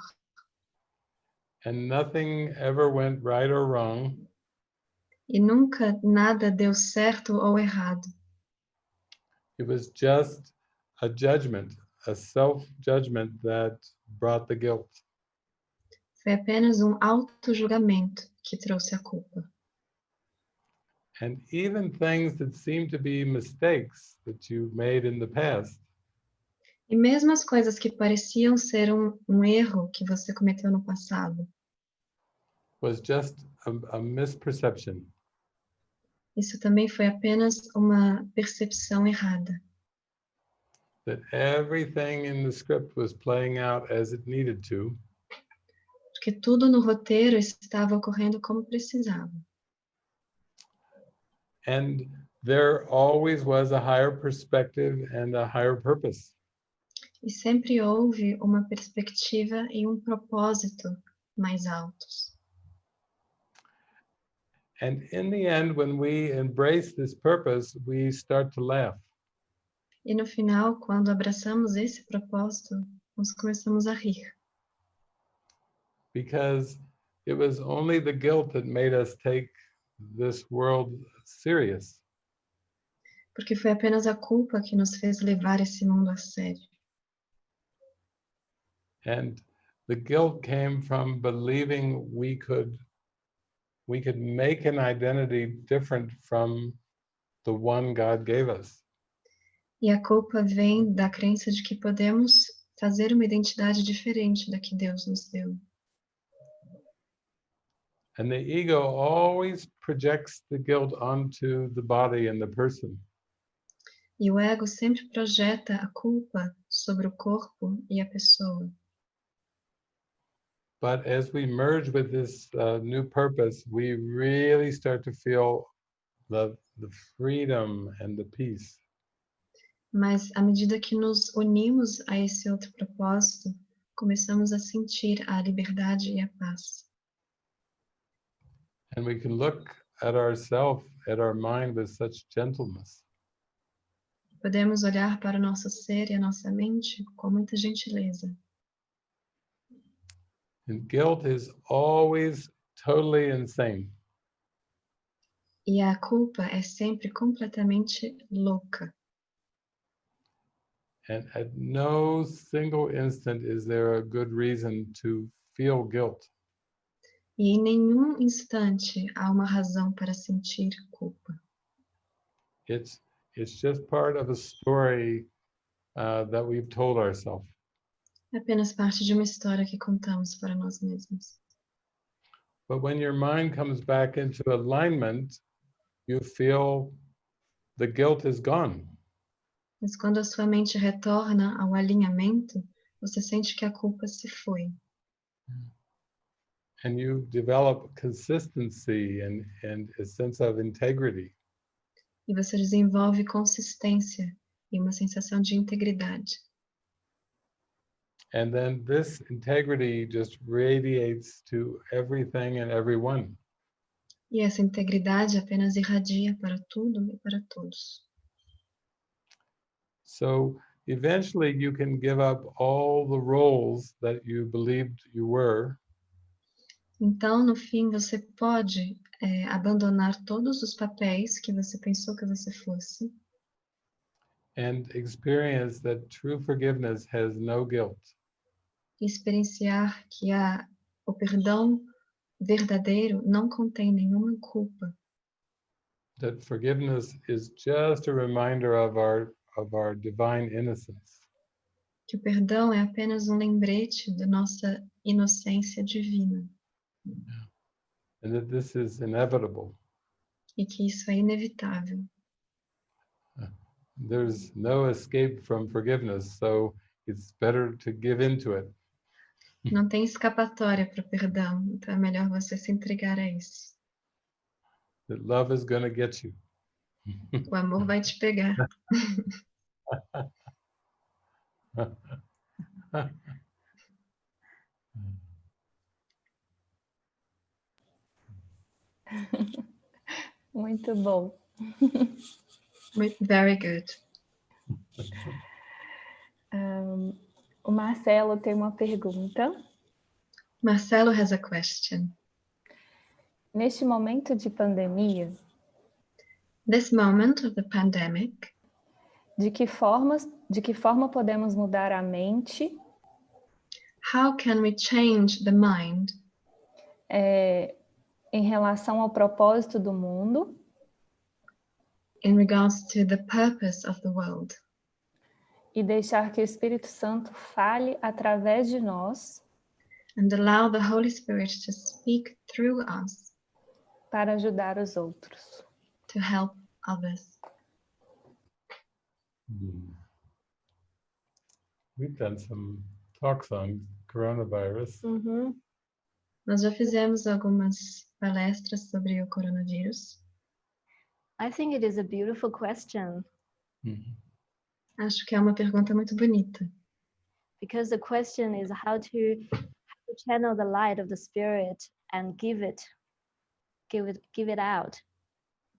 And nothing ever went right or wrong. E nunca nada deu certo ou errado. It was just a judgment, a self-judgment that brought the guilt. Foi apenas um auto-julgamento que trouxe a culpa. And even things that seem to be mistakes that you've made in the past, E mesmo as coisas que pareciam ser um erro que você cometeu no passado, was just a misperception. isso também foi apenas uma percepção errada. That everything in the script was playing out as it needed to. Porque tudo no roteiro estava ocorrendo como precisava. And there always was a higher perspective and a higher purpose. E sempre houve uma perspectiva e um propósito mais altos. And in the end, when we embrace this purpose, we start to laugh. E no final, quando abraçamos esse propósito, nós começamos a rir. Because it was only the guilt that made us take this world serious. Porque foi apenas a culpa que nos fez levar esse mundo a sério. And the guilt came from believing we could make an identity different from the one God gave us. E a culpa vem da crença de que podemos fazer uma identidade diferente da que Deus nos deu. And the ego always projects the guilt onto the body and the person. E o ego sempre projeta a culpa sobre o corpo e a pessoa. But as we merge with this new purpose, we really start to feel the freedom and the peace. Mas à medida que nos unimos a esse outro propósito, começamos a sentir a liberdade e a paz. And we can look at ourselves, at our mind with such gentleness. Podemos olhar para o nosso ser e a nossa mente com muita gentileza. And guilt is always totally insane. E a culpa é sempre completamente louca. And at no single instant is there a good reason to feel guilt. E em nenhum instante há uma razão para sentir culpa. It's just part of a story that we've told ourselves. É apenas parte de uma história que contamos para nós mesmos. But when your mind comes back into alignment, you feel the guilt is gone. Mas quando a sua mente retorna ao alinhamento, você sente que a culpa se foi. And you develop consistency and a sense of integrity. E você desenvolve consistência e uma sensação de integridade. And then this integrity just radiates to everything and everyone. E essa integridade apenas irradia para tudo e para todos. So eventually you can give up all the roles that you believed you were. Então, no fim, você pode abandonar todos os papéis que você pensou que você fosse And experience that true forgiveness has no guilt. e experienciar que o perdão verdadeiro não contém nenhuma culpa. that forgiveness is just a reminder of our divine innocence. Que o perdão é apenas lembrete da nossa inocência divina. And that this is inevitable. E que isso é inevitável. There's no escape from forgiveness, so it's better to give into it. Não tem escapatória para o perdão, então é melhor você se entregar a isso. That love is going to get you. O amor vai te pegar. Muito bom. Very good. O Marcelo tem uma pergunta. Marcelo has a question. Neste momento de pandemia, This moment of the pandemic, de que forma podemos mudar a mente how can we change the mind em relação ao propósito do mundo in regards to the purpose of the world? e deixar que o Espírito Santo fale através de nós And allow the Holy Spirit to speak through us para ajudar os outros. to help others. We've done some talks on coronavirus. Nós já fizemos algumas palestras sobre o coronavírus. I think it is a beautiful question Acho que é uma pergunta muito bonita. because the question is how to channel the light of the Spirit and give it out.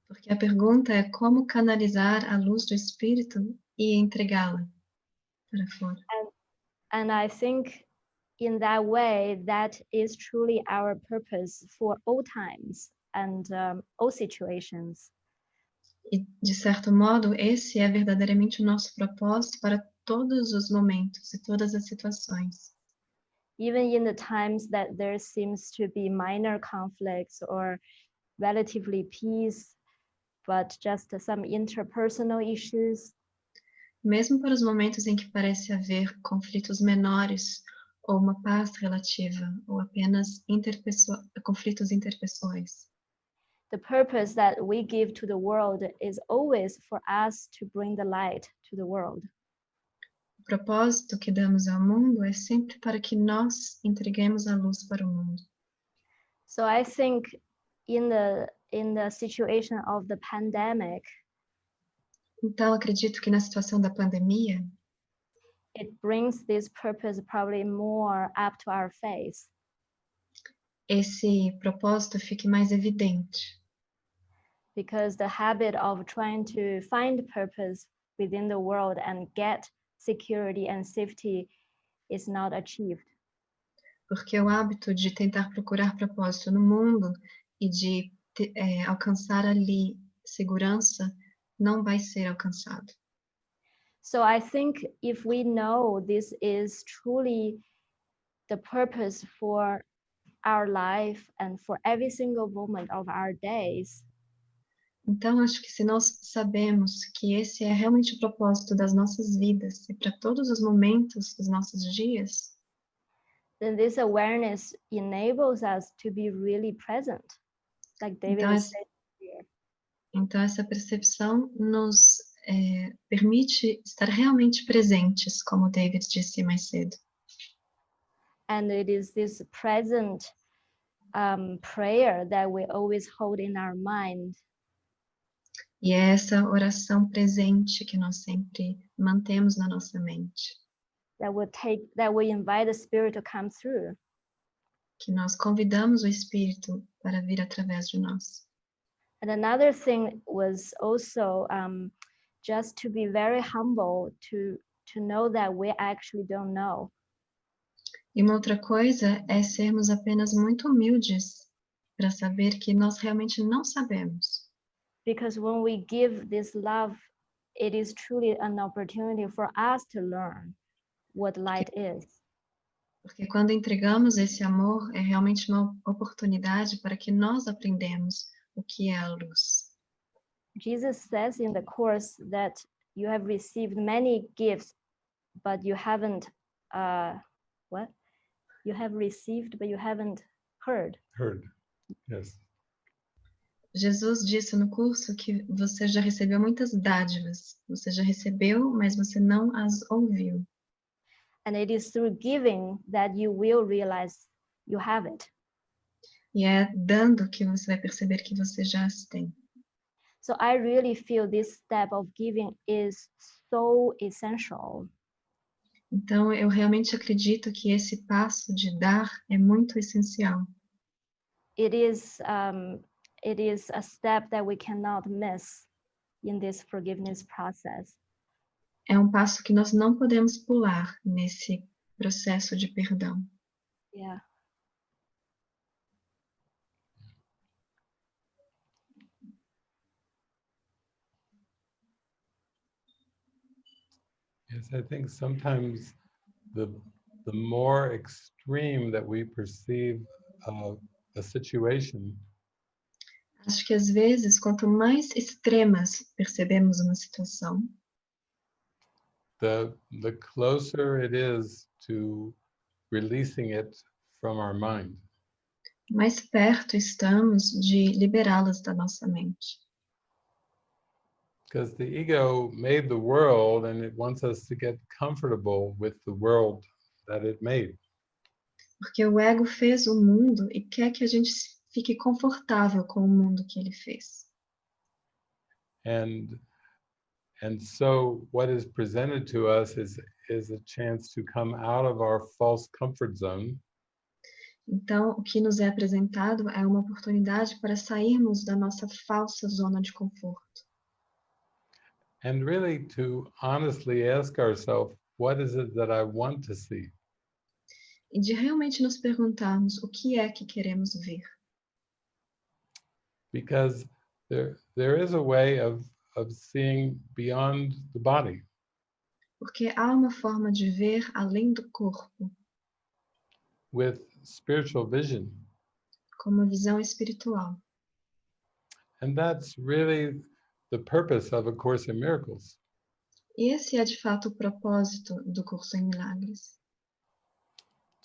Porque a pergunta é como canalizar a luz do Espírito e entregá-la para fora. And I think in that way, that is truly our purpose for all times and all situations. E, de certo modo, esse é verdadeiramente o nosso propósito para todos os momentos e todas as situações. Even in the times that there seems to be minor conflicts or relatively peace, but just some interpersonal issues. Mesmo para os momentos em que parece haver conflitos menores ou uma paz relativa ou apenas conflitos interpessoais. The purpose that we give to the world is always for us to bring the light to the world. O propósito que damos ao mundo é sempre para que nós entreguemos a luz para o mundo. So I think in the situation of the pandemic, Então, acredito que na situação da pandemia, it brings this purpose probably more up to our face. esse propósito fique mais evidente. Because the habit of trying to find purpose within the world and get security and safety is not achieved. Porque o hábito de tentar procurar propósito no mundo e de alcançar ali segurança não vai ser alcançado. So I think if we know this is truly the purpose for our life and for every single moment of our days, Então, acho que se nós sabemos que esse é realmente o propósito das nossas vidas e para todos os momentos dos nossos dias, then this awareness enables us to be really present, like David was saying here. Então essa percepção nos permite estar realmente presentes, como David disse mais cedo. And it is this present prayer that we always hold in our mind. E é essa oração presente que nós sempre mantemos na nossa mente. That we invite the Spirit to come through. Que nós convidamos o Espírito para vir através de nós. And another thing was also just to be very humble to know that we actually don't know. E uma outra coisa é sermos apenas muito humildes para saber que nós realmente não sabemos. Because when we give this love, it is truly an opportunity for us to learn what light is. Porque quando entregamos esse amor, é realmente uma oportunidade para que nós aprendamos o que é a luz. Jesus says in the Course that you have received many gifts, but you haven't, what? You have received, but you haven't heard. Heard, yes. Jesus disse no curso que você já recebeu muitas dádivas. Você já recebeu, mas você não as ouviu. And it is through giving that you will realize you have it. E é dando que você vai perceber que você já as tem. So I really feel this step of giving is so essential. Então, eu realmente acredito que esse passo de dar é muito essencial. It is a step that we cannot miss in this forgiveness process. É um passo que nós não podemos pular nesse processo de perdão. Yeah. Yes, I think sometimes the more extreme that we perceive a situation, Acho que às vezes, quanto mais extremas percebemos uma situação, the closer it is to releasing it from our mind. mais perto estamos de liberá-las da nossa mente. Because the ego made the world and it wants us to get comfortable with the world that it made. Porque o ego fez o mundo e quer que a gente fique confortável com o mundo que ele fez. And so what is presented to us is a chance to come out of our false comfort zone. Então, o que nos é apresentado é uma oportunidade para sairmos da nossa falsa zona de conforto. And really to honestly ask ourselves, what is it that I want to see? E de realmente nos perguntarmos o que é que queremos ver. Because there is a way of seeing beyond the body. Porque há uma forma de ver além do corpo, With spiritual vision. com uma visão espiritual. And that's really the purpose of A Course in Miracles. E esse é de fato o propósito do Curso em Milagres.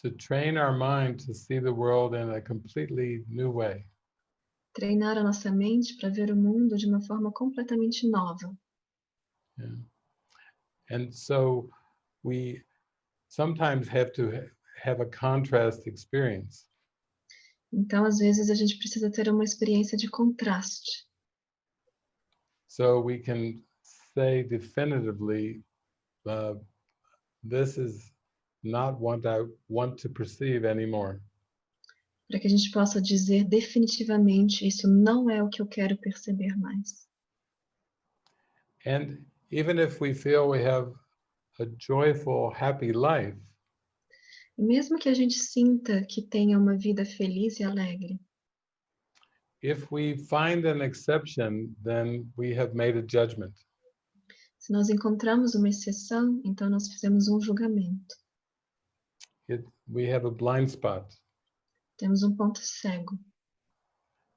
To train our mind to see the world in a completely new way. Treinar a nossa mente para ver o mundo de uma forma completamente nova. Yeah. And so we sometimes have to have a contrast experience. Então, às vezes, a gente precisa ter uma experiência de contraste. So we can say definitively, this is not what I want to perceive anymore. Para que a gente possa dizer definitivamente, isso não é o que eu quero perceber mais. And even if we feel we have a joyful, happy life, E mesmo que a gente sinta que tenha uma vida feliz e alegre, if we find an exception, then we have made a judgment. se nós encontramos uma exceção, então nós fizemos um julgamento. We have a blind spot Temos um ponto cego,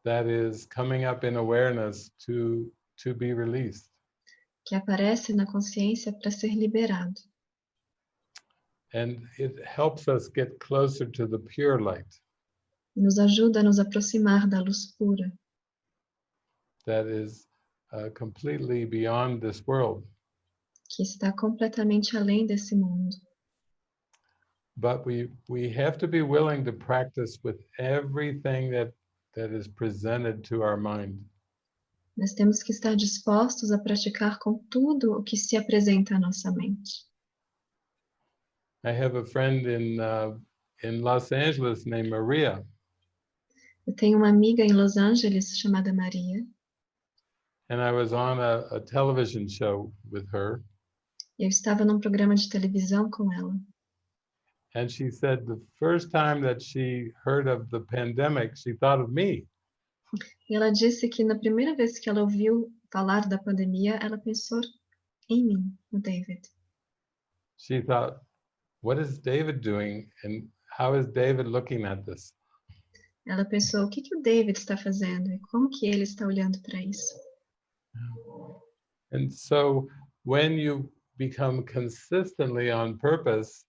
that is coming up in awareness to be released. que aparece na consciência para ser liberado. And it helps us get closer to the pure light E nos ajuda a nos aproximar da luz pura, that is completely beyond this world. que está completamente além desse mundo. But we have to be willing to practice with everything that is presented to our mind. Nós temos que estar dispostos a praticar com tudo o que se apresenta à nossa mente. I have a friend in Los Angeles named Maria, Eu tenho uma amiga em Los Angeles chamada Maria, and I was on a television show with her, e eu estava num programa de televisão com ela. and she said the first time that she heard of the pandemic, she thought of me. E ela disse que na primeira vez que ela ouviu falar da pandemia, ela pensou em mim, no David. She thought, what is David doing, and how is David looking at this? Ela pensou, o que o David está fazendo e como que ele está olhando para isso? And so when you become consistently on purpose,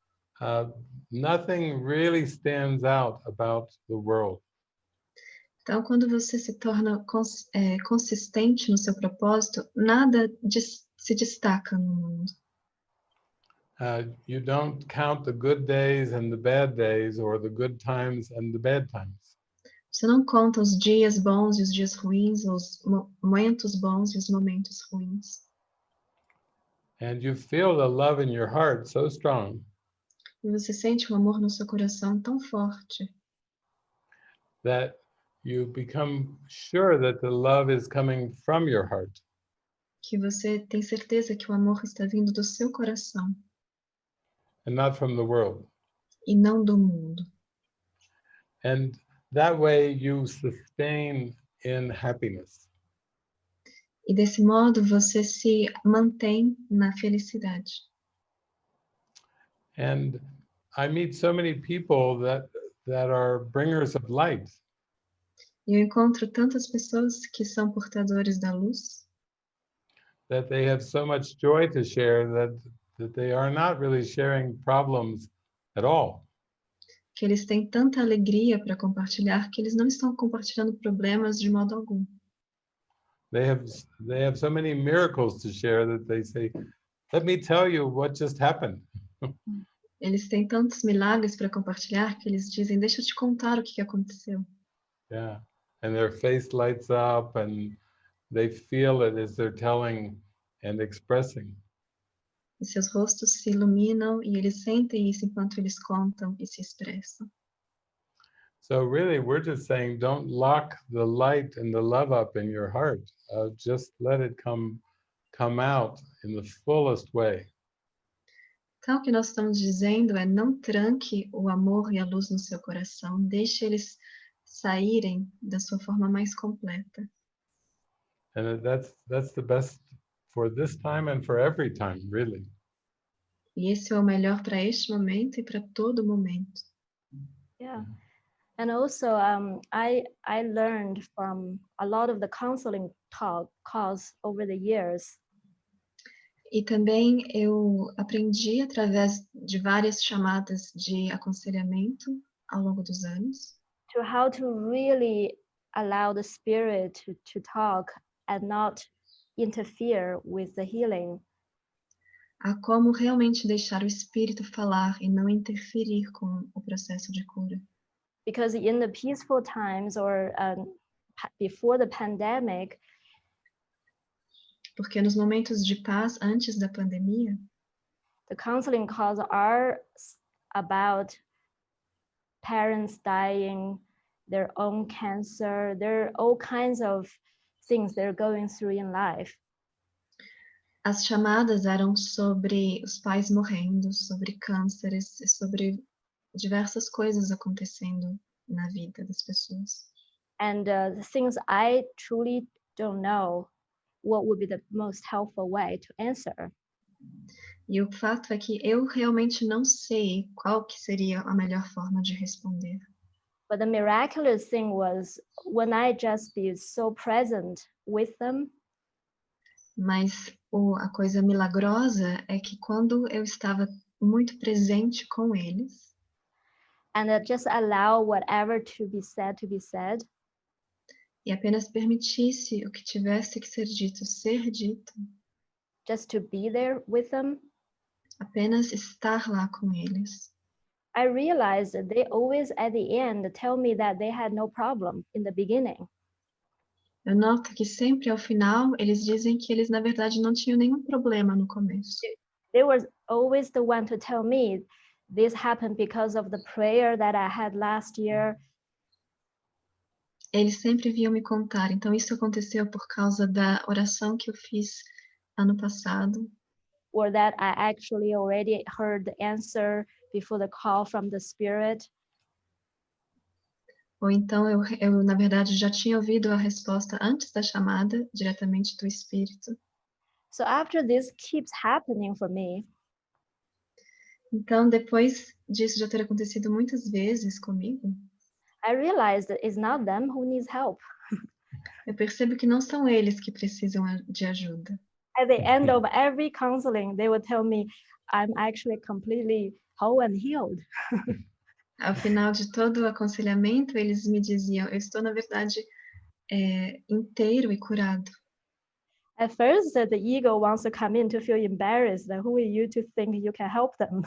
nothing really stands out about the world. Então, quando você se torna consistente no seu propósito, nada se destaca no mundo. You don't count the good days and the bad days, or the good times and the bad times. Você não conta os dias bons e os dias ruins, os momentos bons e os momentos ruins. And you feel the love in your heart so strong E você sente o amor no seu coração tão forte that you become sure that the love is coming from your heart. que você tem certeza que o amor está vindo do seu coração And not from the world. e não do mundo. And that way you sustain in happiness. E desse modo você se mantém na felicidade. And I meet so many people that are bringers of light. E eu encontro tantas pessoas que são portadores da luz, That they have so much joy to share that they are not really sharing problems at all. que eles têm tanta alegria para compartilhar que eles não estão compartilhando problemas de modo algum. They have so many miracles to share that they say, let me tell you what just happened. Eles têm tantos milagres para compartilhar que eles dizem, deixa eu te contar o que aconteceu. Yeah. And their face lights up and they feel it as they're telling and expressing. E seus rostos se iluminam e eles sentem isso enquanto eles contam e se expressam. So really, we're just saying, don't lock the light and the love up in your heart. Just let it come out in the fullest way. Então, o que nós estamos dizendo é não tranque o amor e a luz no seu coração, deixe eles saírem da sua forma mais completa. And that's the best for this time and for every time, really. E esse é o melhor para este momento e para todo momento. Yeah. And also, I learned from a lot of the counseling calls over the years. E também eu aprendi através de várias chamadas de aconselhamento ao longo dos anos, To how to really allow the spirit to talk and not interfere with the healing. a como realmente deixar o espírito falar e não interferir com o processo de cura. Because in the peaceful times or before the pandemic, Porque nos momentos de paz antes da pandemia, the counseling calls are about parents dying, their own cancer, there are all kinds of things they're going through in life. as chamadas eram sobre os pais morrendo, sobre cânceres e sobre diversas coisas acontecendo na vida das pessoas. And the things I truly don't know what would be the most helpful way to answer. E o fato é que eu realmente não sei qual que seria a melhor forma de responder. But the miraculous thing was when I just be so present with them, Mas a coisa milagrosa é que quando eu estava muito presente com eles, and just allow whatever to be said, e apenas permitisse o que tivesse que ser dito, just to be there with them, apenas estar lá com eles. I realized that they always at the end tell me that they had no problem in the beginning. Eu noto que sempre ao final eles dizem que eles na verdade não tinham nenhum problema no começo. They were always the one to tell me this happened because of the prayer that I had last year. Eles sempre vinham me contar, então isso aconteceu por causa da oração que eu fiz ano passado, Or that I actually already heard the answer before the call from the spirit. ou então eu na verdade já tinha ouvido a resposta antes da chamada, diretamente do Espírito. So after this keeps happening for me, Então, depois disso já ter acontecido muitas vezes comigo, I realized that it's not them who needs help. Eu percebo que não são eles que precisam de ajuda. At the end of every counseling, they would tell me, I'm actually completely whole and healed. Ao final de todo o aconselhamento, eles me diziam, eu estou, na verdade, inteiro e curado. At first, the ego wants to come in to feel embarrassed. Who are you to think you can help them?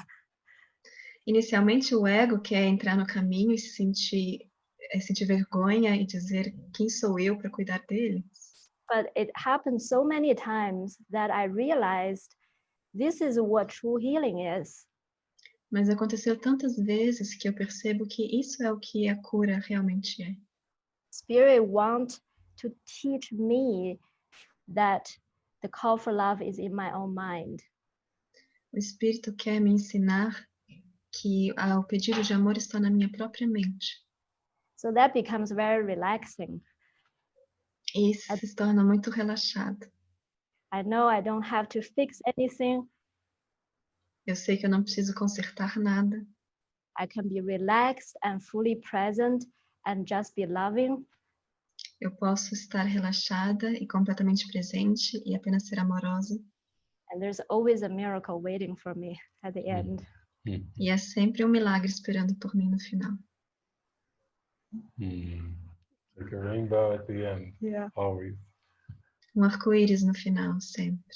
Inicialmente, o ego quer entrar no caminho e se sentir vergonha e dizer quem sou eu para cuidar deles. But it happened so many times that I realized this is what true healing is. Mas aconteceu tantas vezes que eu percebo que isso é o que a cura realmente é. Spirit want to teach me that the call for love is in my own mind. O Espírito quer me ensinar que o pedido de amor está na minha própria mente. So that becomes very relaxing. E isso se torna muito relaxado. I know I don't have to fix anything. Eu sei que eu não preciso consertar nada. I can be relaxed and fully present and just be loving. Eu posso estar relaxada e completamente presente e apenas ser amorosa. And there's always a miracle waiting for me at the end. E é sempre milagre esperando por mim no final. Like a rainbow at the end, Yeah. always. Arco-íris no final, sempre.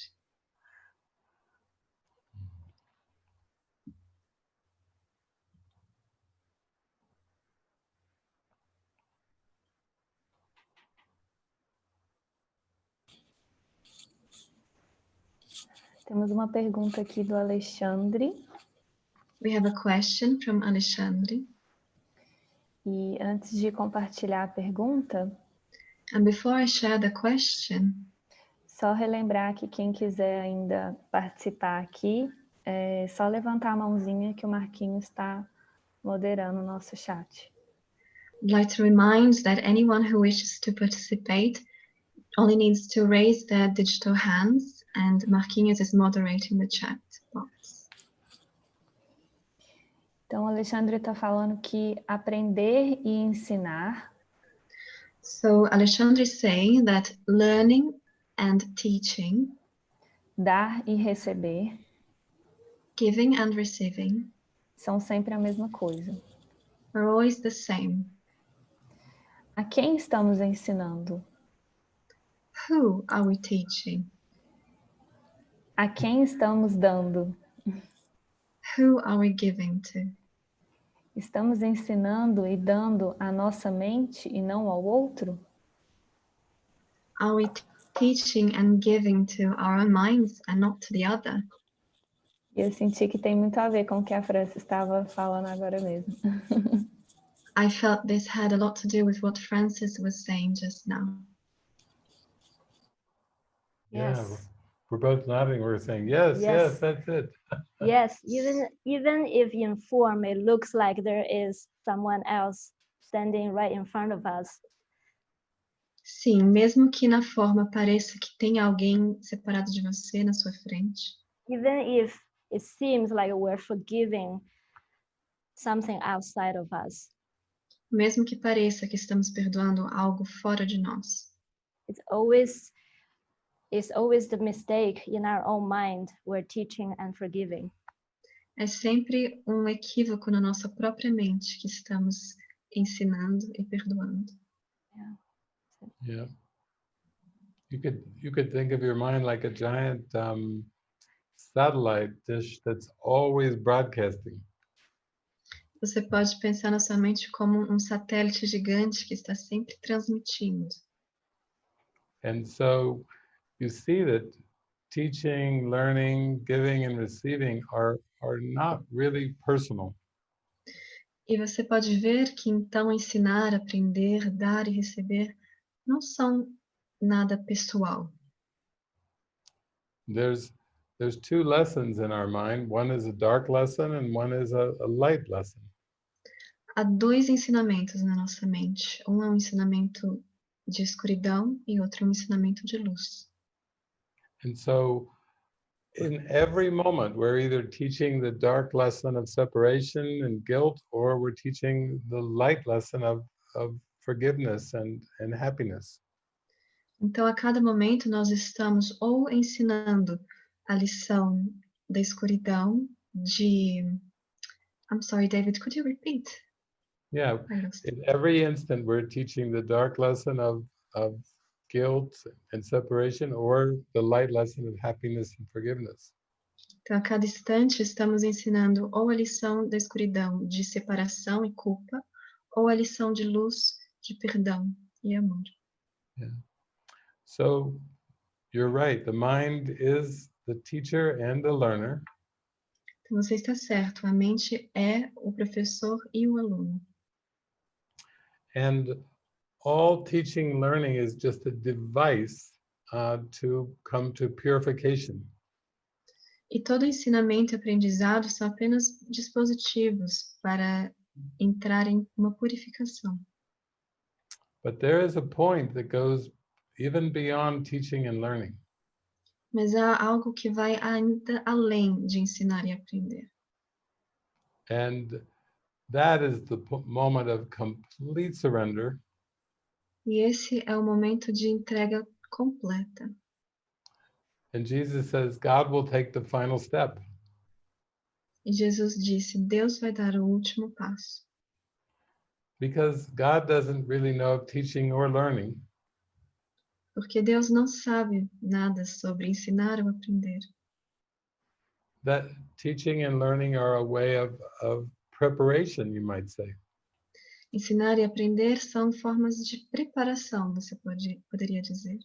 Temos uma pergunta aqui do Alexandre. We have a question from Alexandre. E antes de compartilhar a pergunta, And before I share the question, só relembrar que quem quiser ainda participar aqui, é só levantar a mãozinha que o Marquinhos está moderando o nosso chat. I'd like to remind that anyone who wishes to participate only needs to raise their digital hands, and Marquinhos is moderating the chat box. Então, o Alexandre está falando que aprender e ensinar. So Alexandre is saying that learning and teaching, Dar e receber, giving and receiving, são sempre a mesma coisa. are always the same. A quem estamos ensinando? Who are we teaching? A quem estamos dando? Who are we giving to? Estamos ensinando e dando à nossa mente e não ao outro? Are we teaching and giving to our own minds and not to the other? E eu senti que tem muito a ver com o que a França estava falando agora mesmo. I felt this had a lot to do with what Francis was saying just now. Yes. Yeah, we're both nodding. We're saying, yes, Yes. that's it. Yes, even if in form it looks like there is someone else standing right in front of us. Sim, mesmo que na forma pareça que tem alguém separado de você na sua frente. Even if it seems like we're forgiving something outside of us. Mesmo que pareça que estamos perdoando algo fora de nós. It's always the mistake in our own mind we're teaching and forgiving. É sempre equívoco na nossa própria mente que estamos ensinando e perdoando. Yeah. You could think of your mind like a giant satellite dish that's always broadcasting. Você pode pensar na sua mente como satélite gigante que está sempre transmitindo. And so you see that teaching, learning, giving, and receiving are not really personal. E você pode ver que então ensinar, aprender, dar e receber não são nada pessoal. There's two lessons in our mind. One is a dark lesson and one is a light lesson. Há dois ensinamentos na nossa mente. Um é ensinamento de escuridão e outro é ensinamento de luz. And so in every moment, we're either teaching the dark lesson of separation and guilt, or we're teaching the light lesson of forgiveness and happiness. Então, a cada momento, nós estamos ou ensinando a lição da escuridão de... I'm sorry, David, could you repeat? Yeah, I lost. in every instant we're teaching the dark lesson of guilt and separation, or the light lesson of happiness and forgiveness. Então, a cada instante, estamos ensinando ou a lição da escuridão de separação e culpa, ou a lição de luz de perdão e amor. Yeah. So you're right, the mind is the teacher and the learner. Então, você está certo, a mente é o professor e o aluno. And all teaching and learning is just a device to come to purification. E todo ensinamento e aprendizado são apenas dispositivos para entrar em uma purificação. But there is a point that goes even beyond teaching and learning. Mas há algo que vai ainda além de ensinar e aprender. And that is the moment of complete surrender. E esse é o momento de entrega completa. And Jesus says, God will take the final step. E Jesus disse, Deus vai dar o último passo. Because God doesn't really know teaching or learning. Porque Deus não sabe nada sobre ensinar ou aprender. That teaching and learning are a way of preparation, you might say. Ensinar e aprender são formas de preparação, você poderia dizer.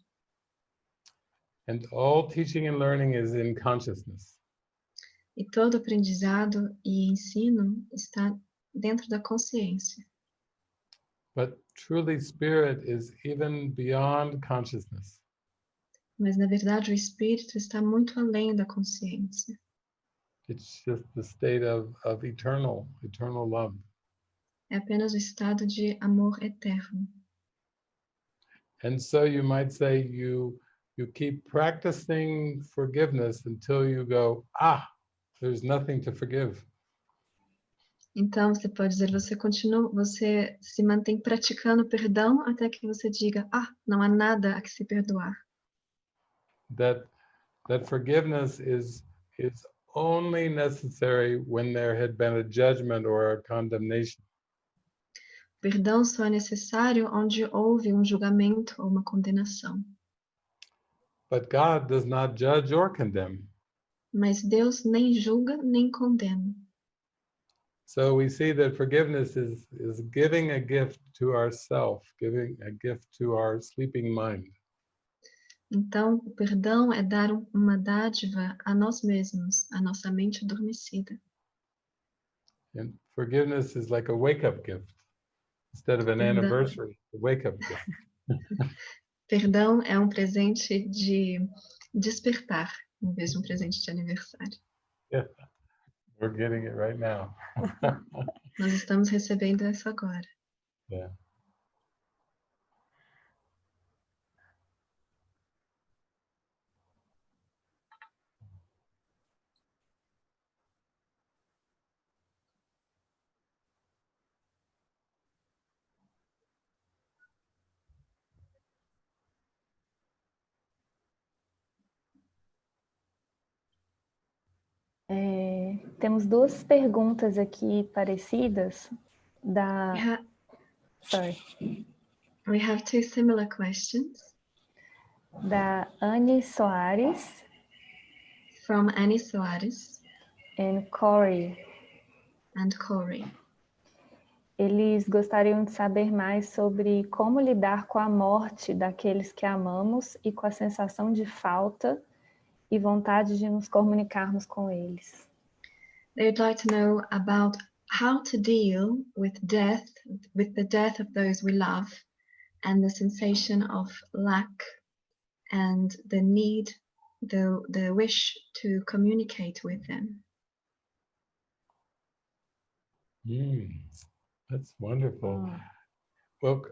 And all teaching and learning is in consciousness. E todo aprendizado e ensino está dentro da consciência. But truly, spirit is even beyond consciousness. Mas, na verdade, o espírito está muito além da consciência. It's just the state of eternal love. É apenas o estado de amor eterno. And so you might say you keep practicing forgiveness until you go, there's nothing to forgive. Então, você pode dizer, você se mantém praticando perdão até que você diga, não há nada a que se perdoar. That forgiveness is only necessary when there had been a judgment or a condemnation. Perdão só é necessário onde houve um julgamento ou uma condenação. But God does not judge or condemn. Mas Deus nem julga nem condena. So we see that forgiveness is giving a gift to ourself, giving a gift to our sleeping mind. Então, o perdão é dar uma dádiva a nós mesmos, a nossa mente adormecida. And forgiveness is like a wake-up gift. Instead of an anniversary, a wake-up gift. Perdão é um presente de despertar, em vez de um presente de aniversário. Yeah, we're getting it right now. Nós estamos recebendo isso agora. Yeah. Temos duas perguntas aqui parecidas We have two similar questions. Da Anne Soares. From Annie Soares. And Corey. Eles gostariam de saber mais sobre como lidar com a morte daqueles que amamos e com a sensação de falta e vontade de nos comunicarmos com eles. They'd like to know about how to deal with the death of those we love, and the sensation of lack and the need, the wish to communicate with them. That's wonderful. Well,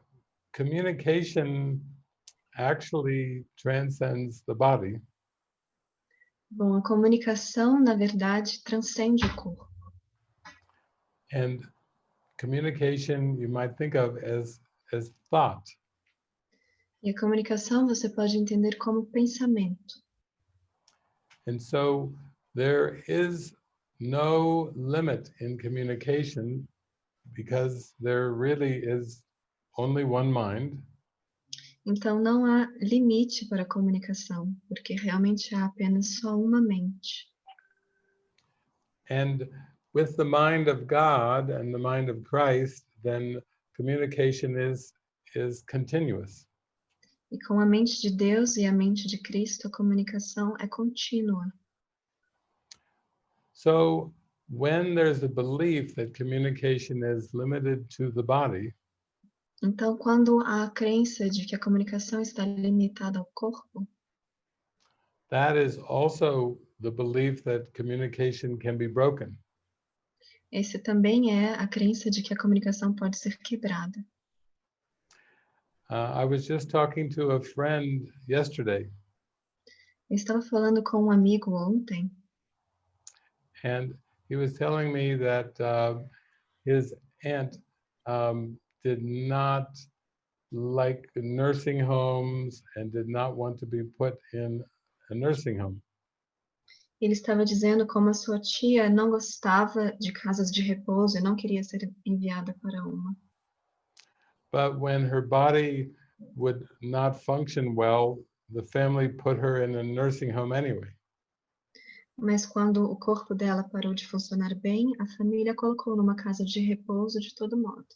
communication actually transcends the body. Bom, a comunicação, na verdade, transcende o corpo. And communication you might think of as thought. E a comunicação você pode entender como pensamento. And so there is no limit in communication because there really is only one mind. Então não há limite para a comunicação, porque realmente há apenas só uma mente. And with the mind of God and the mind of Christ, then communication is continuous. E com a mente de Deus e a mente de Cristo, a comunicação é contínua. So when there's a belief that communication is limited to the body, Então, quando há a crença de que a comunicação está limitada ao corpo, that is also the belief that communication can be broken. esse também é a crença de que a comunicação pode ser quebrada. I was just talking to a friend yesterday, Eu estava falando com um amigo ontem, and he was telling me that his aunt did not like nursing homes and did not want to be put in a nursing home. ele estava dizendo como a sua tia não gostava de casas de repouso e não queria ser enviada para uma. But when her body would not function well, the family put her in a nursing home anyway. Mas quando o corpo dela parou de funcionar bem, a família a colocou numa casa de repouso de todo modo.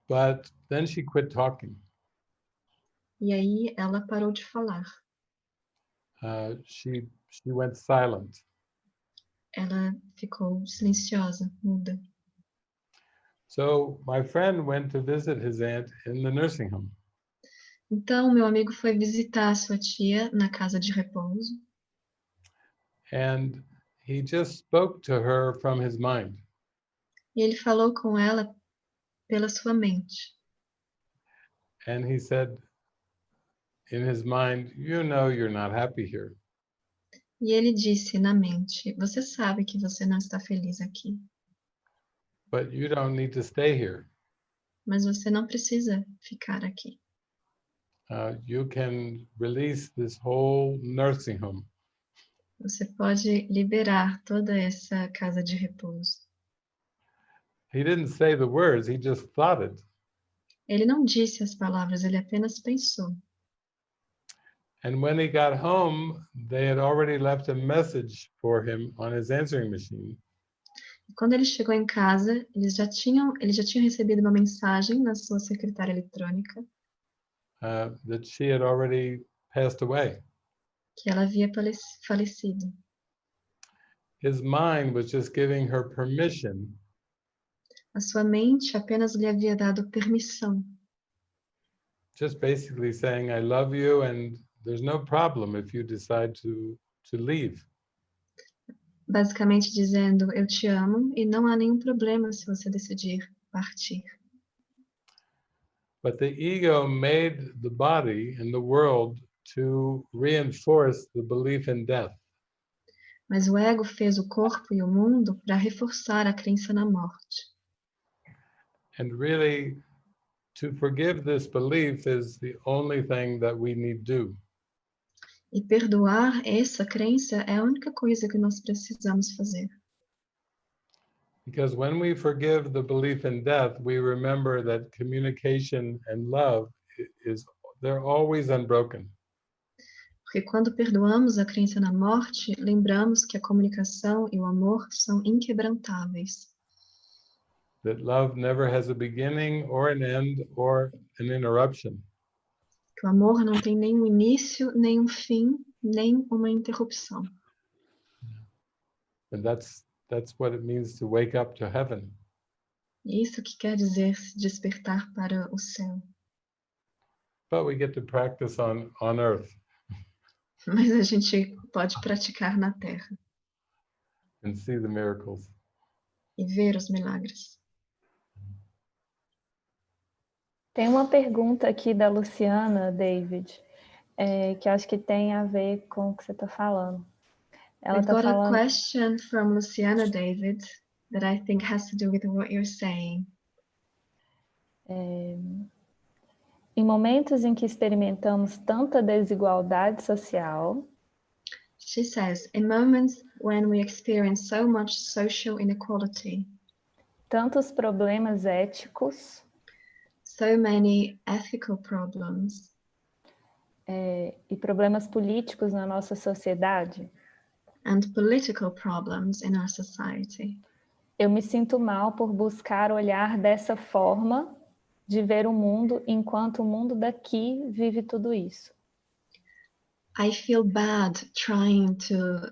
But then she quit talking. E aí ela parou de falar. She went silent. Ela ficou silenciosa, muda. So my friend went to visit his aunt in the nursing home. Então, meu amigo foi visitar a sua tia na casa de repouso. And he just spoke to her from his mind. E ele falou com ela pela sua mente. And he said in his mind, you know you're not happy here. E ele disse na mente, você sabe que você não está feliz aqui, But you don't need to stay here. mas você não precisa ficar aqui. You can release this whole nursing home. Você pode liberar toda essa casa de repouso. He didn't say the words, he just thought it. Ele não disse as palavras, ele apenas pensou. And when he got home, they had already left a message for him on his answering machine. E quando ele chegou em casa, ele já tinha recebido uma mensagem na sua secretária eletrônica That she had already passed away. que ela havia falecido. His mind was just giving her permission A sua mente apenas lhe havia dado permissão, just basically saying, I love you, and there's no problem if you decide to leave. basicamente dizendo, eu te amo e não há nenhum problema se você decidir partir. But the ego made the body and the world to reinforce the belief in death. Mas o ego fez o corpo e o mundo para reforçar a crença na morte. And really, to forgive this belief is the only thing that we need to do. E perdoar essa crença é a única coisa que nós precisamos fazer. Because when we forgive the belief in death, we remember that communication and love they're always unbroken. Porque quando perdoamos a crença na morte, lembramos que a comunicação e o amor são inquebrantáveis. That love never has a beginning or an end or an interruption. Que o amor não tem nem um início, nem um fim, nem uma interrupção. And that's what it means to wake up to heaven. Isso que quer dizer se despertar para o céu. But we get to practice on earth. Mas a gente pode praticar na Terra And see the miracles. e ver os milagres. Tem uma pergunta aqui da Luciana, David, que acho que tem a ver com o que você está falando. Ela I've está got a falando... question from Luciana, David, that I think has to do with what you're saying. Em momentos em que experimentamos tanta desigualdade social, She says, in moments when we experience so much social inequality, tantos problemas éticos so many ethical problems, e problemas políticos na nossa sociedade, and political problems in our society, eu me sinto mal por buscar olhar dessa forma de ver o mundo enquanto o mundo daqui vive tudo isso. I feel bad trying to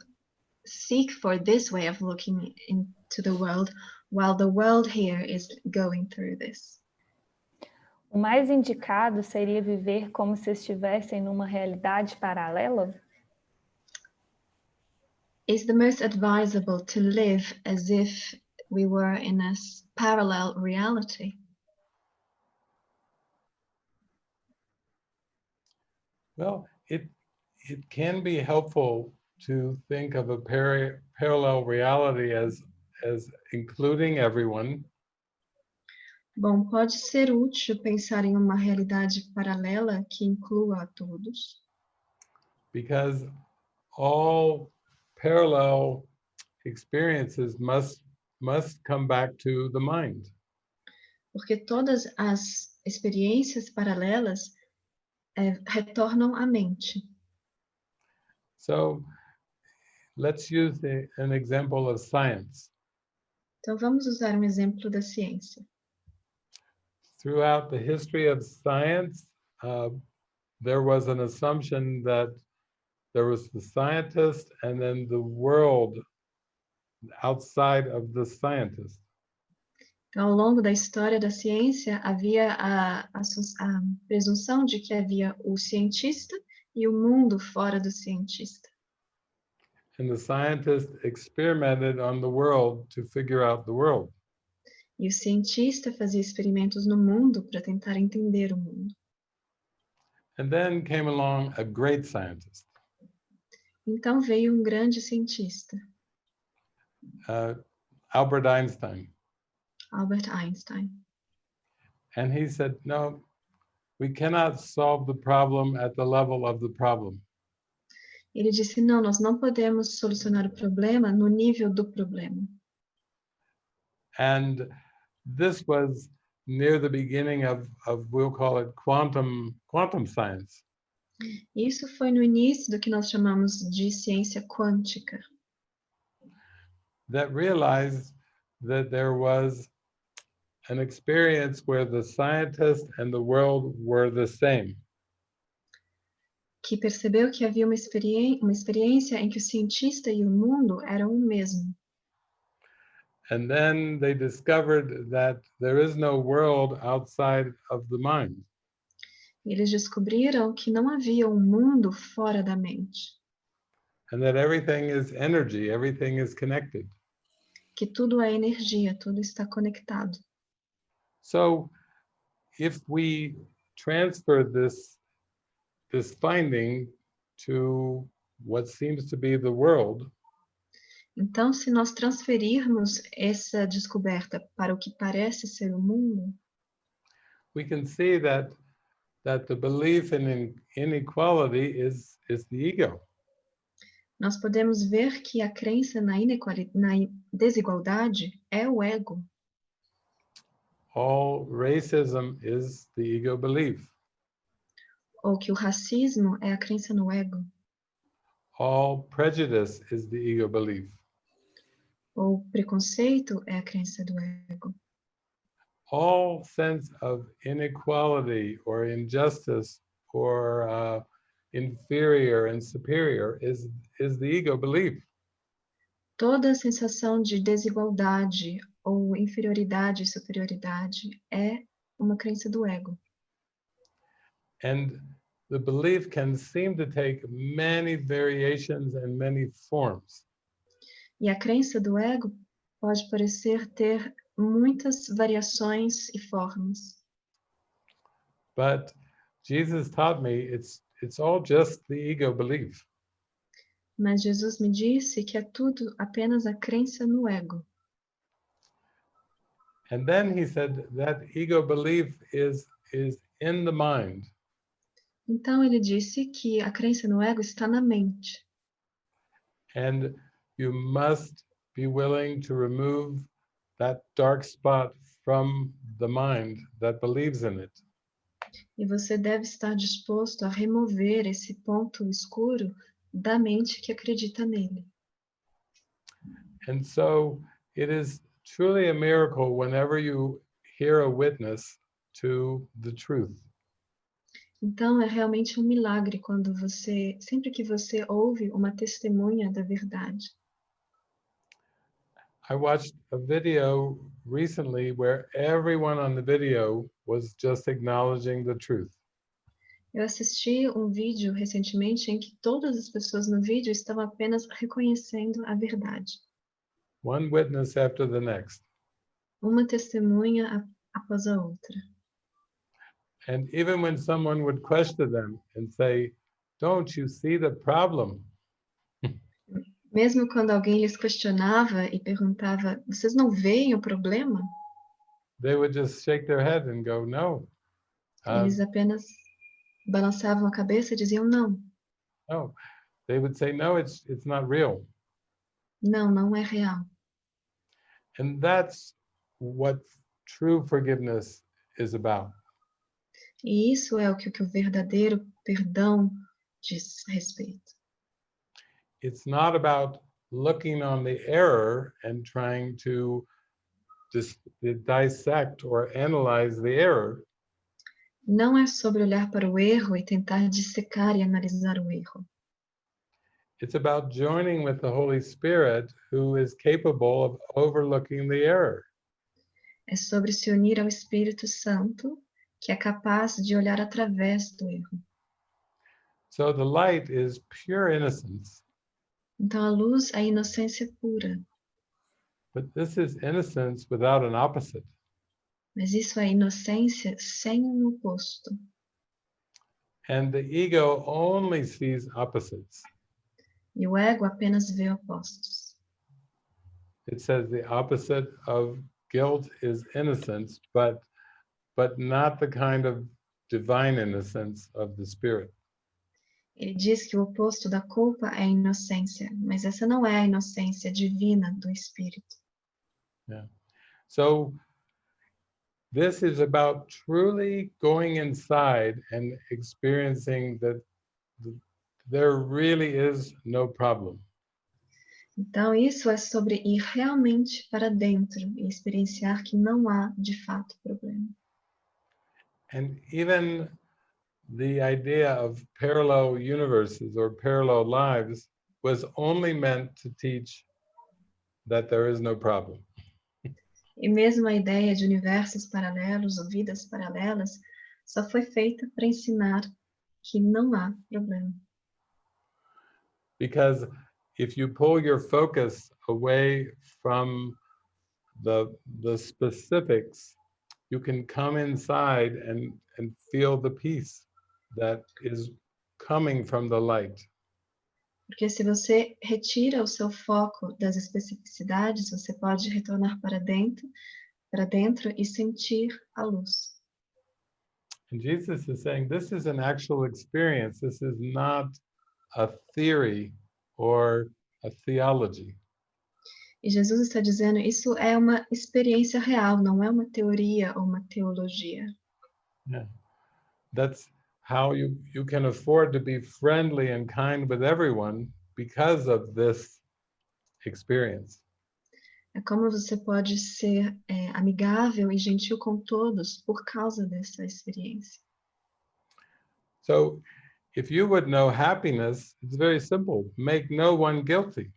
seek for this way of looking into the world while the world here is going through this. O mais indicado seria viver como se estivessem numa realidade paralela? Is the most advisable to live as if we were in a parallel reality? Well, it can be helpful to think of a parallel reality as including everyone. Bom, pode ser útil pensar em uma realidade paralela que inclua a todos, Because all parallel experiences must come back to the mind. porque todas as experiências paralelas retornam à mente. So let's use an example of science. Então, vamos usar um exemplo da ciência. Throughout the history of science, there was an assumption that there was the scientist and then the world outside of the scientist. Então, ao longo da história da ciência, havia a presunção de que havia o cientista e o mundo fora do cientista. And the scientist experimented on the world to figure out the world. E o cientista fazia experimentos no mundo para tentar entender o mundo. And then came along a great scientist. Então veio um grande cientista, Albert Einstein. Albert Einstein. And he said, no, we cannot solve the problem at the level of the problem. Ele disse, não, nós não podemos solucionar o problema no nível do problema. And this was near the beginning of we'll call it quantum science. Isso foi no início do que nós chamamos de ciência quântica, That realized that there was an experience where the scientist and the world were the same. que percebeu que havia uma experiência em que o cientista e o mundo eram o mesmo. And then they discovered that there is no world outside of the mind. Eles descobriram que não havia um mundo fora da mente, And that everything is energy, everything is connected. que tudo é energia, tudo está conectado. So if we transfer this finding to what seems to be the world, Então, se nós transferirmos essa descoberta para o que parece ser o mundo, we can see that the belief in inequality is the ego. nós podemos ver que a crença na desigualdade é o ego. All racism is the ego belief. Ou que o racismo é a crença no ego. All prejudice is the ego belief. Ou preconceito é a crença do ego. All sense of inequality or injustice or inferior and superior is the ego belief. Toda a sensação de desigualdade ou inferioridade e superioridade é uma crença do ego. And the belief can seem to take many variations and many forms. E a crença do ego pode parecer ter muitas variações e formas. But Jesus taught me it's all just the ego belief. Mas Jesus me disse que é tudo apenas a crença no ego. And then he said that ego belief is in the mind. Então ele disse que a crença no ego está na mente. And you must be willing to remove that dark spot from the mind that believes in it. E você deve estar disposto a remover esse ponto escuro da mente que acredita nele. And so it is truly a miracle whenever you hear a witness to the truth. Então é realmente um milagre quando sempre que você ouve uma testemunha da verdade. I watched a video recently where everyone on the video was just acknowledging the truth. Eu assisti um vídeo recentemente em que todas as pessoas no vídeo estavam apenas reconhecendo a verdade. One witness after the next. Uma testemunha após a outra. And even when someone would question them and say, "Don't you see the problem?" Mesmo quando alguém lhes questionava e perguntava, vocês não veem o problema? They would just shake their head and go, "No, Eles apenas balançavam a cabeça e diziam não. no." They would say, "No, it's not real." Não, não é real. And that's what true forgiveness is about. E isso é o que o verdadeiro perdão diz respeito. It's not about looking on the error and trying to dissect or analyze the error. Não é sobre olhar para o erro e tentar dissecar e analisar o erro. It's about joining with the Holy Spirit, who is capable of overlooking the error. É sobre se unir ao Espírito Santo, que é capaz de olhar através do erro. So the light is pure innocence. Então a luz é inocência pura. But this is innocence without an opposite. Mas isso é inocência sem um oposto. And the ego only sees opposites. E o ego apenas vê opostos. It says the opposite of guilt is innocence, but not the kind of divine innocence of the spirit. Ele diz que o oposto da culpa é a inocência, mas essa não é a inocência divina do Espírito. Yeah. So this is about truly going inside and experiencing that there really is no problem. Então isso é sobre ir realmente para dentro e experienciar que não há de fato problema. And even the idea of parallel universes or parallel lives was only meant to teach that there is no problem. E mesmo a ideia de universos paralelos ou vidas paralelas só foi feita para ensinar que não há problema. Because if you pull your focus away from the specifics, you can come inside and feel the peace that is coming from the light. Porque se você retira o seu foco das especificidades, você pode retornar para dentro e sentir a luz. And Jesus is saying this is an actual experience. This is not a theory or a theology. E Jesus está dizendo, isso é uma experiência real, não é uma teoria ou uma teologia. Yeah. That's how you can afford to be friendly and kind with everyone because of this experience. É como você pode ser amigável e gentil com todos por causa dessa experiência. So if you would know happiness, it's very simple. Make no one guilty.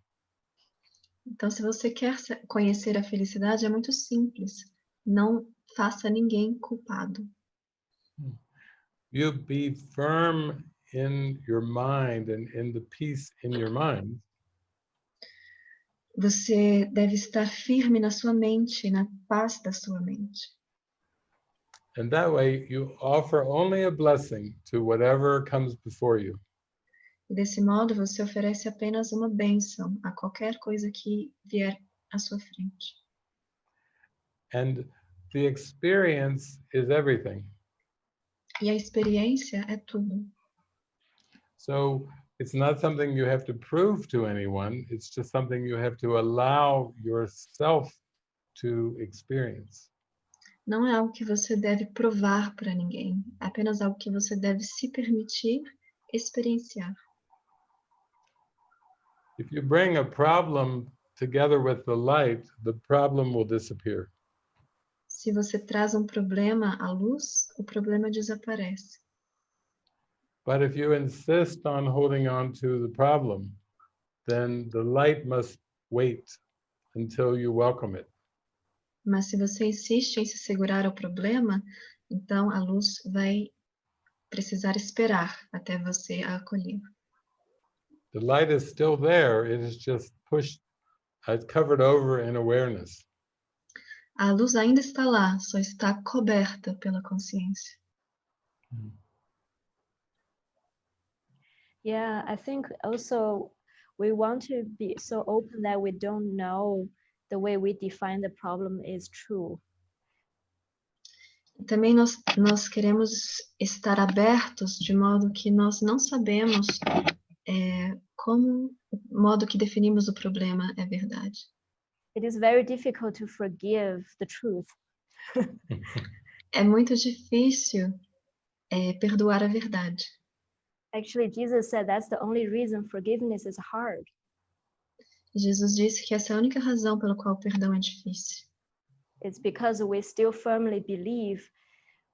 Então, se você quer conhecer a felicidade, é muito simples. Não faça ninguém culpado. You be firm in your mind and in the peace in your mind. Você deve estar firme na sua mente, na paz da sua mente. And that way you offer only a blessing to whatever comes before you. E desse modo você oferece apenas uma bênção a qualquer coisa que vier à sua frente. And the experience is everything. E a experiência é tudo. So it's not something you have to prove to anyone, it's just something you have to allow yourself to experience. Não é algo que você deve provar para ninguém. É apenas algo que você deve se permitir experienciar. If you bring a problem together with the light, the problem will disappear. Se você traz um problema à luz, o problema desaparece. But if you insist on holding on to the problem, then the light must wait until you welcome it. Mas se você insiste em se segurar ao problema, então a luz vai precisar esperar até você a acolher. The light is still there, it is just pushed, covered over in awareness. A luz ainda está lá, só está coberta pela consciência. Yeah, I think also we want to be so open that we don't know the way we define the problem is true. Também nós queremos estar abertos de modo que nós não sabemos como o modo que definimos o problema é verdade. It is very difficult to forgive the truth. É muito difícil perdoar a verdade. Actually, Jesus said that's the only reason forgiveness is hard. Jesus disse que essa é a única razão pela qual o perdão é difícil. It's because we still firmly believe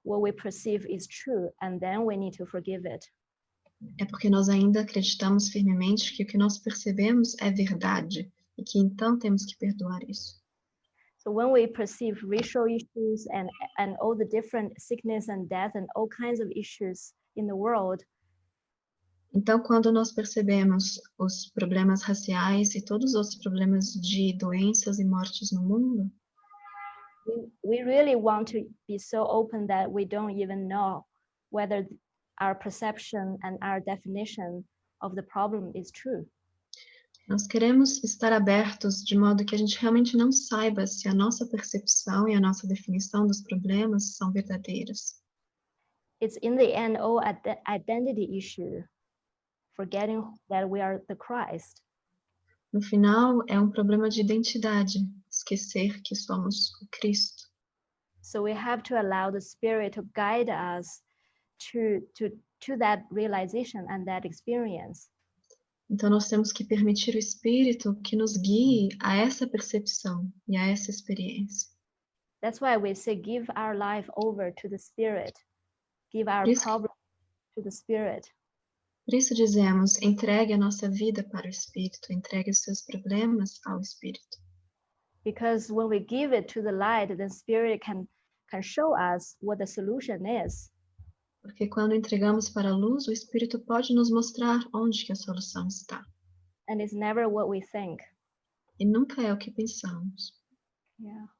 what we perceive is true, and then we need to forgive it. É porque nós ainda acreditamos firmemente que o que nós percebemos é verdade e que então temos que perdoar isso. So when we perceive racial issues and all the different sickness and death and all kinds of issues in the world, então, quando nós percebemos os problemas raciais e todos os outros problemas de doenças e mortes no mundo, we really want to be so open that we don't even know whether our perception and our definition of the problem is true. Nós queremos estar abertos de modo que a gente realmente não saiba se a nossa percepção e a nossa definição dos problemas são verdadeiras. It's in the end all identity issue, forgetting that we are the Christ. No final, é um problema de identidade, esquecer que somos o Cristo. So we have to allow the Spirit to guide us to that realization and that experience. Então, nós temos que permitir o Espírito que nos guie a essa percepção e a essa experiência. That's why we say give our life over to the Spirit. Give our problem to the Spirit. Por isso dizemos, entregue a nossa vida para o Espírito, entregue os seus problemas ao Espírito. Because when we give it to the light, the Spirit can show us what the solution is. Porque quando entregamos para a luz, o Espírito pode nos mostrar onde que a solução está. And it's never what we think. E nunca é o que pensamos. Yeah.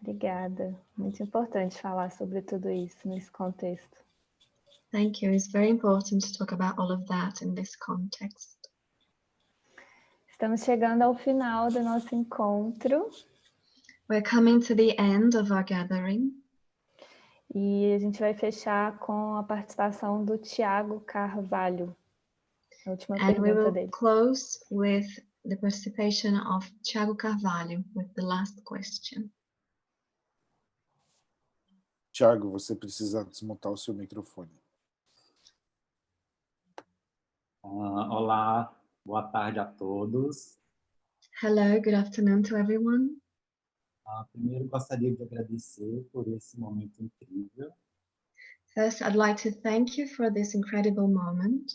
Obrigada. Muito importante falar sobre tudo isso nesse contexto. Thank you. It's very important to talk about all of that in this context. Estamos chegando ao final do nosso encontro. We're coming to the end of our gathering. E a gente vai fechar com a participação do Tiago Carvalho. A última And we pergunta will dele. close with the participation of Tiago Carvalho with the last question. Tiago, você precisa desmontar o seu microfone. Olá, boa tarde a todos. Hello, good afternoon to everyone. Primeiro, gostaria de agradecer por esse momento incrível. First, I'd like to thank you for this incredible moment.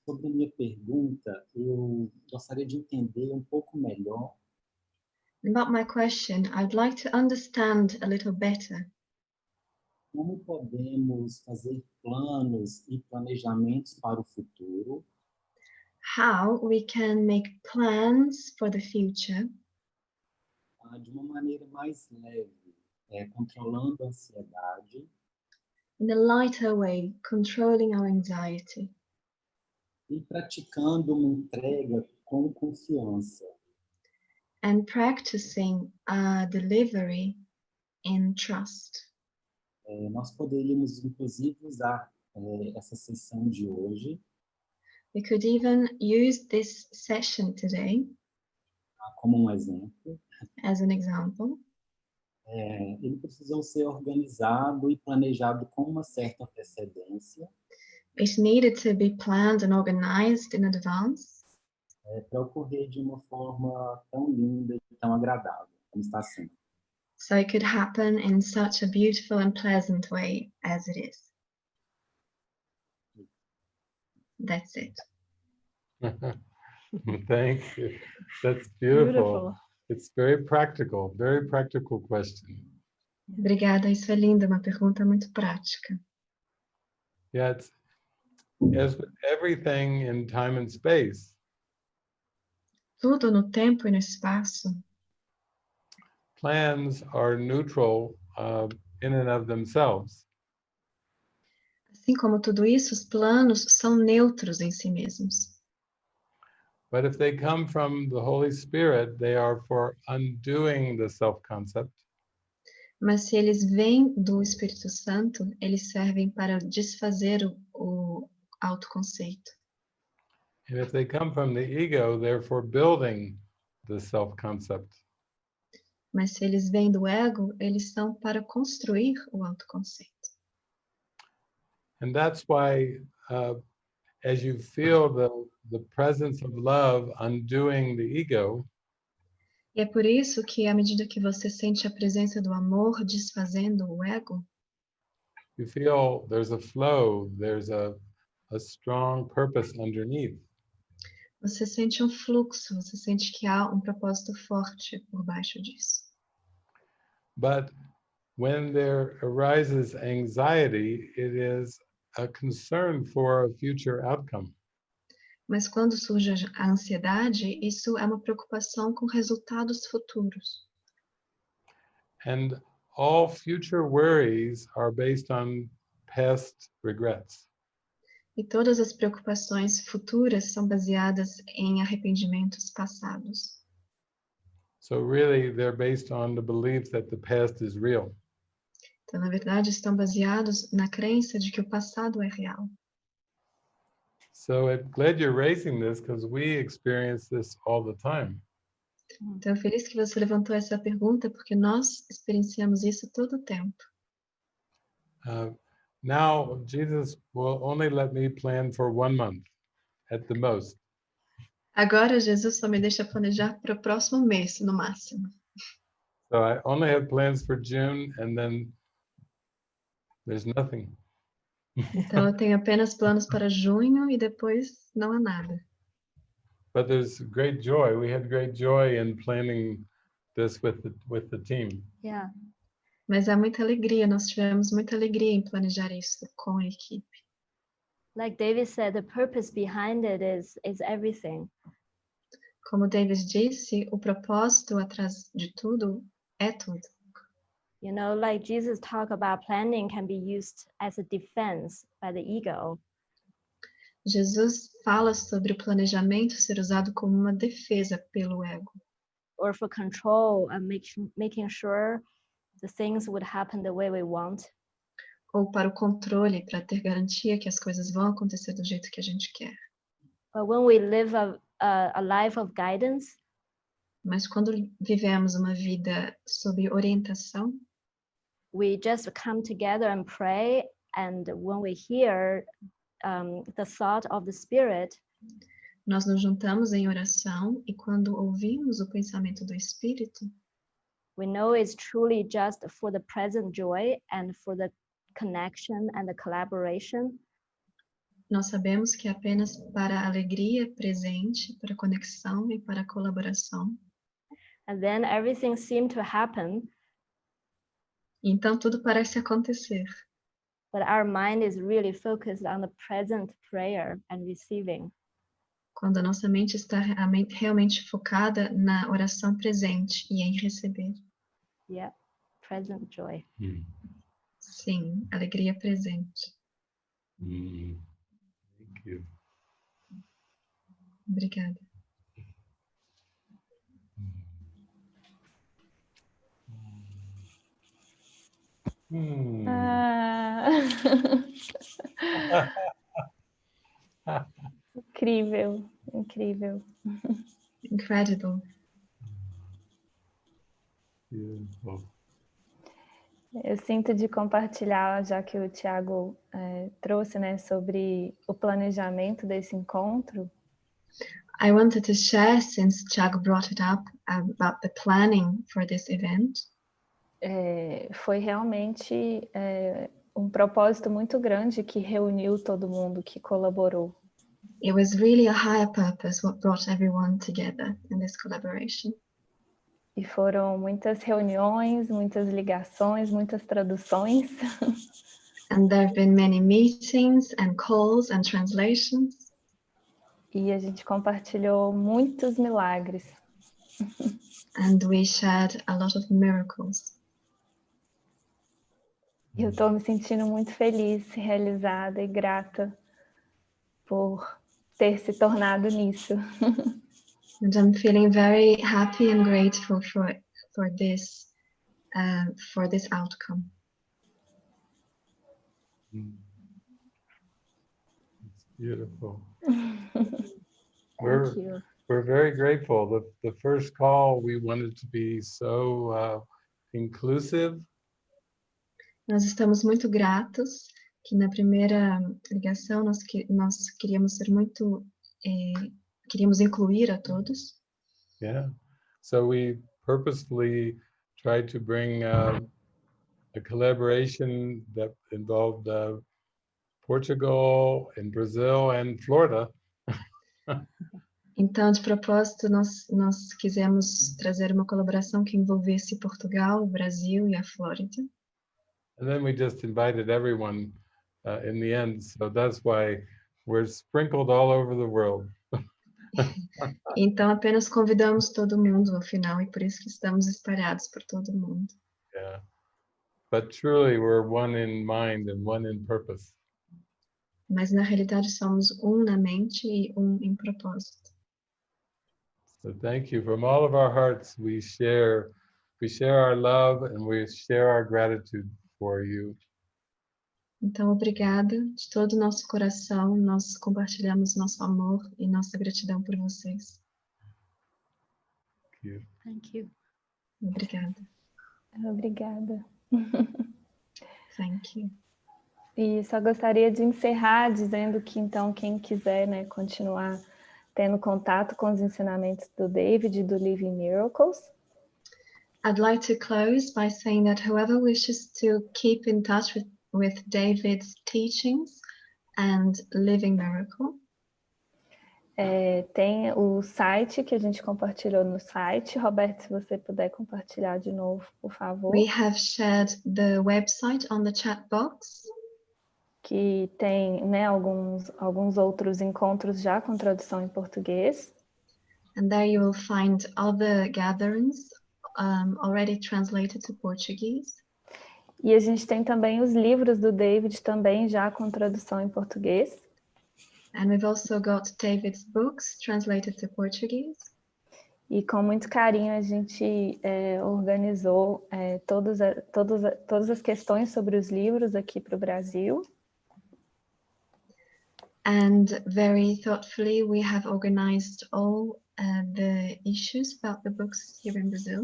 Sobre a minha pergunta, eu gostaria de entender um pouco melhor About my question, I'd like to understand a little better como podemos fazer planos e planejamentos para o futuro how we can make plans for the future de uma maneira mais leve, controlando a ansiedade in a lighter way, controlling our anxiety, e praticando uma entrega com confiança. and practicing delivery in trust. Nós poderíamos, inclusive, usar essa sessão de hoje We could even use this session today como um exemplo. as an example. Ele precisou ser organizado e planejado com uma certa antecedência It needed to be planned and organized in advance para ocorrer de uma forma tão linda e tão agradável, como está sendo. so it could happen in such a beautiful and pleasant way as it is. That's it. Thank you. That's beautiful. Beautiful. It's very practical question. Obrigada, isso é lindo, uma pergunta muito prática. Yeah, it's, as with everything in time and space, Tudo no tempo e no espaço, plans are neutral in and of themselves. assim como tudo isso, os planos são neutros em si mesmos. But if they come from the Holy Spirit, they are for undoing the self-concept. Mas se eles vêm do Espírito Santo, eles servem para desfazer o autoconceito. And if they come from the ego, they're for building the self-concept. Mas se eles vêm do ego, eles são para construir o autoconceito. And that's why as you feel the presence of love undoing the ego, E é por isso que, à medida que você sente a presença do amor desfazendo o ego, you feel there's a flow, there's a strong purpose underneath. você sente um fluxo, você sente que há um propósito forte por baixo disso. But when there arises anxiety, it is a concern for a future outcome. Mas quando surge a ansiedade, isso é uma preocupação com resultados futuros. And all future worries are based on past regrets. E todas as preocupações futuras são baseadas em arrependimentos passados. So really, they're based on the belief that the past is real. Então, na verdade, estão baseados na crença de que o passado é real. So I'm glad you're raising this because we experience this all the time. Então, feliz que você levantou essa pergunta, porque nós experienciamos isso todo o tempo. Now, Jesus will only let me plan for 1 month at the most. Agora, Jesus só me deixa planejar para o próximo mês, no máximo. So I only have plans for June and then there's nothing. Então, eu tenho apenas planos para junho e depois não há nada. But there's great joy. We had great joy in planning this with the team. Yeah. Mas há muita alegria, nós tivemos muita alegria em planejar isso com a equipe. Like David said, the purpose behind it is everything. Como David disse, o propósito atrás de tudo é tudo. You know, like Jesus talked about, planning can be used as a defense by the ego. Jesus fala sobre o planejamento ser usado como uma defesa pelo ego. Or for control and making sure the things would happen the way we want. Ou para o controle, para ter garantia que as coisas vão acontecer do jeito que a gente quer. But when we live a life of guidance, Mas quando vivemos uma vida sob orientação, we just come together and pray, and when we hear the thought of the Spirit, nós nos juntamos em oração e quando ouvimos o pensamento do Espírito, we know it's truly just for the present joy and for the connection and the collaboration. nós sabemos que é apenas para a alegria presente, para a conexão e para a colaboração. And then everything seemed to happen, Então tudo parece acontecer, but our mind is really focused on the present prayer and receiving. quando a nossa mente está realmente focada na oração presente e em receber. Yeah, present joy. Sim, alegria presente. Thank you. Obrigada. Incrível, incrível. Incredible. Beautiful. Eu sinto de compartilhar, já que o Tiago trouxe, né, sobre o planejamento desse encontro. I wanted to share, since Thiago brought it up, about the planning for this event. Foi realmente um propósito muito grande que reuniu todo mundo, que colaborou. It was really a higher purpose what brought everyone together in this collaboration. E foram muitas reuniões, muitas ligações, muitas traduções. And there have been many meetings and calls and translations. E a gente compartilhou muitos milagres. And we shared a lot of miracles. Eu estou me sentindo muito feliz, realizada e grata por ter se tornado nisso. And I'm feeling very happy and grateful for this outcome. It's beautiful. Thank you. We're very grateful. The first call, we wanted to be so inclusive. Nós estamos muito gratos que na primeira ligação nós queríamos ser muito, queríamos incluir a todos. Yeah. So we purposefully tried to bring a collaboration that involved Portugal and Brazil and Florida. Então, de propósito, nós quisemos trazer uma colaboração que envolvesse Portugal, o Brasil e a Flórida. And then we just invited everyone in the end. So that's why we're sprinkled all over the world. Então, apenas convidamos todo mundo ao final e por isso que estamos espalhados por todo mundo. Yeah. But truly, we're one in mind and one in purpose. Mas na realidade somos um na mente e um em propósito. So thank you. From all of our hearts, we share our love and we share our gratitude for you. Então, obrigada de todo o nosso coração. Nós compartilhamos nosso amor e nossa gratidão por vocês. Thank you. Thank you. Obrigada. Obrigada. Thank you. E só gostaria de encerrar dizendo que, então, quem quiser, né, continuar tendo contato com os ensinamentos do David e do Living Miracles. I'd like to close by saying that whoever wishes to keep in touch with David's teachings and Living Miracle. Tem o site que a gente compartilhou no site. Roberto, se você puder compartilhar de novo, por favor. We have shared the website on the chat box. Que tem, né, alguns outros encontros já com tradução em português. And there you will find other gatherings already translated to Portuguese. E a gente tem também os livros do David também já com tradução em português. And we've also got David's books translated to Portuguese. E com muito carinho a gente organizou todas as questões sobre os livros aqui para o Brasil. And very thoughtfully we have organized all the issues about the books here in Brazil.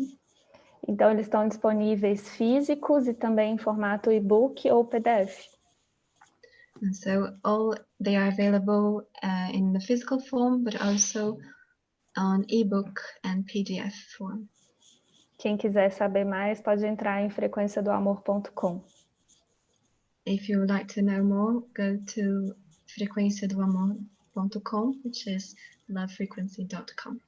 Então eles estão disponíveis físicos e também em formato e-book ou PDF. And so they are available in the physical form, but also on e-book and PDF form. Quem quiser saber mais pode entrar em frequenciadoamor.com. If you would like to know more, go to frequenciadoamor.com, which is lovefrequency.com.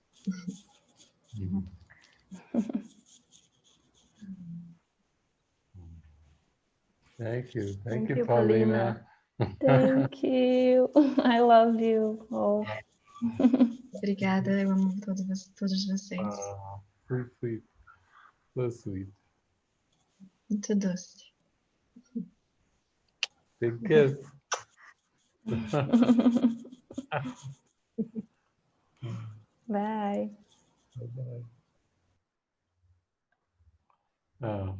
Thank you. Thank you, Paulina. Thank you. I love you all. Obrigada, eu amo todos vocês. So sweet. So sweet. Muito doce. Big kiss. Bye. Bye-bye. Oh.